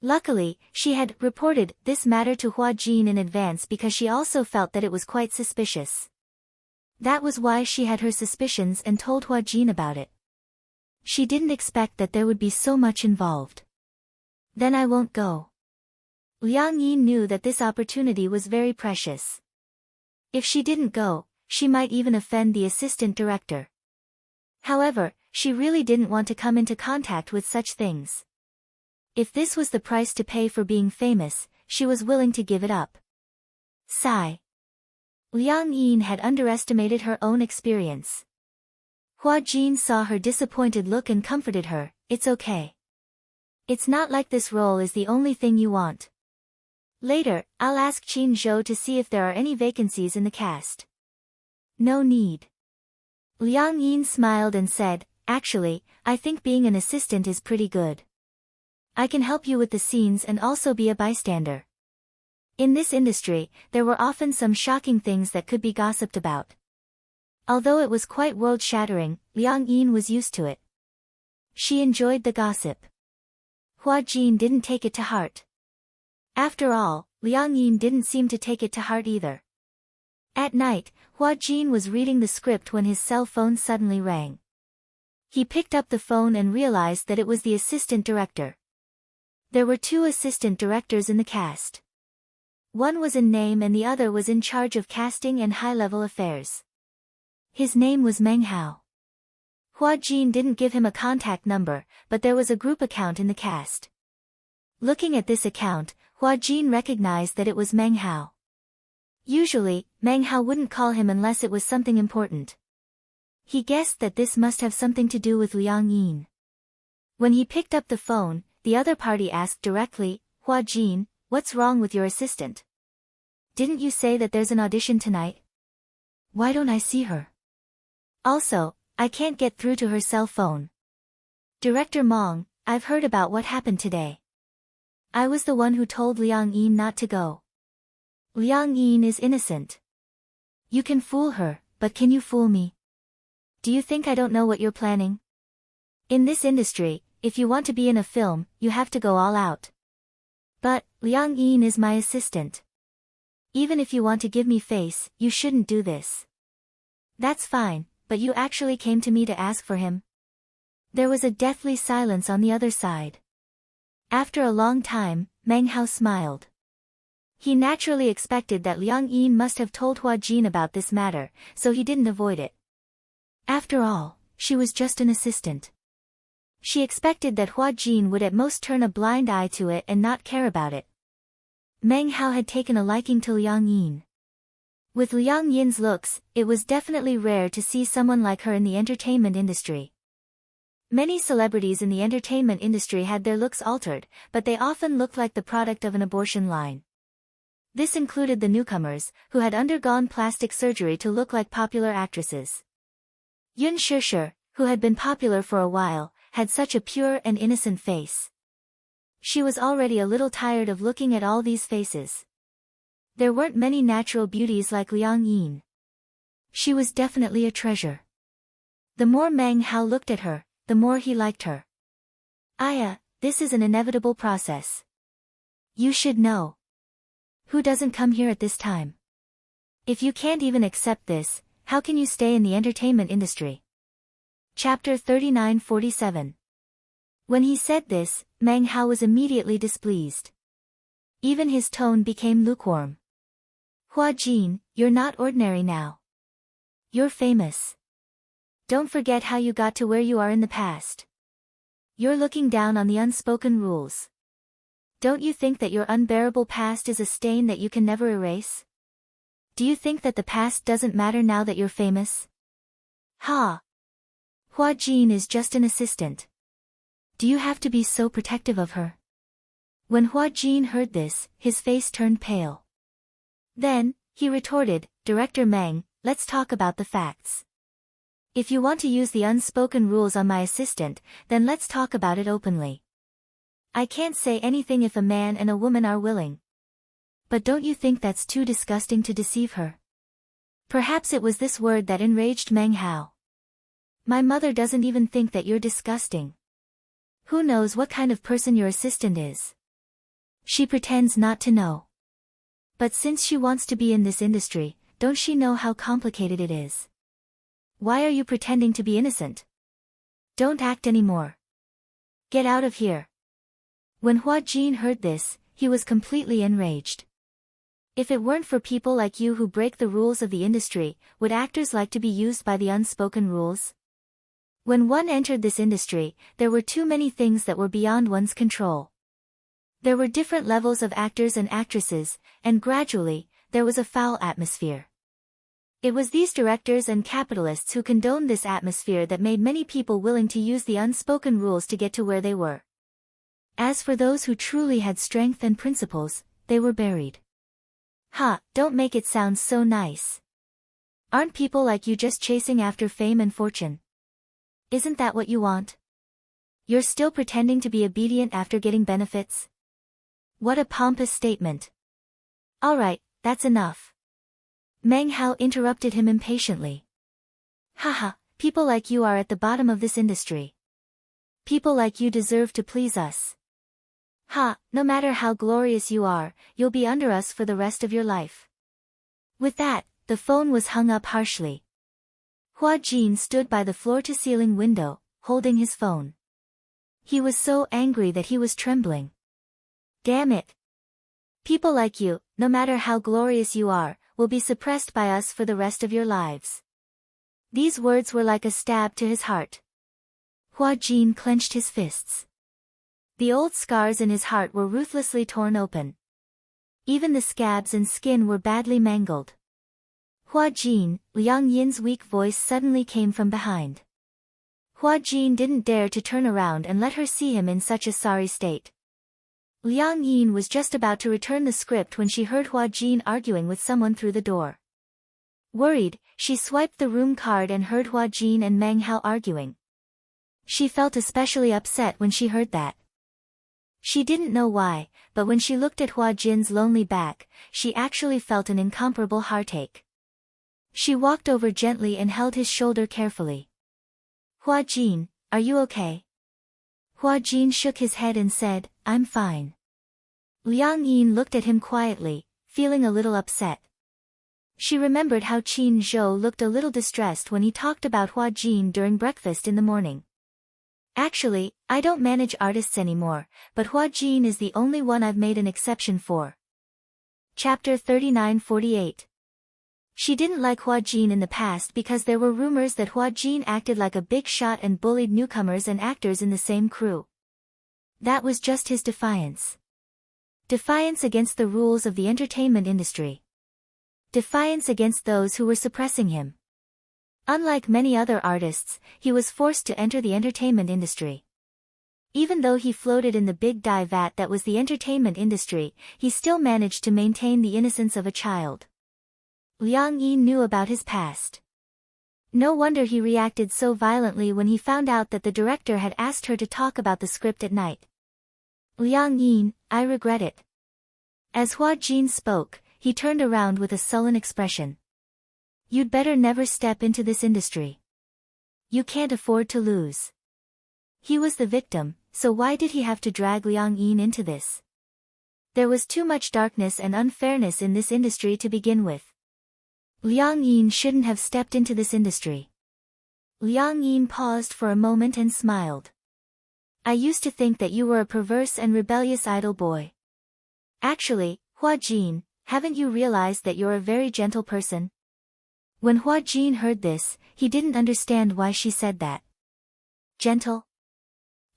Luckily, she had reported this matter to Hua Jin in advance because she also felt that it was quite suspicious. That was why she had her suspicions and told Hua Jin about it. She didn't expect that there would be so much involved. Then I won't go. Liang Yin knew that this opportunity was very precious. If she didn't go, she might even offend the assistant director. However, she really didn't want to come into contact with such things. If this was the price to pay for being famous, she was willing to give it up. Sigh. Liang Yin had underestimated her own experience. Hua Jin saw her disappointed look and comforted her, "It's okay. It's not like this role is the only thing you want. Later, I'll ask Qin Zhou to see if there are any vacancies in the cast." "No need." Liang Yin smiled and said, "Actually, I think being an assistant is pretty good. I can help you with the scenes and also be a bystander." In this industry, there were often some shocking things that could be gossiped about. Although it was quite world-shattering, Liang Yin was used to it. She enjoyed the gossip. Hua Jin didn't take it to heart. After all, Liang Yin didn't seem to take it to heart either. At night, Hua Jin was reading the script when his cell phone suddenly rang. He picked up the phone and realized that it was the assistant director. There were two assistant directors in the cast. One was in name and the other was in charge of casting and high-level affairs. His name was Meng Hao. Hua Jin didn't give him a contact number, but there was a group account in the cast. Looking at this account, Hua Jin recognized that it was Meng Hao. Usually, Meng Hao wouldn't call him unless it was something important. He guessed that this must have something to do with Liang Yin. When he picked up the phone, the other party asked directly, "Hua Jin, what's wrong with your assistant? Didn't you say that there's an audition tonight? Why don't I see her? Also, I can't get through to her cell phone. Director Mong, I've heard about what happened today. I was the one who told Liang Yin not to go. Liang Yin is innocent. You can fool her, but can you fool me? Do you think I don't know what you're planning? In this industry, if you want to be in a film, you have to go all out. But, Liang Yin is my assistant. Even if you want to give me face, you shouldn't do this." "That's fine, but you actually came to me to ask for him?" There was a deathly silence on the other side. After a long time, Meng Hao smiled. He naturally expected that Liang Yin must have told Hua Jin about this matter, so he didn't avoid it. After all, she was just an assistant. She expected that Hua Jin would at most turn a blind eye to it and not care about it. Meng Hao had taken a liking to Liang Yin. With Liang Yin's looks, it was definitely rare to see someone like her in the entertainment industry. Many celebrities in the entertainment industry had their looks altered, but they often looked like the product of an abortion line. This included the newcomers, who had undergone plastic surgery to look like popular actresses. Yun Shishir, who had been popular for a while, had such a pure and innocent face. She was already a little tired of looking at all these faces. There weren't many natural beauties like Liang Yin. She was definitely a treasure. The more Meng Hao looked at her, the more he liked her. Aya, this is an inevitable process. You should know. Who doesn't come here at this time? If you can't even accept this, how can you stay in the entertainment industry? Chapter 39-47. When he said this, Meng Hao was immediately displeased. Even his tone became lukewarm. Hua Jin, you're not ordinary now. You're famous. Don't forget how you got to where you are in the past. You're looking down on the unspoken rules. Don't you think that your unbearable past is a stain that you can never erase? Do you think that the past doesn't matter now that you're famous? Ha! Hua Jin is just an assistant. Do you have to be so protective of her? When Hua Jin heard this, his face turned pale. Then, he retorted, Director Meng, let's talk about the facts. If you want to use the unspoken rules on my assistant, then let's talk about it openly. I can't say anything if a man and a woman are willing. But don't you think that's too disgusting to deceive her? Perhaps it was this word that enraged Meng Hao. My mother doesn't even think that you're disgusting. Who knows what kind of person your assistant is? She pretends not to know. But since she wants to be in this industry, don't she know how complicated it is? Why are you pretending to be innocent? Don't act anymore. Get out of here. When Hua Jin heard this, he was completely enraged. If it weren't for people like you who break the rules of the industry, would actors like to be used by the unspoken rules? When one entered this industry, there were too many things that were beyond one's control. There were different levels of actors and actresses, and gradually, there was a foul atmosphere. It was these directors and capitalists who condoned this atmosphere that made many people willing to use the unspoken rules to get to where they were. As for those who truly had strength and principles, they were buried. Ha, don't make it sound so nice. Aren't people like you just chasing after fame and fortune? Isn't that what you want? You're still pretending to be obedient after getting benefits? What a pompous statement. Alright, that's enough. Meng Hao interrupted him impatiently. Haha, people like you are at the bottom of this industry. People like you deserve to please us. Ha, no matter how glorious you are, you'll be under us for the rest of your life. With that, the phone was hung up harshly. Hua Jin stood by the floor-to-ceiling window, holding his phone. He was so angry that he was trembling. Damn it. People like you, no matter how glorious you are, will be suppressed by us for the rest of your lives. These words were like a stab to his heart. Hua Jin clenched his fists. The old scars in his heart were ruthlessly torn open. Even the scabs and skin were badly mangled. Hua Jin, Liang Yin's weak voice suddenly came from behind. Hua Jin didn't dare to turn around and let her see him in such a sorry state. Liang Yin was just about to return the script when she heard Hua Jin arguing with someone through the door. Worried, she swiped the room card and heard Hua Jin and Meng Hao arguing. She felt especially upset when she heard that. She didn't know why, but when she looked at Hua Jin's lonely back, she actually felt an incomparable heartache. She walked over gently and held his shoulder carefully. Hua Jin, are you okay? Hua Jin shook his head and said, I'm fine. Liang Yin looked at him quietly, feeling a little upset. She remembered how Qin Zhou looked a little distressed when he talked about Hua Jin during breakfast in the morning. Actually, I don't manage artists anymore, but Hua Jin is the only one I've made an exception for. Chapter 39-48. She didn't like Hua Jin in the past because there were rumors that Hua Jin acted like a big shot and bullied newcomers and actors in the same crew. That was just his defiance. Defiance against the rules of the entertainment industry. defiance against those who were suppressing him. Unlike many other artists, he was forced to enter the entertainment industry. Even though he floated in the big dye vat that was the entertainment industry, he still managed to maintain the innocence of a child. Liang Yin knew about his past. No wonder he reacted so violently when he found out that the director had asked her to talk about the script at night. Liang Yin, I regret it. As Hua Jin spoke, he turned around with a sullen expression. You'd better never step into this industry. You can't afford to lose. He was the victim, so why did he have to drag Liang Yin into this? There was too much darkness and unfairness in this industry to begin with. Liang Yin shouldn't have stepped into this industry. Liang Yin paused for a moment and smiled. I used to think that you were a perverse and rebellious idle boy. Actually, Hua Jin, haven't you realized that you're a very gentle person? When Hua Jin heard this, he didn't understand why she said that. Gentle?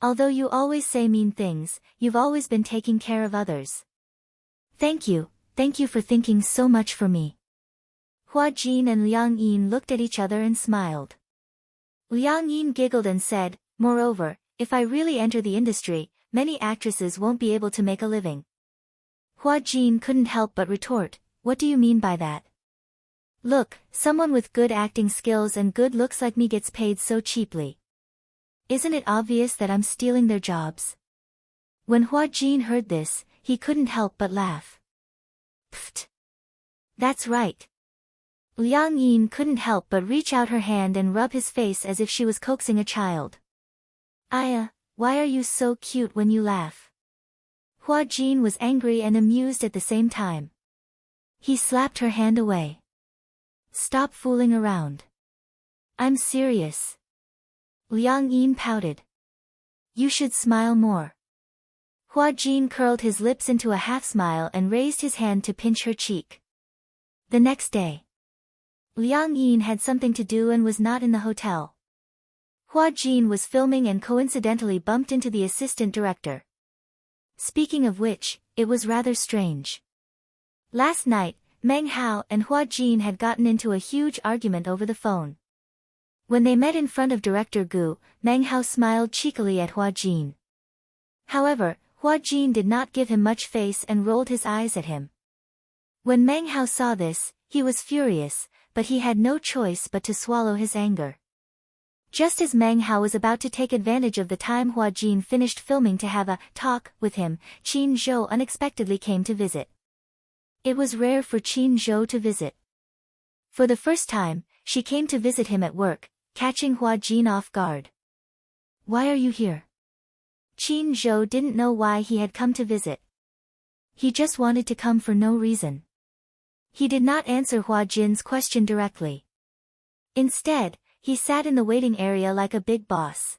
Although you always say mean things, you've always been taking care of others. Thank you for thinking so much for me. Hua Jin and Liang Yin looked at each other and smiled. Liang Yin giggled and said, moreover, if I really enter the industry, many actresses won't be able to make a living. Hua Jin couldn't help but retort, what do you mean by that? Look, someone with good acting skills and good looks like me gets paid so cheaply. Isn't it obvious that I'm stealing their jobs? When Hua Jin heard this, he couldn't help but laugh. Pfft. That's right. Liang Yin couldn't help but reach out her hand and rub his face as if she was coaxing a child. Aya, why are you so cute when you laugh? Hua Jin was angry and amused at the same time. He slapped her hand away. Stop fooling around. I'm serious. Liang Yin pouted. You should smile more. Hua Jin curled his lips into a half-smile and raised his hand to pinch her cheek. The next day, Liang Yin had something to do and was not in the hotel. Hua Jin was filming and coincidentally bumped into the assistant director. Speaking of which, it was rather strange. Last night, Meng Hao and Hua Jin had gotten into a huge argument over the phone. When they met in front of Director Gu, Meng Hao smiled cheekily at Hua Jin. However, Hua Jin did not give him much face and rolled his eyes at him. When Meng Hao saw this, he was furious, but he had no choice but to swallow his anger. Just as Meng Hao was about to take advantage of the time Hua Jin finished filming to have a talk with him, Qin Zhou unexpectedly came to visit. It was rare for Qin Zhou to visit. For the first time, she came to visit him at work, catching Hua Jin off guard. Why are you here? Qin Zhou didn't know why he had come to visit. He just wanted to come for no reason. He did not answer Hua Jin's question directly. Instead, he sat in the waiting area like a big boss.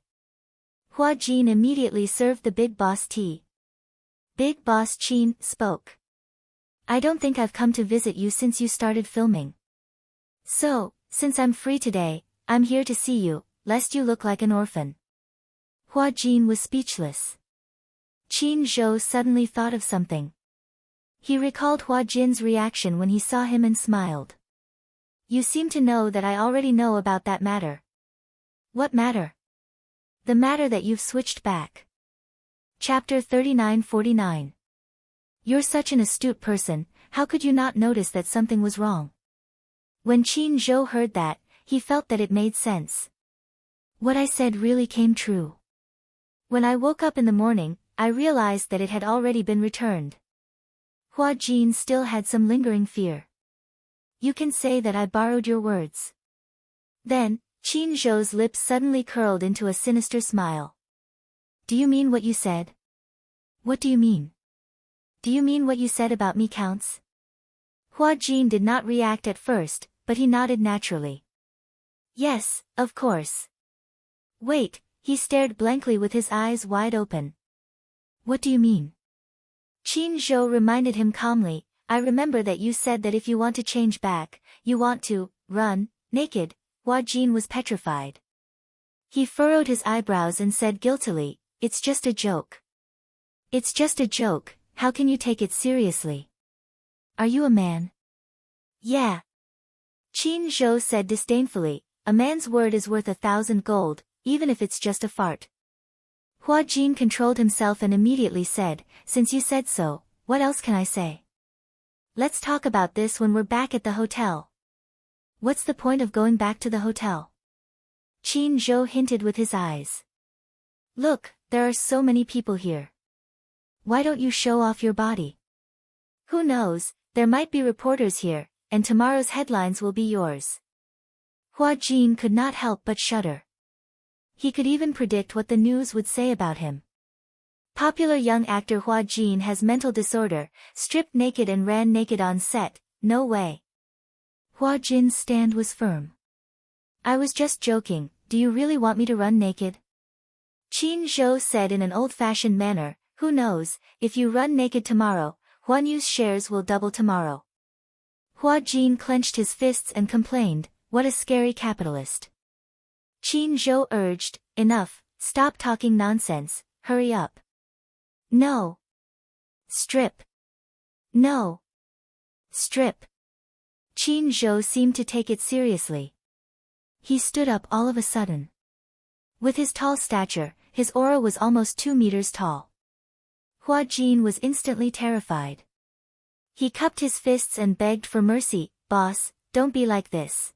Hua Jin immediately served the big boss tea. Big boss Qin spoke. I don't think I've come to visit you since you started filming. So, since I'm free today, I'm here to see you, lest you look like an orphan. Hua Jin was speechless. Qin Zhou suddenly thought of something. He recalled Hua Jin's reaction when he saw him and smiled. You seem to know that I already know about that matter. What matter? The matter that you've switched back. Chapter 39-49. You're such an astute person, how could you not notice that something was wrong? When Qin Zhou heard that, he felt that it made sense. What I said really came true. When I woke up in the morning, I realized that it had already been returned. Hua Jin still had some lingering fear. You can say that I borrowed your words. Then, Qin Zhou's lips suddenly curled into a sinister smile. Do you mean what you said? What do you mean? Do you mean what you said about me counts? Hua Jin did not react at first, but he nodded naturally. Yes, of course. Wait, he stared blankly with his eyes wide open. What do you mean? Qin Zhou reminded him calmly, I remember that you said that if you want to change back, you want to run naked. Hua Jin was petrified. He furrowed his eyebrows and said guiltily, it's just a joke. It's just a joke, how can you take it seriously? Are you a man? Yeah. Qin Zhou said disdainfully, a man's word is worth 1,000 gold, even if it's just a fart. Hua Jin controlled himself and immediately said, since you said so, what else can I say? Let's talk about this when we're back at the hotel. What's the point of going back to the hotel? Qin Zhou hinted with his eyes. Look, there are so many people here. Why don't you show off your body? Who knows, there might be reporters here, and tomorrow's headlines will be yours. Hua Jin could not help but shudder. He could even predict what the news would say about him. Popular young actor Hua Jin has mental disorder, stripped naked and ran naked on set, no way. Hua Jin's stand was firm. I was just joking, do you really want me to run naked? Qin Zhou said in an old-fashioned manner, who knows, if you run naked tomorrow, Huanyu's shares will double tomorrow. Hua Jin clenched his fists and complained, what a scary capitalist. Qin Zhou urged, enough, stop talking nonsense, hurry up. No. Strip. No. Strip. Qin Zhou seemed to take it seriously. He stood up all of a sudden. With his tall stature, his aura was almost 2 meters tall. Hua Jin was instantly terrified. He cupped his fists and begged for mercy, boss, don't be like this.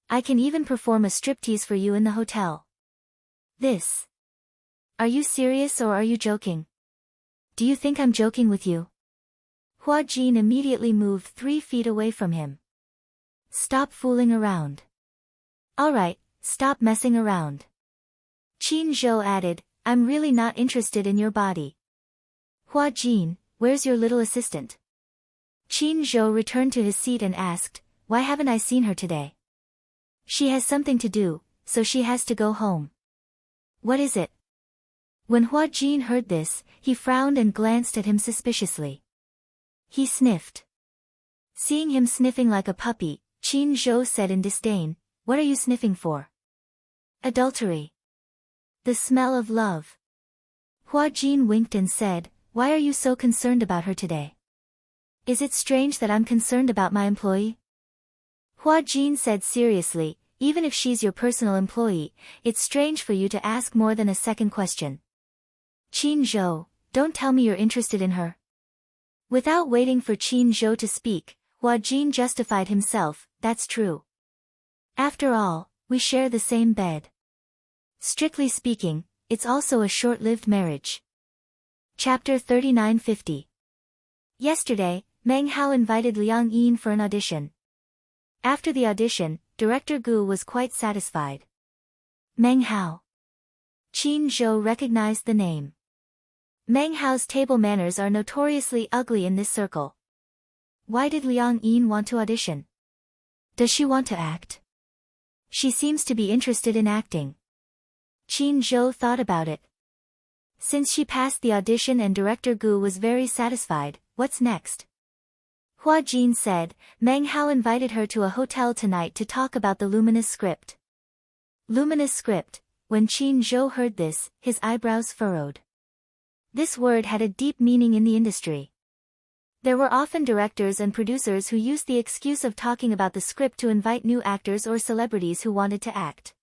I can even perform a striptease for you in the hotel. This. Are you serious or are you joking? Do you think I'm joking with you? Hua Jin immediately moved 3 feet away from him. Stop fooling around. Alright, stop messing around. Qin Zhou added, I'm really not interested in your body. Hua Jin, where's your little assistant? Qin Zhou returned to his seat and asked, why haven't I seen her today? She has something to do, so she has to go home. What is it? When Hua Jin heard this, he frowned and glanced at him suspiciously. He sniffed. Seeing him sniffing like a puppy, Qin Zhou said in disdain, what are you sniffing for? Adultery. The smell of love. Hua Jin winked and said, why are you so concerned about her today? Is it strange that I'm concerned about my employee? Hua Jin said seriously, even if she's your personal employee, it's strange for you to ask more than a second question. Qin Zhou, don't tell me you're interested in her. Without waiting for Qin Zhou to speak, Hua Jin justified himself, that's true. After all, we share the same bed. Strictly speaking, it's also a short-lived marriage. Chapter 3950. Yesterday, Meng Hao invited Liang Yin for an audition. After the audition, Director Gu was quite satisfied. Meng Hao. Qin Zhou recognized the name. Meng Hao's table manners are notoriously ugly in this circle. Why did Liang Yin want to audition? Does she want to act? She seems to be interested in acting. Qin Zhou thought about it. Since she passed the audition and Director Gu was very satisfied, what's next? Hua Jin said, Meng Hao invited her to a hotel tonight to talk about the luminous script. Luminous script. When Qin Zhou heard this, his eyebrows furrowed. This word had a deep meaning in the industry. There were often directors and producers who used the excuse of talking about the script to invite new actors or celebrities who wanted to act.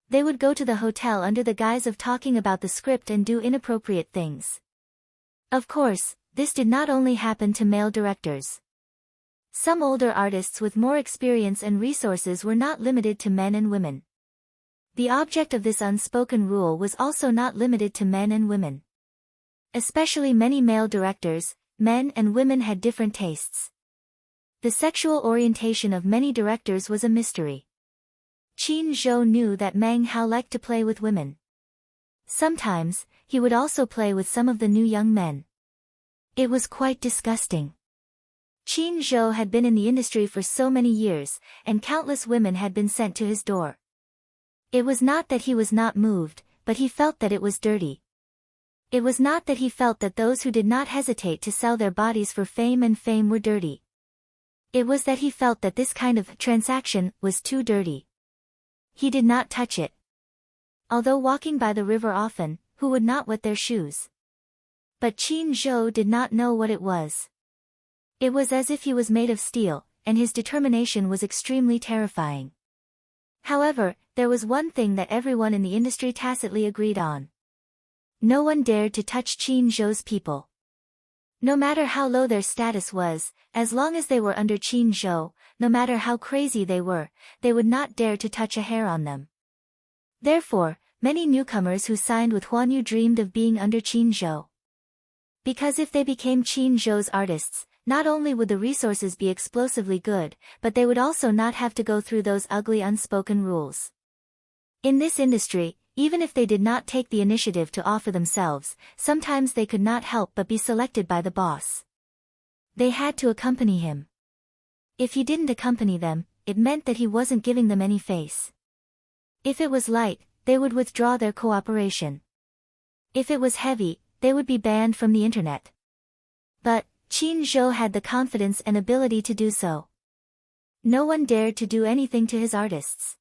They would go to the hotel under the guise of talking about the script and do inappropriate things. Of course, this did not only happen to male directors. Some older artists with more experience and resources were not limited to men and women. The object of this unspoken rule was also not limited to men and women. Especially many male directors, men and women had different tastes. The sexual orientation of many directors was a mystery. Qin Zhou knew that Meng Hao liked to play with women. Sometimes, he would also play with some of the new young men. It was quite disgusting. Qin Zhou had been in the industry for so many years, and countless women had been sent to his door. It was not that he was not moved, but he felt that it was dirty. It was not that he felt that those who did not hesitate to sell their bodies for fame and fame were dirty. It was that he felt that this kind of transaction was too dirty. He did not touch it. Although walking by the river often, who would not wet their shoes? But Qin Zhou did not know what it was. It was as if he was made of steel, and his determination was extremely terrifying. However, there was one thing that everyone in the industry tacitly agreed on. No one dared to touch Qin Zhou's people. No matter how low their status was, as long as they were under Qin Zhou, no matter how crazy they were, they would not dare to touch a hair on them. Therefore, many newcomers who signed with Huan Yu dreamed of being under Qin Zhou. Because if they became Qin Zhou's artists, not only would the resources be explosively good, but they would also not have to go through those ugly unspoken rules. In this industry, even if they did not take the initiative to offer themselves, sometimes they could not help but be selected by the boss. They had to accompany him. If he didn't accompany them, it meant that he wasn't giving them any face. If it was light, they would withdraw their cooperation. If it was heavy, they would be banned from the internet. But Qin Zhou had the confidence and ability to do so. No one dared to do anything to his artists.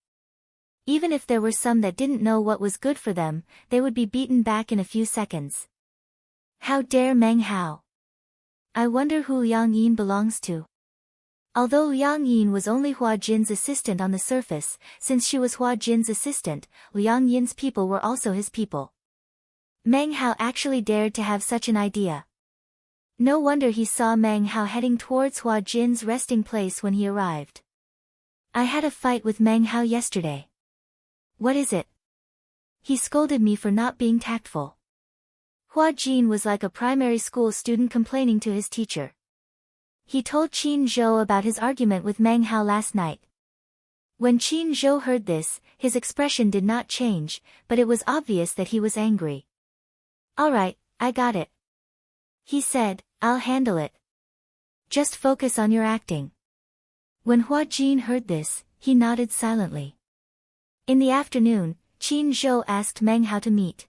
Even if there were some that didn't know what was good for them, they would be beaten back in a few seconds. How dare Meng Hao? I wonder who Liang Yin belongs to. Although Liang Yin was only Hua Jin's assistant on the surface, since she was Hua Jin's assistant, Liang Yin's people were also his people. Meng Hao actually dared to have such an idea. No wonder he saw Meng Hao heading towards Hua Jin's resting place when he arrived. I had a fight with Meng Hao yesterday. What is it? He scolded me for not being tactful. Hua Jin was like a primary school student complaining to his teacher. He told Qin Zhou about his argument with Meng Hao last night. When Qin Zhou heard this, his expression did not change, but it was obvious that he was angry. Alright, I got it. He said, I'll handle it. Just focus on your acting. When Hua Jin heard this, he nodded silently. In the afternoon, Qin Zhou asked Meng Hao to meet.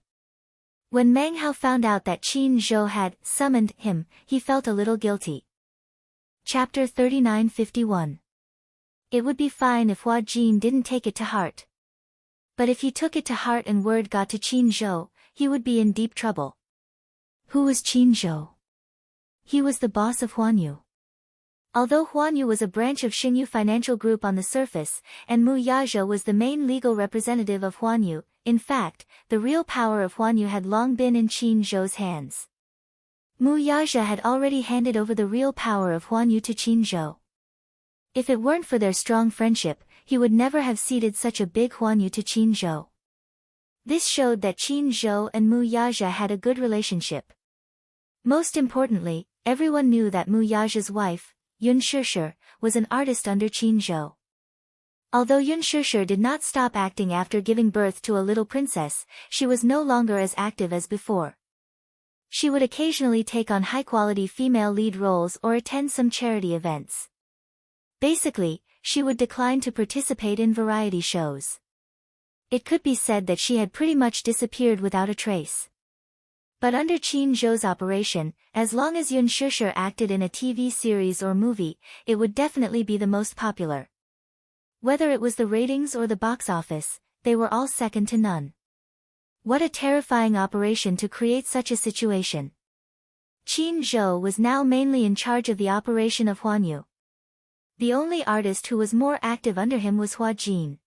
When Meng Hao found out that Qin Zhou had summoned him, he felt a little guilty. Chapter 39:51. It would be fine if Hua Jin didn't take it to heart. But if he took it to heart and word got to Qin Zhou, he would be in deep trouble. Who was Qin Zhou? He was the boss of Huan Yu. Although Huan Yu was a branch of Xingyu Financial Group on the surface, and Mu Yazhe was the main legal representative of Huan Yu, in fact, the real power of Huan Yu had long been in Qin Zhou's hands. Mu Yazhe had already handed over the real power of Huan Yu to Qin Zhou. If it weren't for their strong friendship, he would never have ceded such a big Huan Yu to Qin Zhou. This showed that Qin Zhou and Mu Yazhe had a good relationship. Most importantly, everyone knew that Mu Yazhe's wife, Yun Shishir, was an artist under Qin Zhou. Although Yun Shishir did not stop acting after giving birth to a little princess, she was no longer as active as before. She would occasionally take on high-quality female lead roles or attend some charity events. Basically, she would decline to participate in variety shows. It could be said that she had pretty much disappeared without a trace. But under Qin Zhou's operation, as long as Yun Shishir acted in a TV series or movie, it would definitely be the most popular. Whether it was the ratings or the box office, they were all second to none. What a terrifying operation to create such a situation. Qin Zhou was now mainly in charge of the operation of Huan Yu. The only artist who was more active under him was Hua Jin.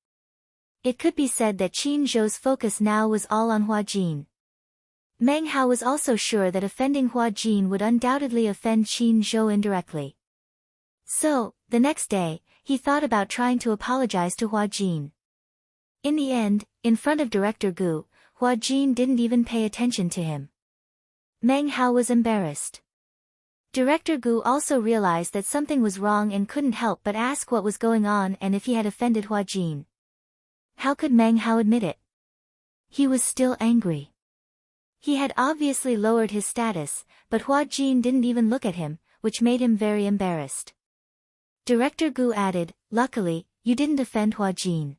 It could be said that Qin Zhou's focus now was all on Hua Jin. Meng Hao was also sure that offending Hua Jin would undoubtedly offend Qin Zhou indirectly. So, the next day, he thought about trying to apologize to Hua Jin. In the end, in front of Director Gu, Hua Jin didn't even pay attention to him. Meng Hao was embarrassed. Director Gu also realized that something was wrong and couldn't help but ask what was going on and if he had offended Hua Jin. How could Meng Hao admit it? He was still angry. He had obviously lowered his status, but Hua Jin didn't even look at him, which made him very embarrassed. Director Gu added, "Luckily, you didn't offend Hua Jin.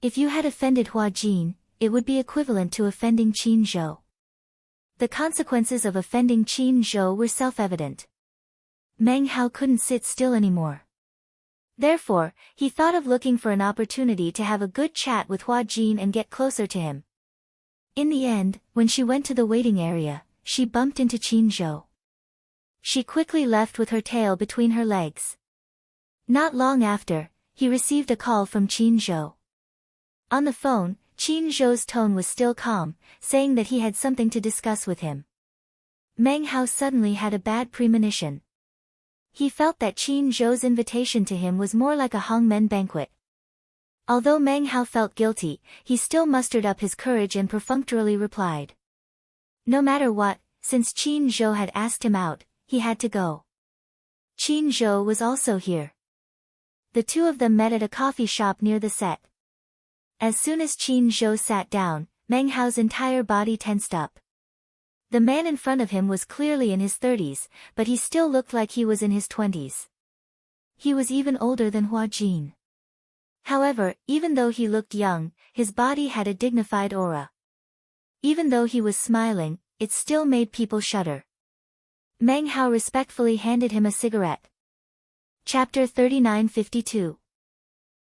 If you had offended Hua Jin, it would be equivalent to offending Qin Zhou." The consequences of offending Qin Zhou were self-evident. Meng Hao couldn't sit still anymore. Therefore, he thought of looking for an opportunity to have a good chat with Hua Jin and get closer to him. In the end, when she went to the waiting area, she bumped into Qin Zhou. She quickly left with her tail between her legs. Not long after, he received a call from Qin Zhou. On the phone, Qin Zhou's tone was still calm, saying that he had something to discuss with him. Meng Hao suddenly had a bad premonition. He felt that Qin Zhou's invitation to him was more like a hangmen banquet. Although Meng Hao felt guilty, he still mustered up his courage and perfunctorily replied. No matter what, since Qin Zhou had asked him out, he had to go. Qin Zhou was also here. The two of them met at a coffee shop near the set. As soon as Qin Zhou sat down, Meng Hao's entire body tensed up. The man in front of him was clearly in his 30s, but he still looked like he was in his 20s. He was even older than Hua Jin. However, even though he looked young, his body had a dignified aura. Even though he was smiling, it still made people shudder. Meng Hao respectfully handed him a cigarette. Chapter 3952.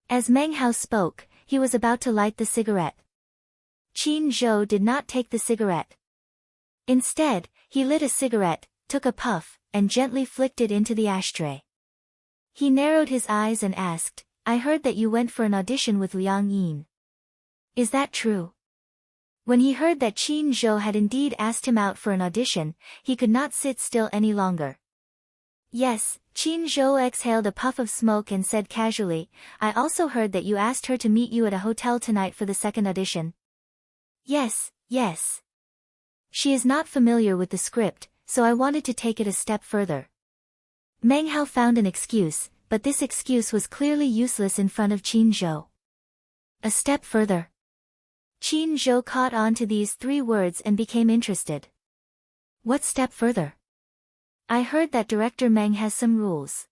As Meng Hao spoke, he was about to light the cigarette. Qin Zhou did not take the cigarette. Instead, he lit a cigarette, took a puff, and gently flicked it into the ashtray. He narrowed his eyes and asked, I heard that you went for an audition with Liang Yin. Is that true? When he heard that Qin Zhou had indeed asked him out for an audition, he could not sit still any longer. Yes, Qin Zhou exhaled a puff of smoke and said casually, I also heard that you asked her to meet you at a hotel tonight for the second audition. Yes. She is not familiar with the script, so I wanted to take it a step further. Meng Hao found an excuse, but this excuse was clearly useless in front of Qin Zhou. A step further. Qin Zhou caught on to these three words and became interested. What step further? I heard that director Meng has some rules.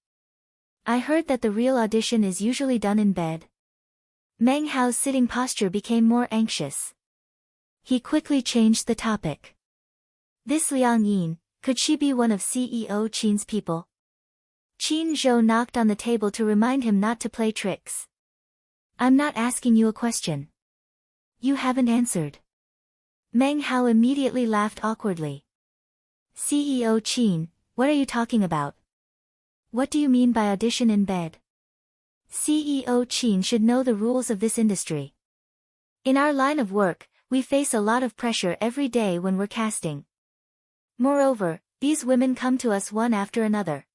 I heard that the real audition is usually done in bed. Meng Hao's sitting posture became more anxious. He quickly changed the topic. This Liang Yin, could she be one of CEO Qin's people? Qin Zhou knocked on the table to remind him not to play tricks. I'm not asking you a question. You haven't answered. Meng Hao immediately laughed awkwardly. CEO Qin, what are you talking about? What do you mean by audition in bed? CEO Qin should know the rules of this industry. In our line of work, we face a lot of pressure every day when we're casting. Moreover, these women come to us one after another.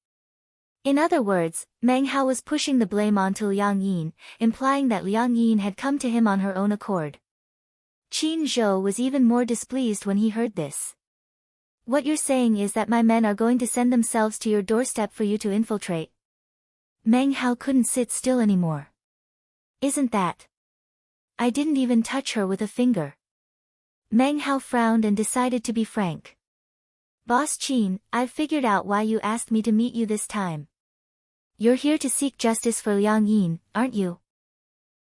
In other words, Meng Hao was pushing the blame onto Liang Yin, implying that Liang Yin had come to him on her own accord. Qin Zhou was even more displeased when he heard this. What you're saying is that my men are going to send themselves to your doorstep for you to infiltrate. Meng Hao couldn't sit still anymore. Isn't that? I didn't even touch her with a finger. Meng Hao frowned and decided to be frank. Boss Qin, I've figured out why you asked me to meet you this time. You're here to seek justice for Liang Yin, aren't you?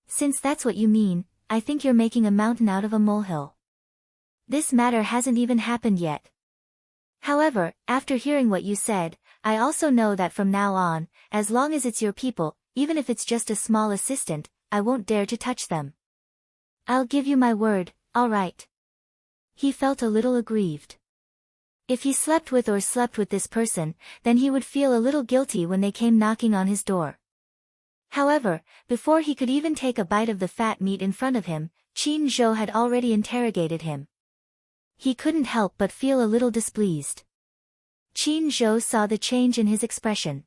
Since that's what you mean, I think you're making a mountain out of a molehill. This matter hasn't even happened yet. However, after hearing what you said, I also know that from now on, as long as it's your people, even if it's just a small assistant, I won't dare to touch them. I'll give you my word, all right. He felt a little aggrieved. If he slept with this person, then he would feel a little guilty when they came knocking on his door. However, before he could even take a bite of the fat meat in front of him, Qin Zhou had already interrogated him. He couldn't help but feel a little displeased. Qin Zhou saw the change in his expression.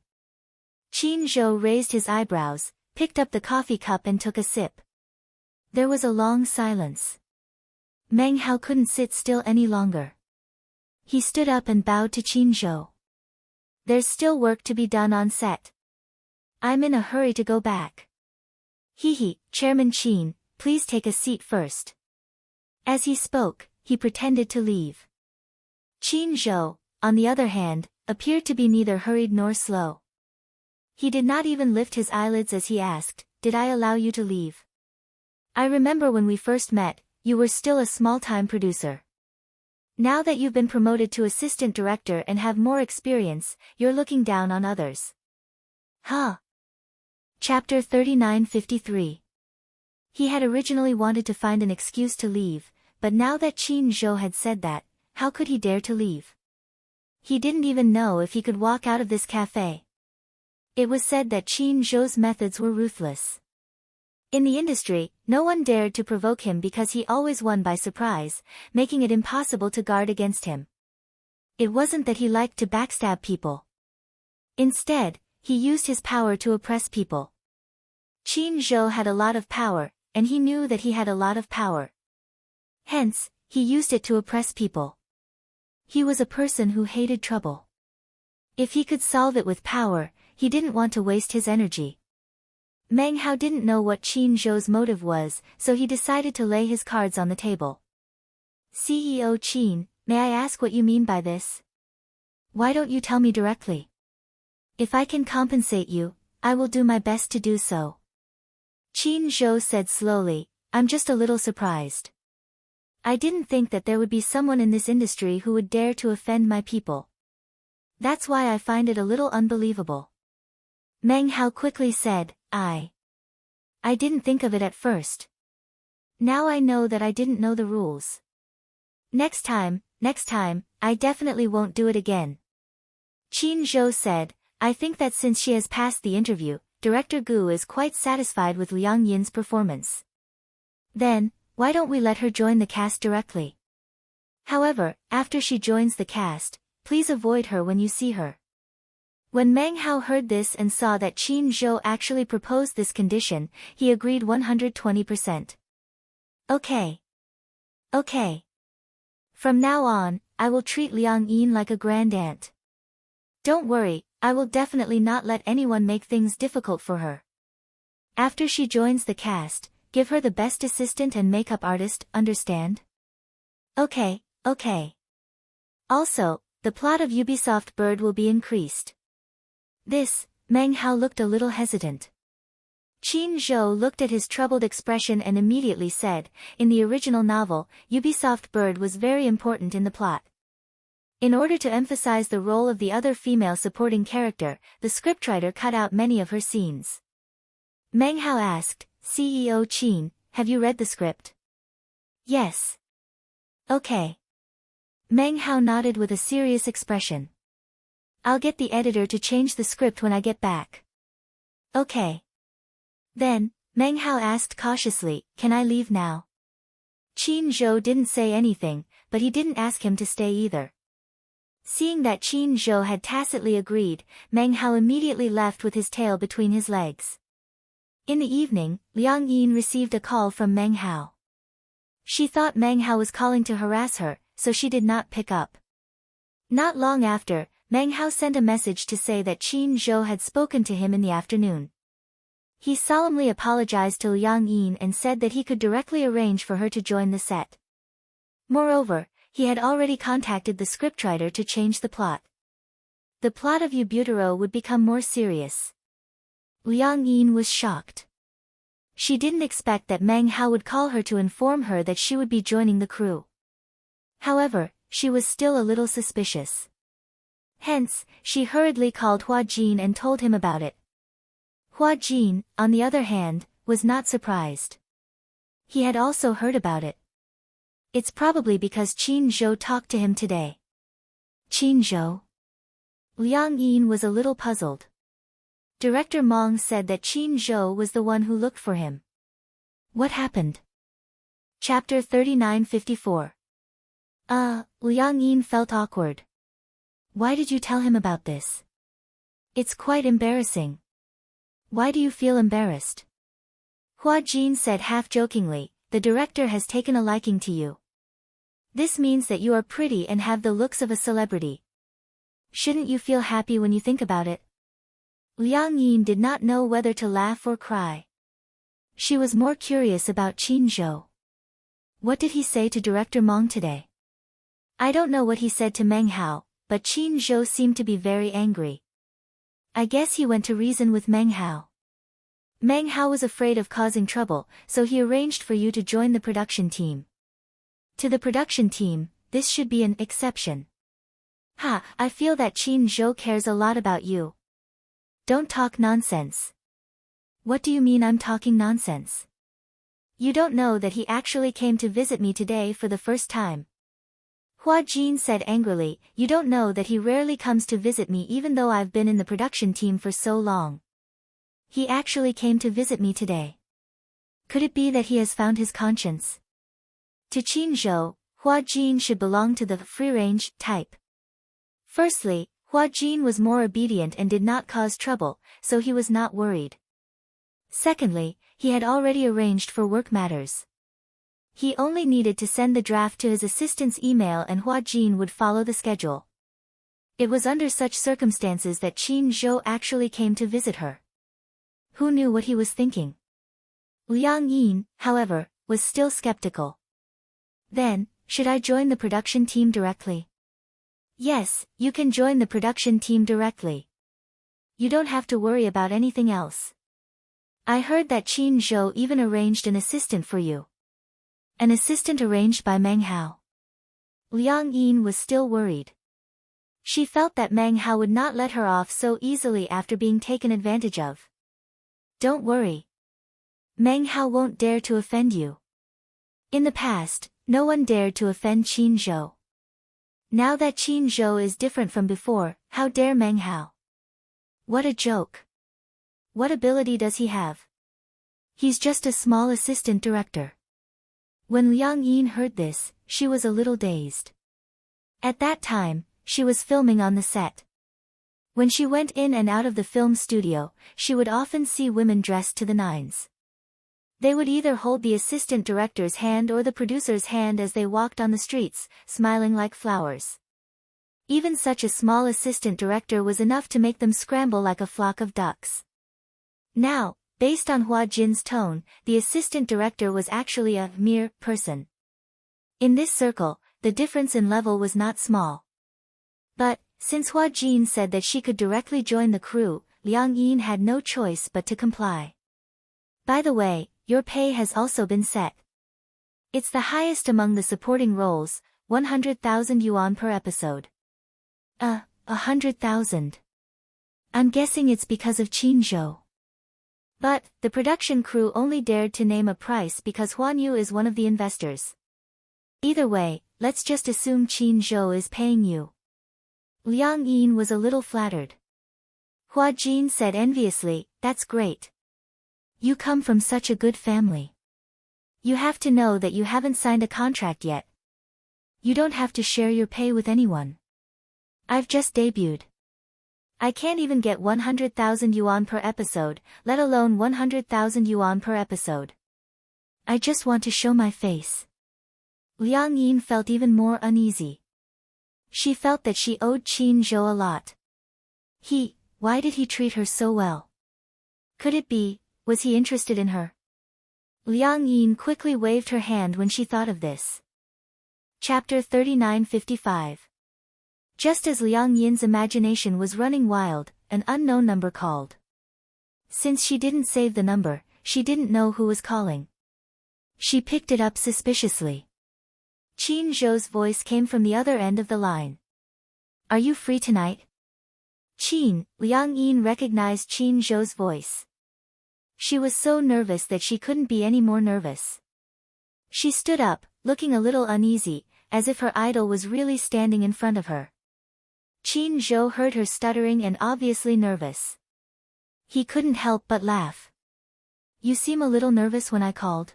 Qin Zhou raised his eyebrows, picked up the coffee cup and took a sip. There was a long silence. Meng Hao couldn't sit still any longer. He stood up and bowed to Qin Zhou. There's still work to be done on set. I'm in a hurry to go back. Chairman Qin, please take a seat first. As he spoke, he pretended to leave. Qin Zhou, on the other hand, appeared to be neither hurried nor slow. He did not even lift his eyelids as he asked, Did I allow you to leave? I remember when we first met, you were still a small-time producer. Now that you've been promoted to assistant director and have more experience, you're looking down on others. Huh? Chapter 3953. He had originally wanted to find an excuse to leave, but now that Qin Zhou had said that, how could he dare to leave? He didn't even know if he could walk out of this cafe. It was said that Qin Zhou's methods were ruthless. In the industry, no one dared to provoke him because he always won by surprise, making it impossible to guard against him. It wasn't that he liked to backstab people. Instead, he used his power to oppress people. Qin Zhou had a lot of power, and he knew that he had a lot of power. Hence, he used it to oppress people. He was a person who hated trouble. If he could solve it with power, he didn't want to waste his energy. Meng Hao didn't know what Qin Zhou's motive was, so he decided to lay his cards on the table. CEO Qin, may I ask what you mean by this? Why don't you tell me directly? If I can compensate you, I will do my best to do so. Qin Zhou said slowly, I'm just a little surprised. I didn't think that there would be someone in this industry who would dare to offend my people. That's why I find it a little unbelievable. Meng Hao quickly said, I didn't think of it at first. Now I know that I didn't know the rules. Next time, I definitely won't do it again. Qin Zhou said, I think that since she has passed the interview, Director Gu is quite satisfied with Liang Yin's performance. Then, why don't we let her join the cast directly? However, after she joins the cast, please avoid her when you see her. When Meng Hao heard this and saw that Qin Zhou actually proposed this condition, he agreed 120%. Okay. From now on, I will treat Liang Yin like a grand aunt. Don't worry, I will definitely not let anyone make things difficult for her. After she joins the cast, give her the best assistant and makeup artist, understand? Okay. Also, the plot of Ubisoft Bird will be increased. This, Meng Hao looked a little hesitant. Qin Zhou looked at his troubled expression and immediately said, in the original novel, Ubisoft Bird was very important in the plot. In order to emphasize the role of the other female supporting character, the scriptwriter cut out many of her scenes. Meng Hao asked, CEO Qin, have you read the script? Yes. Okay. Meng Hao nodded with a serious expression. I'll get the editor to change the script when I get back. Okay. Then, Meng Hao asked cautiously, can I leave now? Qin Zhou didn't say anything, but he didn't ask him to stay either. Seeing that Qin Zhou had tacitly agreed, Meng Hao immediately left with his tail between his legs. In the evening, Liang Yin received a call from Meng Hao. She thought Meng Hao was calling to harass her, so she did not pick up. Not long after, Meng Hao sent a message to say that Qin Zhou had spoken to him in the afternoon. He solemnly apologized to Liang Yin and said that he could directly arrange for her to join the set. Moreover, he had already contacted the scriptwriter to change the plot. The plot of Ubutaro would become more serious. Liang Yin was shocked. She didn't expect that Meng Hao would call her to inform her that she would be joining the crew. However, she was still a little suspicious. Hence, she hurriedly called Hua Jin and told him about it. Hua Jin, on the other hand, was not surprised. He had also heard about it. It's probably because Qin Zhou talked to him today. Qin Zhou? Liang Yin was a little puzzled. Director Meng said that Qin Zhou was the one who looked for him. What happened? Chapter 3954. Liang Yin felt awkward. Why did you tell him about this? It's quite embarrassing. Why do you feel embarrassed? Hua Jin said half-jokingly, the director has taken a liking to you. This means that you are pretty and have the looks of a celebrity. Shouldn't you feel happy when you think about it? Liang Yin did not know whether to laugh or cry. She was more curious about Qin Zhou. What did he say to Director Meng today? I don't know what he said to Meng Hao, but Qin Zhou seemed to be very angry. I guess he went to reason with Meng Hao. Meng Hao was afraid of causing trouble, so he arranged for you to join the production team. To the production team, this should be an exception. I feel that Qin Zhou cares a lot about you. Don't talk nonsense. What do you mean I'm talking nonsense? You don't know that he actually came to visit me today for the first time. Hua Jin said angrily, you don't know that he rarely comes to visit me even though I've been in the production team for so long. He actually came to visit me today. Could it be that he has found his conscience? To Qin Zhou, Hua Jin should belong to the free-range type. Firstly, Hua Jin was more obedient and did not cause trouble, so he was not worried. Secondly, he had already arranged for work matters. He only needed to send the draft to his assistant's email and Hua Jin would follow the schedule. It was under such circumstances that Qin Zhou actually came to visit her. Who knew what he was thinking? Liang Yin, however, was still skeptical. Then, should I join the production team directly? Yes, you can join the production team directly. You don't have to worry about anything else. I heard that Qin Zhou even arranged an assistant for you. An assistant arranged by Meng Hao. Liang Yin was still worried. She felt that Meng Hao would not let her off so easily after being taken advantage of. Don't worry. Meng Hao won't dare to offend you. In the past, no one dared to offend Qin Zhou. Now that Qin Zhou is different from before, how dare Meng Hao? What a joke. What ability does he have? He's just a small assistant director. When Liang Yin heard this, she was a little dazed. At that time, she was filming on the set. When she went in and out of the film studio, she would often see women dressed to the nines. They would either hold the assistant director's hand or the producer's hand as they walked on the streets, smiling like flowers. Even such a small assistant director was enough to make them scramble like a flock of ducks. Now, based on Hua Jin's tone, the assistant director was actually a mere person. In this circle, the difference in level was not small. But, since Hua Jin said that she could directly join the crew, Liang Yin had no choice but to comply. By the way, your pay has also been set. It's the highest among the supporting roles, 100,000 yuan per episode. 100,000. I'm guessing it's because of Qin Zhou. But, the production crew only dared to name a price because Huan Yu is one of the investors. Either way, let's just assume Qin Zhou is paying you. Liang Yin was a little flattered. Hua Jin said enviously, that's great. You come from such a good family. You have to know that you haven't signed a contract yet. You don't have to share your pay with anyone. I've just debuted. I can't even get 100,000 yuan per episode, let alone 100,000 yuan per episode. I just want to show my face. Liang Yin felt even more uneasy. She felt that she owed Qin Zhou a lot. Why did he treat her so well? Could it be, was he interested in her? Liang Yin quickly waved her hand when she thought of this. Chapter 3955. Just as Liang Yin's imagination was running wild, an unknown number called. Since she didn't save the number, she didn't know who was calling. She picked it up suspiciously. Qin Zhou's voice came from the other end of the line. Are you free tonight? Liang Yin recognized Qin Zhou's voice. She was so nervous that she couldn't be any more nervous. She stood up, looking a little uneasy, as if her idol was really standing in front of her. Qin Zhou heard her stuttering and obviously nervous. He couldn't help but laugh. You seem a little nervous when I called.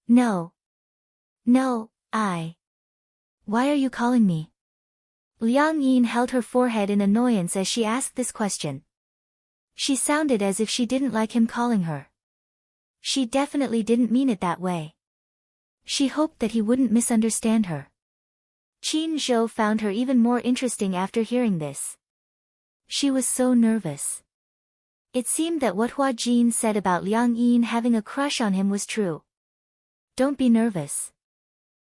No. Why are you calling me? Liang Yin held her forehead in annoyance as she asked this question. She sounded as if she didn't like him calling her. She definitely didn't mean it that way. She hoped that he wouldn't misunderstand her. Qin Zhou found her even more interesting after hearing this. She was so nervous. It seemed that what Hua Jin said about Liang Yin having a crush on him was true. Don't be nervous.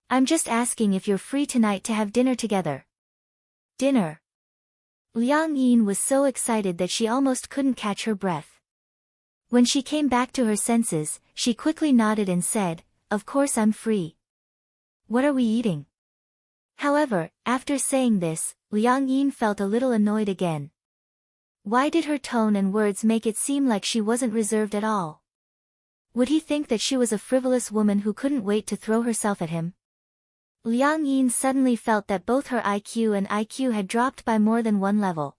I'm just asking if you're free tonight to have dinner together. Dinner. Liang Yin was so excited that she almost couldn't catch her breath. When she came back to her senses, she quickly nodded and said, Of course I'm free. What are we eating? However, after saying this, Liang Yin felt a little annoyed again. Why did her tone and words make it seem like she wasn't reserved at all? Would he think that she was a frivolous woman who couldn't wait to throw herself at him? Liang Yin suddenly felt that both her IQ and IQ had dropped by more than one level.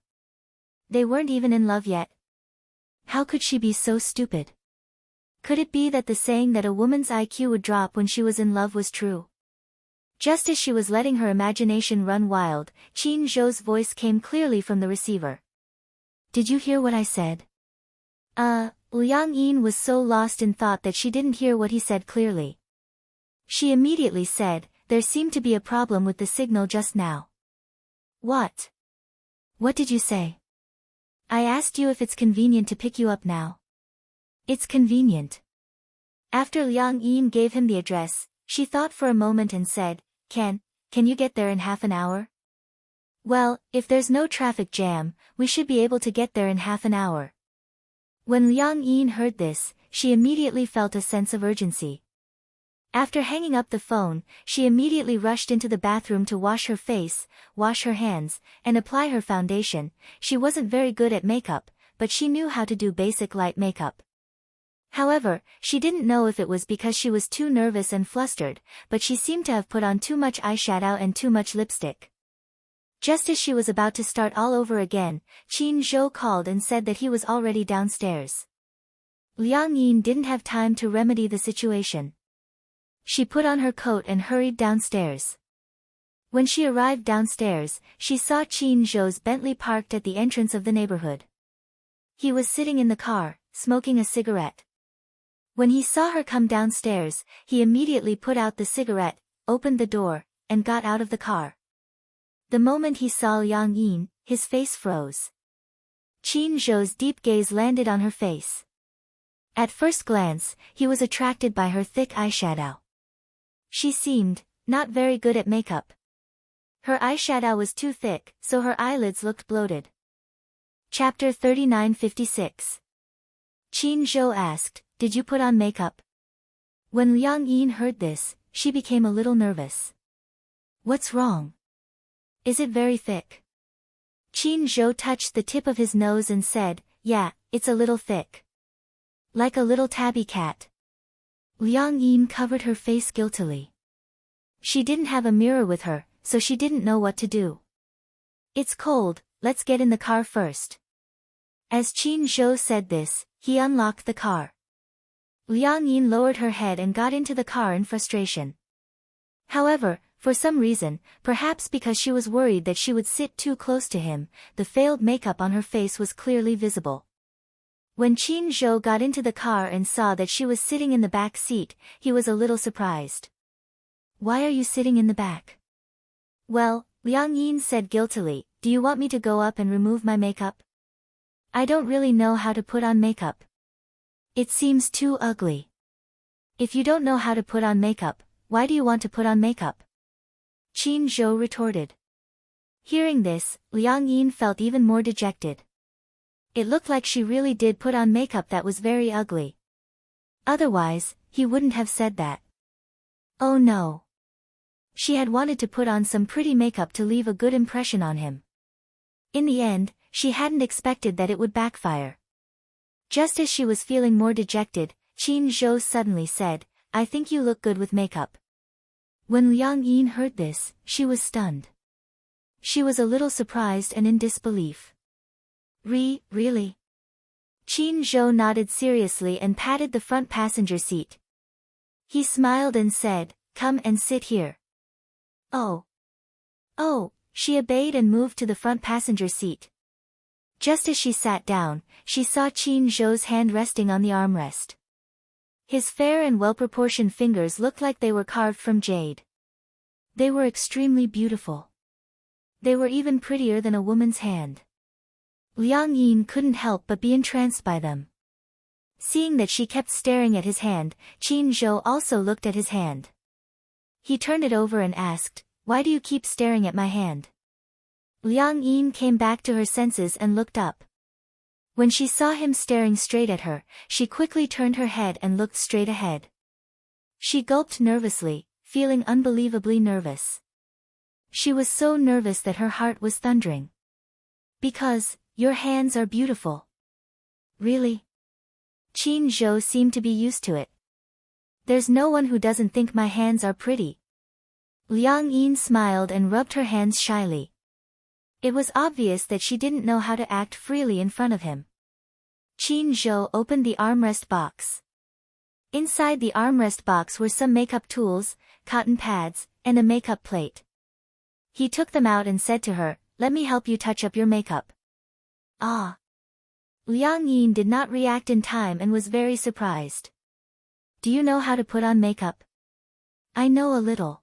They weren't even in love yet. How could she be so stupid? Could it be that the saying that a woman's IQ would drop when she was in love was true? Just as she was letting her imagination run wild, Qin Zhou's voice came clearly from the receiver. Did you hear what I said? Liang Yin was so lost in thought that she didn't hear what he said clearly. She immediately said, there seemed to be a problem with the signal just now. What? What did you say? I asked you if it's convenient to pick you up now. It's convenient. After Liang Yin gave him the address, she thought for a moment and said, Can you get there in half an hour? Well, if there's no traffic jam, we should be able to get there in half an hour. When Liang Yin heard this, she immediately felt a sense of urgency. After hanging up the phone, she immediately rushed into the bathroom to wash her face, wash her hands, and apply her foundation. She wasn't very good at makeup, but she knew how to do basic light makeup. However, she didn't know if it was because she was too nervous and flustered, but she seemed to have put on too much eyeshadow and too much lipstick. Just as she was about to start all over again, Qin Zhou called and said that he was already downstairs. Liang Yin didn't have time to remedy the situation. She put on her coat and hurried downstairs. When she arrived downstairs, she saw Qin Zhou's Bentley parked at the entrance of the neighborhood. He was sitting in the car, smoking a cigarette. When he saw her come downstairs, he immediately put out the cigarette, opened the door, and got out of the car. The moment he saw Liang Yin, his face froze. Qin Zhou's deep gaze landed on her face. At first glance, he was attracted by her thick eyeshadow. She seemed not very good at makeup. Her eyeshadow was too thick, so her eyelids looked bloated. Chapter 3956. Qin Zhou asked, Did you put on makeup? When Liang Yin heard this, she became a little nervous. What's wrong? Is it very thick? Qin Zhou touched the tip of his nose and said, Yeah, it's a little thick. Like a little tabby cat. Liang Yin covered her face guiltily. She didn't have a mirror with her, so she didn't know what to do. It's cold, let's get in the car first. As Qin Zhou said this, he unlocked the car. Liang Yin lowered her head and got into the car in frustration. However, for some reason, perhaps because she was worried that she would sit too close to him, the failed makeup on her face was clearly visible. When Qin Zhou got into the car and saw that she was sitting in the back seat, he was a little surprised. Why are you sitting in the back? Well, Liang Yin said guiltily, do you want me to go up and remove my makeup? I don't really know how to put on makeup. It seems too ugly. If you don't know how to put on makeup, why do you want to put on makeup? Qin Zhou retorted. Hearing this, Liang Yin felt even more dejected. It looked like she really did put on makeup that was very ugly. Otherwise, he wouldn't have said that. Oh no. She had wanted to put on some pretty makeup to leave a good impression on him. In the end, she hadn't expected that it would backfire. Just as she was feeling more dejected, Qin Zhou suddenly said, I think you look good with makeup. When Liang Yin heard this, she was stunned. She was a little surprised and in disbelief. Really? Qin Zhou nodded seriously and patted the front passenger seat. He smiled and said, Come and sit here. Oh, she obeyed and moved to the front passenger seat. Just as she sat down, she saw Qin Zhou's hand resting on the armrest. His fair and well-proportioned fingers looked like they were carved from jade. They were extremely beautiful. They were even prettier than a woman's hand. Liang Yin couldn't help but be entranced by them. Seeing that she kept staring at his hand, Qin Zhou also looked at his hand. He turned it over and asked, Why do you keep staring at my hand? Liang Yin came back to her senses and looked up. When she saw him staring straight at her, she quickly turned her head and looked straight ahead. She gulped nervously, feeling unbelievably nervous. She was so nervous that her heart was thundering. Because, your hands are beautiful. Really? Qin Zhou seemed to be used to it. There's no one who doesn't think my hands are pretty. Liang Yin smiled and rubbed her hands shyly. It was obvious that she didn't know how to act freely in front of him. Qin Zhou opened the armrest box. Inside the armrest box were some makeup tools, cotton pads, and a makeup plate. He took them out and said to her, "Let me help you touch up your makeup." Ah! Liang Yin did not react in time and was very surprised. "Do you know how to put on makeup?" "I know a little.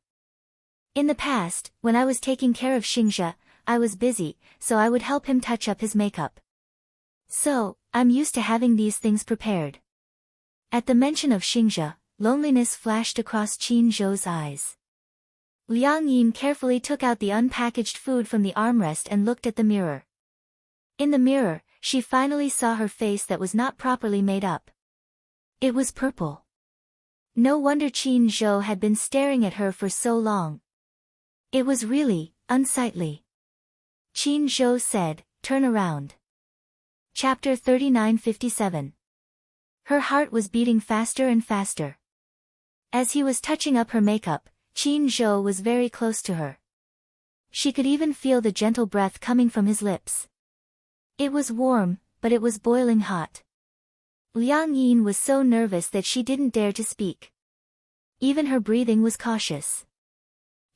In the past, when I was taking care of Xingzhe, I was busy, so I would help him touch up his makeup. So, I'm used to having these things prepared." At the mention of Xingzhe, loneliness flashed across Qin Zhou's eyes. Liang Yin carefully took out the unpackaged food from the armrest and looked at the mirror. In the mirror, she finally saw her face that was not properly made up. It was purple. No wonder Qin Zhou had been staring at her for so long. It was really unsightly. Qin Zhou said, "Turn around." Chapter 39:57. Her heart was beating faster and faster. As he was touching up her makeup, Qin Zhou was very close to her. She could even feel the gentle breath coming from his lips. It was warm, but it was boiling hot. Liang Yin was so nervous that she didn't dare to speak. Even her breathing was cautious.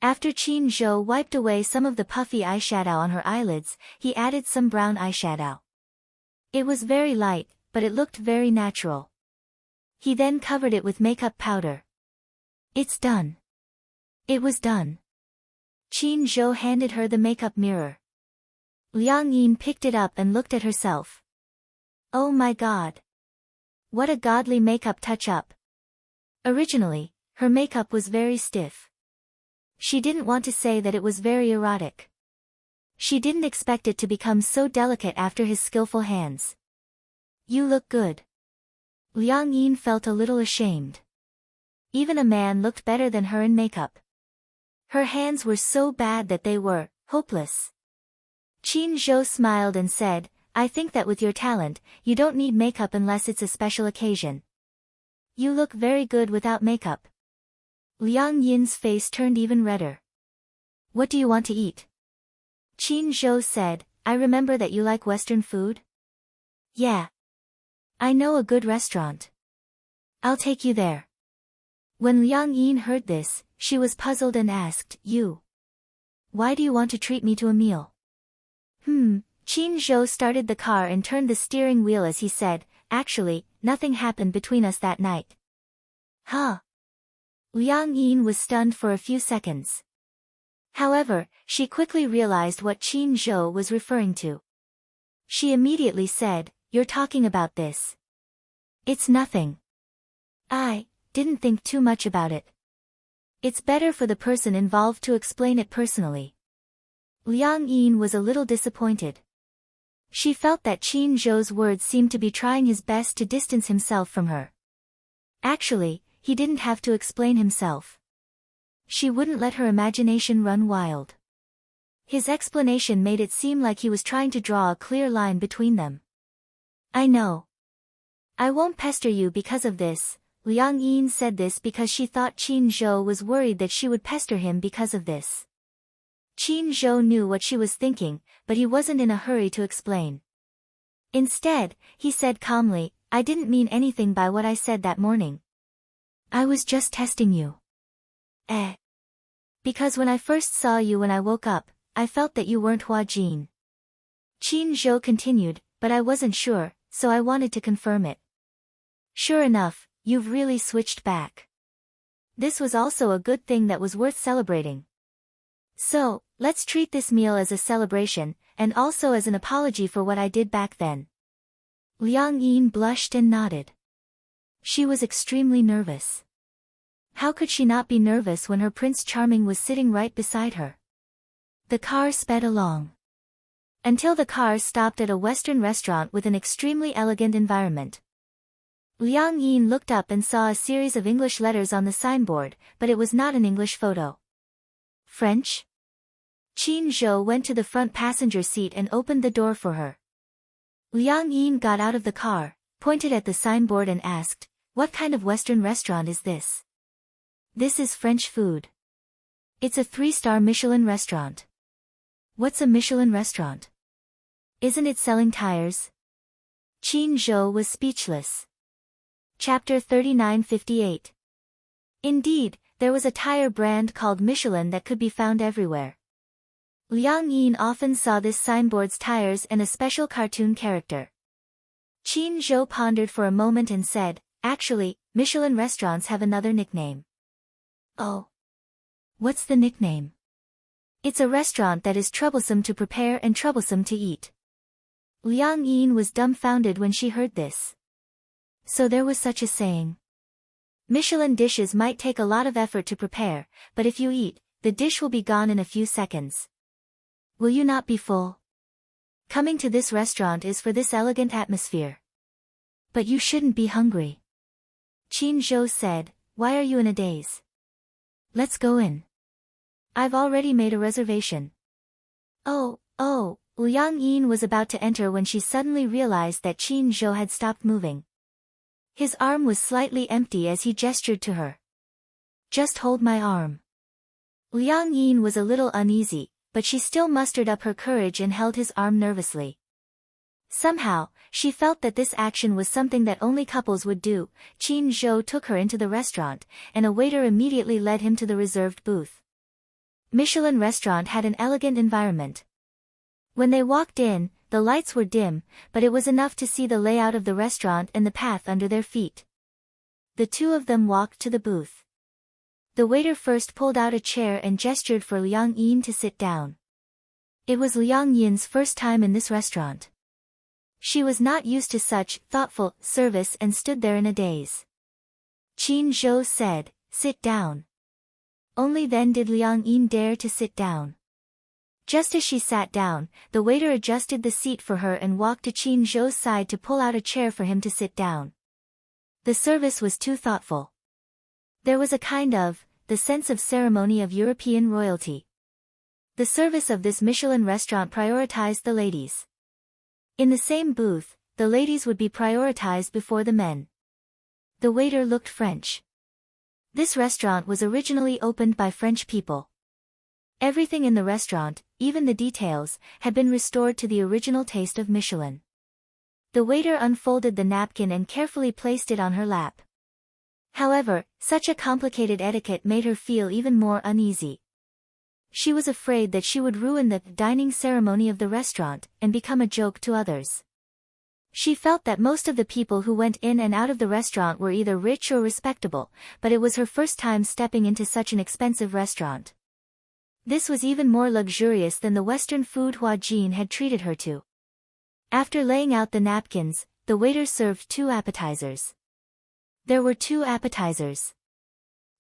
After Qin Zhou wiped away some of the puffy eyeshadow on her eyelids, he added some brown eyeshadow. It was very light, but it looked very natural. He then covered it with makeup powder. "It's done." It was done. Qin Zhou handed her the makeup mirror. Liang Yin picked it up and looked at herself. Oh my god! What a godly makeup touch-up! Originally, her makeup was very stiff. She didn't want to say that it was very erotic. She didn't expect it to become so delicate after his skillful hands. "You look good." Liang Yin felt a little ashamed. Even a man looked better than her in makeup. Her hands were so bad that they were hopeless. Qin Zhou smiled and said, "I think that with your talent, you don't need makeup unless it's a special occasion. You look very good without makeup." Liang Yin's face turned even redder. "What do you want to eat?" Qin Zhou said, "I remember that you like Western food." "Yeah. I know a good restaurant. I'll take you there." When Liang Yin heard this, she was puzzled and asked, "You? Why do you want to treat me to a meal?" Qin Zhou started the car and turned the steering wheel as he said, "Actually, nothing happened between us that night." Huh? Liang Yin was stunned for a few seconds. However, she quickly realized what Qin Zhou was referring to. She immediately said, "You're talking about this." "It's nothing. I didn't think too much about it. It's better for the person involved to explain it personally." Liang Yin was a little disappointed. She felt that Qin Zhou's words seemed to be trying his best to distance himself from her. Actually, he didn't have to explain himself. She wouldn't let her imagination run wild. His explanation made it seem like he was trying to draw a clear line between them. "I know. I won't pester you because of this." Liang Yin said this because she thought Qin Zhou was worried that she would pester him because of this. Qin Zhou knew what she was thinking, but he wasn't in a hurry to explain. Instead, he said calmly, "I didn't mean anything by what I said that morning. I was just testing you." Because when I first saw you when I woke up, I felt that you weren't Hua Jin." Qin Zhou continued, "But I wasn't sure, so I wanted to confirm it." "Sure enough, you've really switched back. This was also a good thing that was worth celebrating. So, let's treat this meal as a celebration, and also as an apology for what I did back then." Liang Yin blushed and nodded. She was extremely nervous. How could she not be nervous when her Prince Charming was sitting right beside her? The car sped along. Until the car stopped at a Western restaurant with an extremely elegant environment. Liang Yin looked up and saw a series of English letters on the signboard, but it was not an English photo. French? Qin Zhou went to the front passenger seat and opened the door for her. Liang Yin got out of the car, pointed at the signboard and asked, "What kind of Western restaurant is this?" "This is French food." It's a 3-star Michelin restaurant. What's a Michelin restaurant? Isn't it selling tires? Qin Zhou was speechless. Chapter 3958. Indeed, there was a tire brand called Michelin that could be found everywhere. Liang Yin often saw this signboard's tires and a special cartoon character. Qin Zhou pondered for a moment and said, "Actually, Michelin restaurants have another nickname." "Oh. What's the nickname?" "It's a restaurant that is troublesome to prepare and troublesome to eat." Liang Yin was dumbfounded when she heard this. So there was such a saying. Michelin dishes might take a lot of effort to prepare, but if you eat, the dish will be gone in a few seconds. Will you not be full? Coming to this restaurant is for this elegant atmosphere. But you shouldn't be hungry. Qin Zhou said, "Why are you in a daze? Let's go in. I've already made a reservation." Oh, Liang Yin was about to enter when she suddenly realized that Qin Zhou had stopped moving. His arm was slightly empty as he gestured to her. "Just hold my arm." Liang Yin was a little uneasy, but she still mustered up her courage and held his arm nervously. Somehow, she felt that this action was something that only couples would do. Qin Zhou took her into the restaurant, and a waiter immediately led him to the reserved booth. Michelin restaurant had an elegant environment. When they walked in, the lights were dim, but it was enough to see the layout of the restaurant and the path under their feet. The two of them walked to the booth. The waiter first pulled out a chair and gestured for Liang Yin to sit down. It was Liang Yin's first time in this restaurant. She was not used to such thoughtful service and stood there in a daze. Qin Zhou said, "Sit down." Only then did Liang Yin dare to sit down. Just as she sat down, the waiter adjusted the seat for her and walked to Qin Zhou's side to pull out a chair for him to sit down. The service was too thoughtful. There was a kind of, the sense of ceremony of European royalty. The service of this Michelin restaurant prioritized the ladies. In the same booth, the ladies would be prioritized before the men. The waiter looked French. This restaurant was originally opened by French people. Everything in the restaurant, even the details, had been restored to the original taste of Michelin. The waiter unfolded the napkin and carefully placed it on her lap. However, such a complicated etiquette made her feel even more uneasy. She was afraid that she would ruin the dining ceremony of the restaurant and become a joke to others. She felt that most of the people who went in and out of the restaurant were either rich or respectable, but it was her first time stepping into such an expensive restaurant. This was even more luxurious than the Western food Hua Jin had treated her to. After laying out the napkins, the waiter served 2 appetizers. There were 2 appetizers.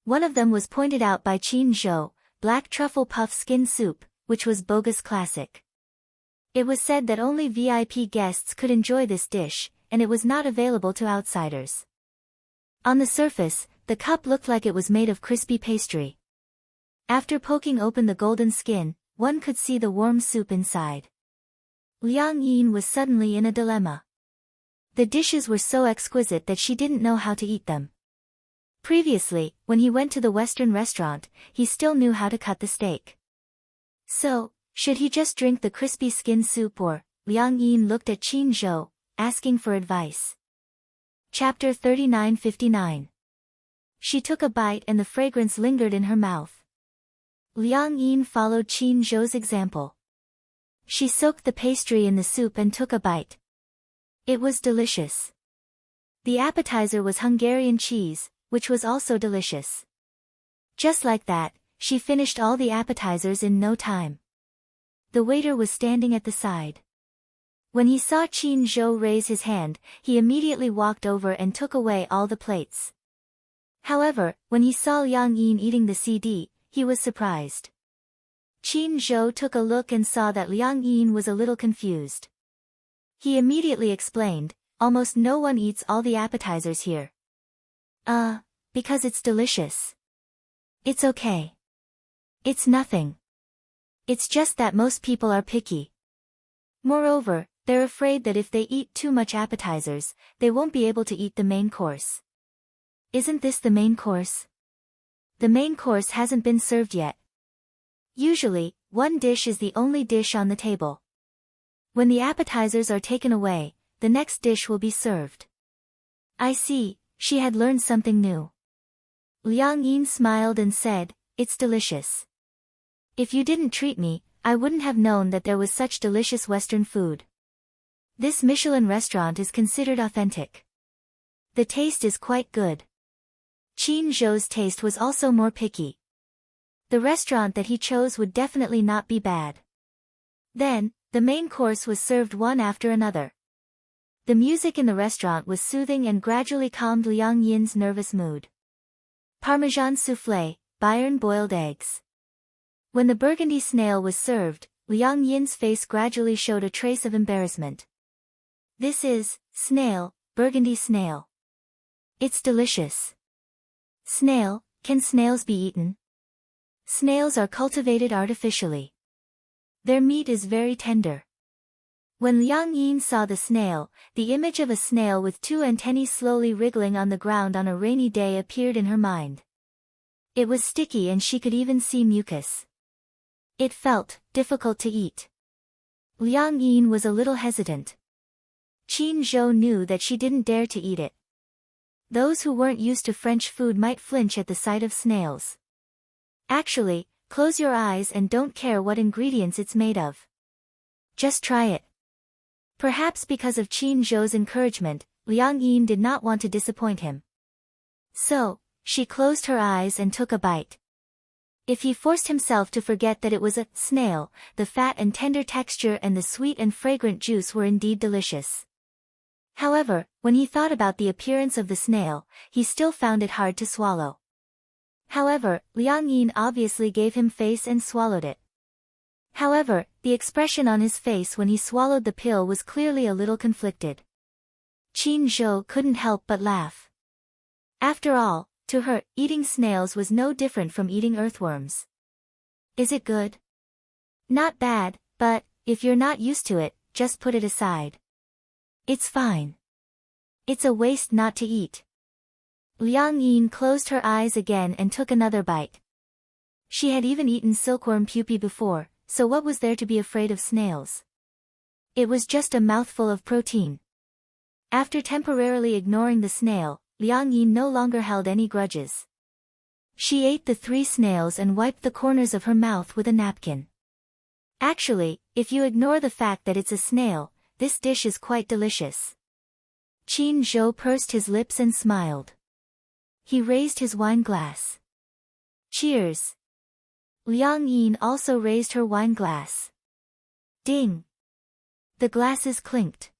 One of them was pointed out by Qin Zhou, black truffle puff skin soup, which was bogus classic. It was said that only VIP guests could enjoy this dish, and it was not available to outsiders. On the surface, the cup looked like it was made of crispy pastry. After poking open the golden skin, one could see the warm soup inside. Liang Yin was suddenly in a dilemma. The dishes were so exquisite that she didn't know how to eat them. Previously, when he went to the Western restaurant, he still knew how to cut the steak. So, should he just drink the crispy skin soup or? Liang Yin looked at Qin Zhou, asking for advice. Chapter 3959. She took a bite and the fragrance lingered in her mouth. Liang Yin followed Qin Zhou's example. She soaked the pastry in the soup and took a bite. It was delicious. The appetizer was Hungarian cheese, which was also delicious. Just like that, she finished all the appetizers in no time. The waiter was standing at the side. When he saw Qin Zhou raise his hand, he immediately walked over and took away all the plates. However, when he saw Liang Yin eating the CD, he was surprised. Qin Zhou took a look and saw that Liang Yin was a little confused. He immediately explained, "Almost no one eats all the appetizers here." Because it's delicious. It's okay. It's nothing. It's just that most people are picky. Moreover, they're afraid that if they eat too much appetizers, they won't be able to eat the main course. Isn't this the main course? The main course hasn't been served yet. Usually, one dish is the only dish on the table. When the appetizers are taken away, the next dish will be served. I see, she had learned something new. Liang Yin smiled and said, "It's delicious. If you didn't treat me, I wouldn't have known that there was such delicious Western food. This Michelin restaurant is considered authentic. The taste is quite good." Qin Zhou's taste was also more picky. The restaurant that he chose would definitely not be bad. Then, the main course was served one after another. The music in the restaurant was soothing and gradually calmed Liang Yin's nervous mood. Parmesan soufflé, Bayern boiled eggs. When the burgundy snail was served, Liang Yin's face gradually showed a trace of embarrassment. "This is, snail, burgundy snail. It's delicious." "Snail, can snails be eaten?" "Snails are cultivated artificially. Their meat is very tender." When Liang Yin saw the snail, the image of a snail with two antennae slowly wriggling on the ground on a rainy day appeared in her mind. It was sticky and she could even see mucus. It felt difficult to eat. Liang Yin was a little hesitant. Qin Zhou knew that she didn't dare to eat it. Those who weren't used to French food might flinch at the sight of snails. Actually, close your eyes and don't care what ingredients it's made of. Just try it. Perhaps because of Qin Zhou's encouragement, Liang Yin did not want to disappoint him. So, she closed her eyes and took a bite. If he forced himself to forget that it was a snail, the fat and tender texture and the sweet and fragrant juice were indeed delicious. However, when he thought about the appearance of the snail, he still found it hard to swallow. However, Liang Yin obviously gave him face and swallowed it. However, the expression on his face when he swallowed the pill was clearly a little conflicted. Qin Zhou couldn't help but laugh. After all, to her, eating snails was no different from eating earthworms. "Is it good?" "Not bad, but, if you're not used to it, just put it aside. It's fine. It's a waste not to eat." Liang Yin closed her eyes again and took another bite. She had even eaten silkworm pupae before, so what was there to be afraid of snails? It was just a mouthful of protein. After temporarily ignoring the snail, Liang Yin no longer held any grudges. She ate the 3 snails and wiped the corners of her mouth with a napkin. Actually, if you ignore the fact that it's a snail, this dish is quite delicious. Qin Zhou pursed his lips and smiled. He raised his wine glass. "Cheers." Liang Yin also raised her wine glass. Ding! The glasses clinked.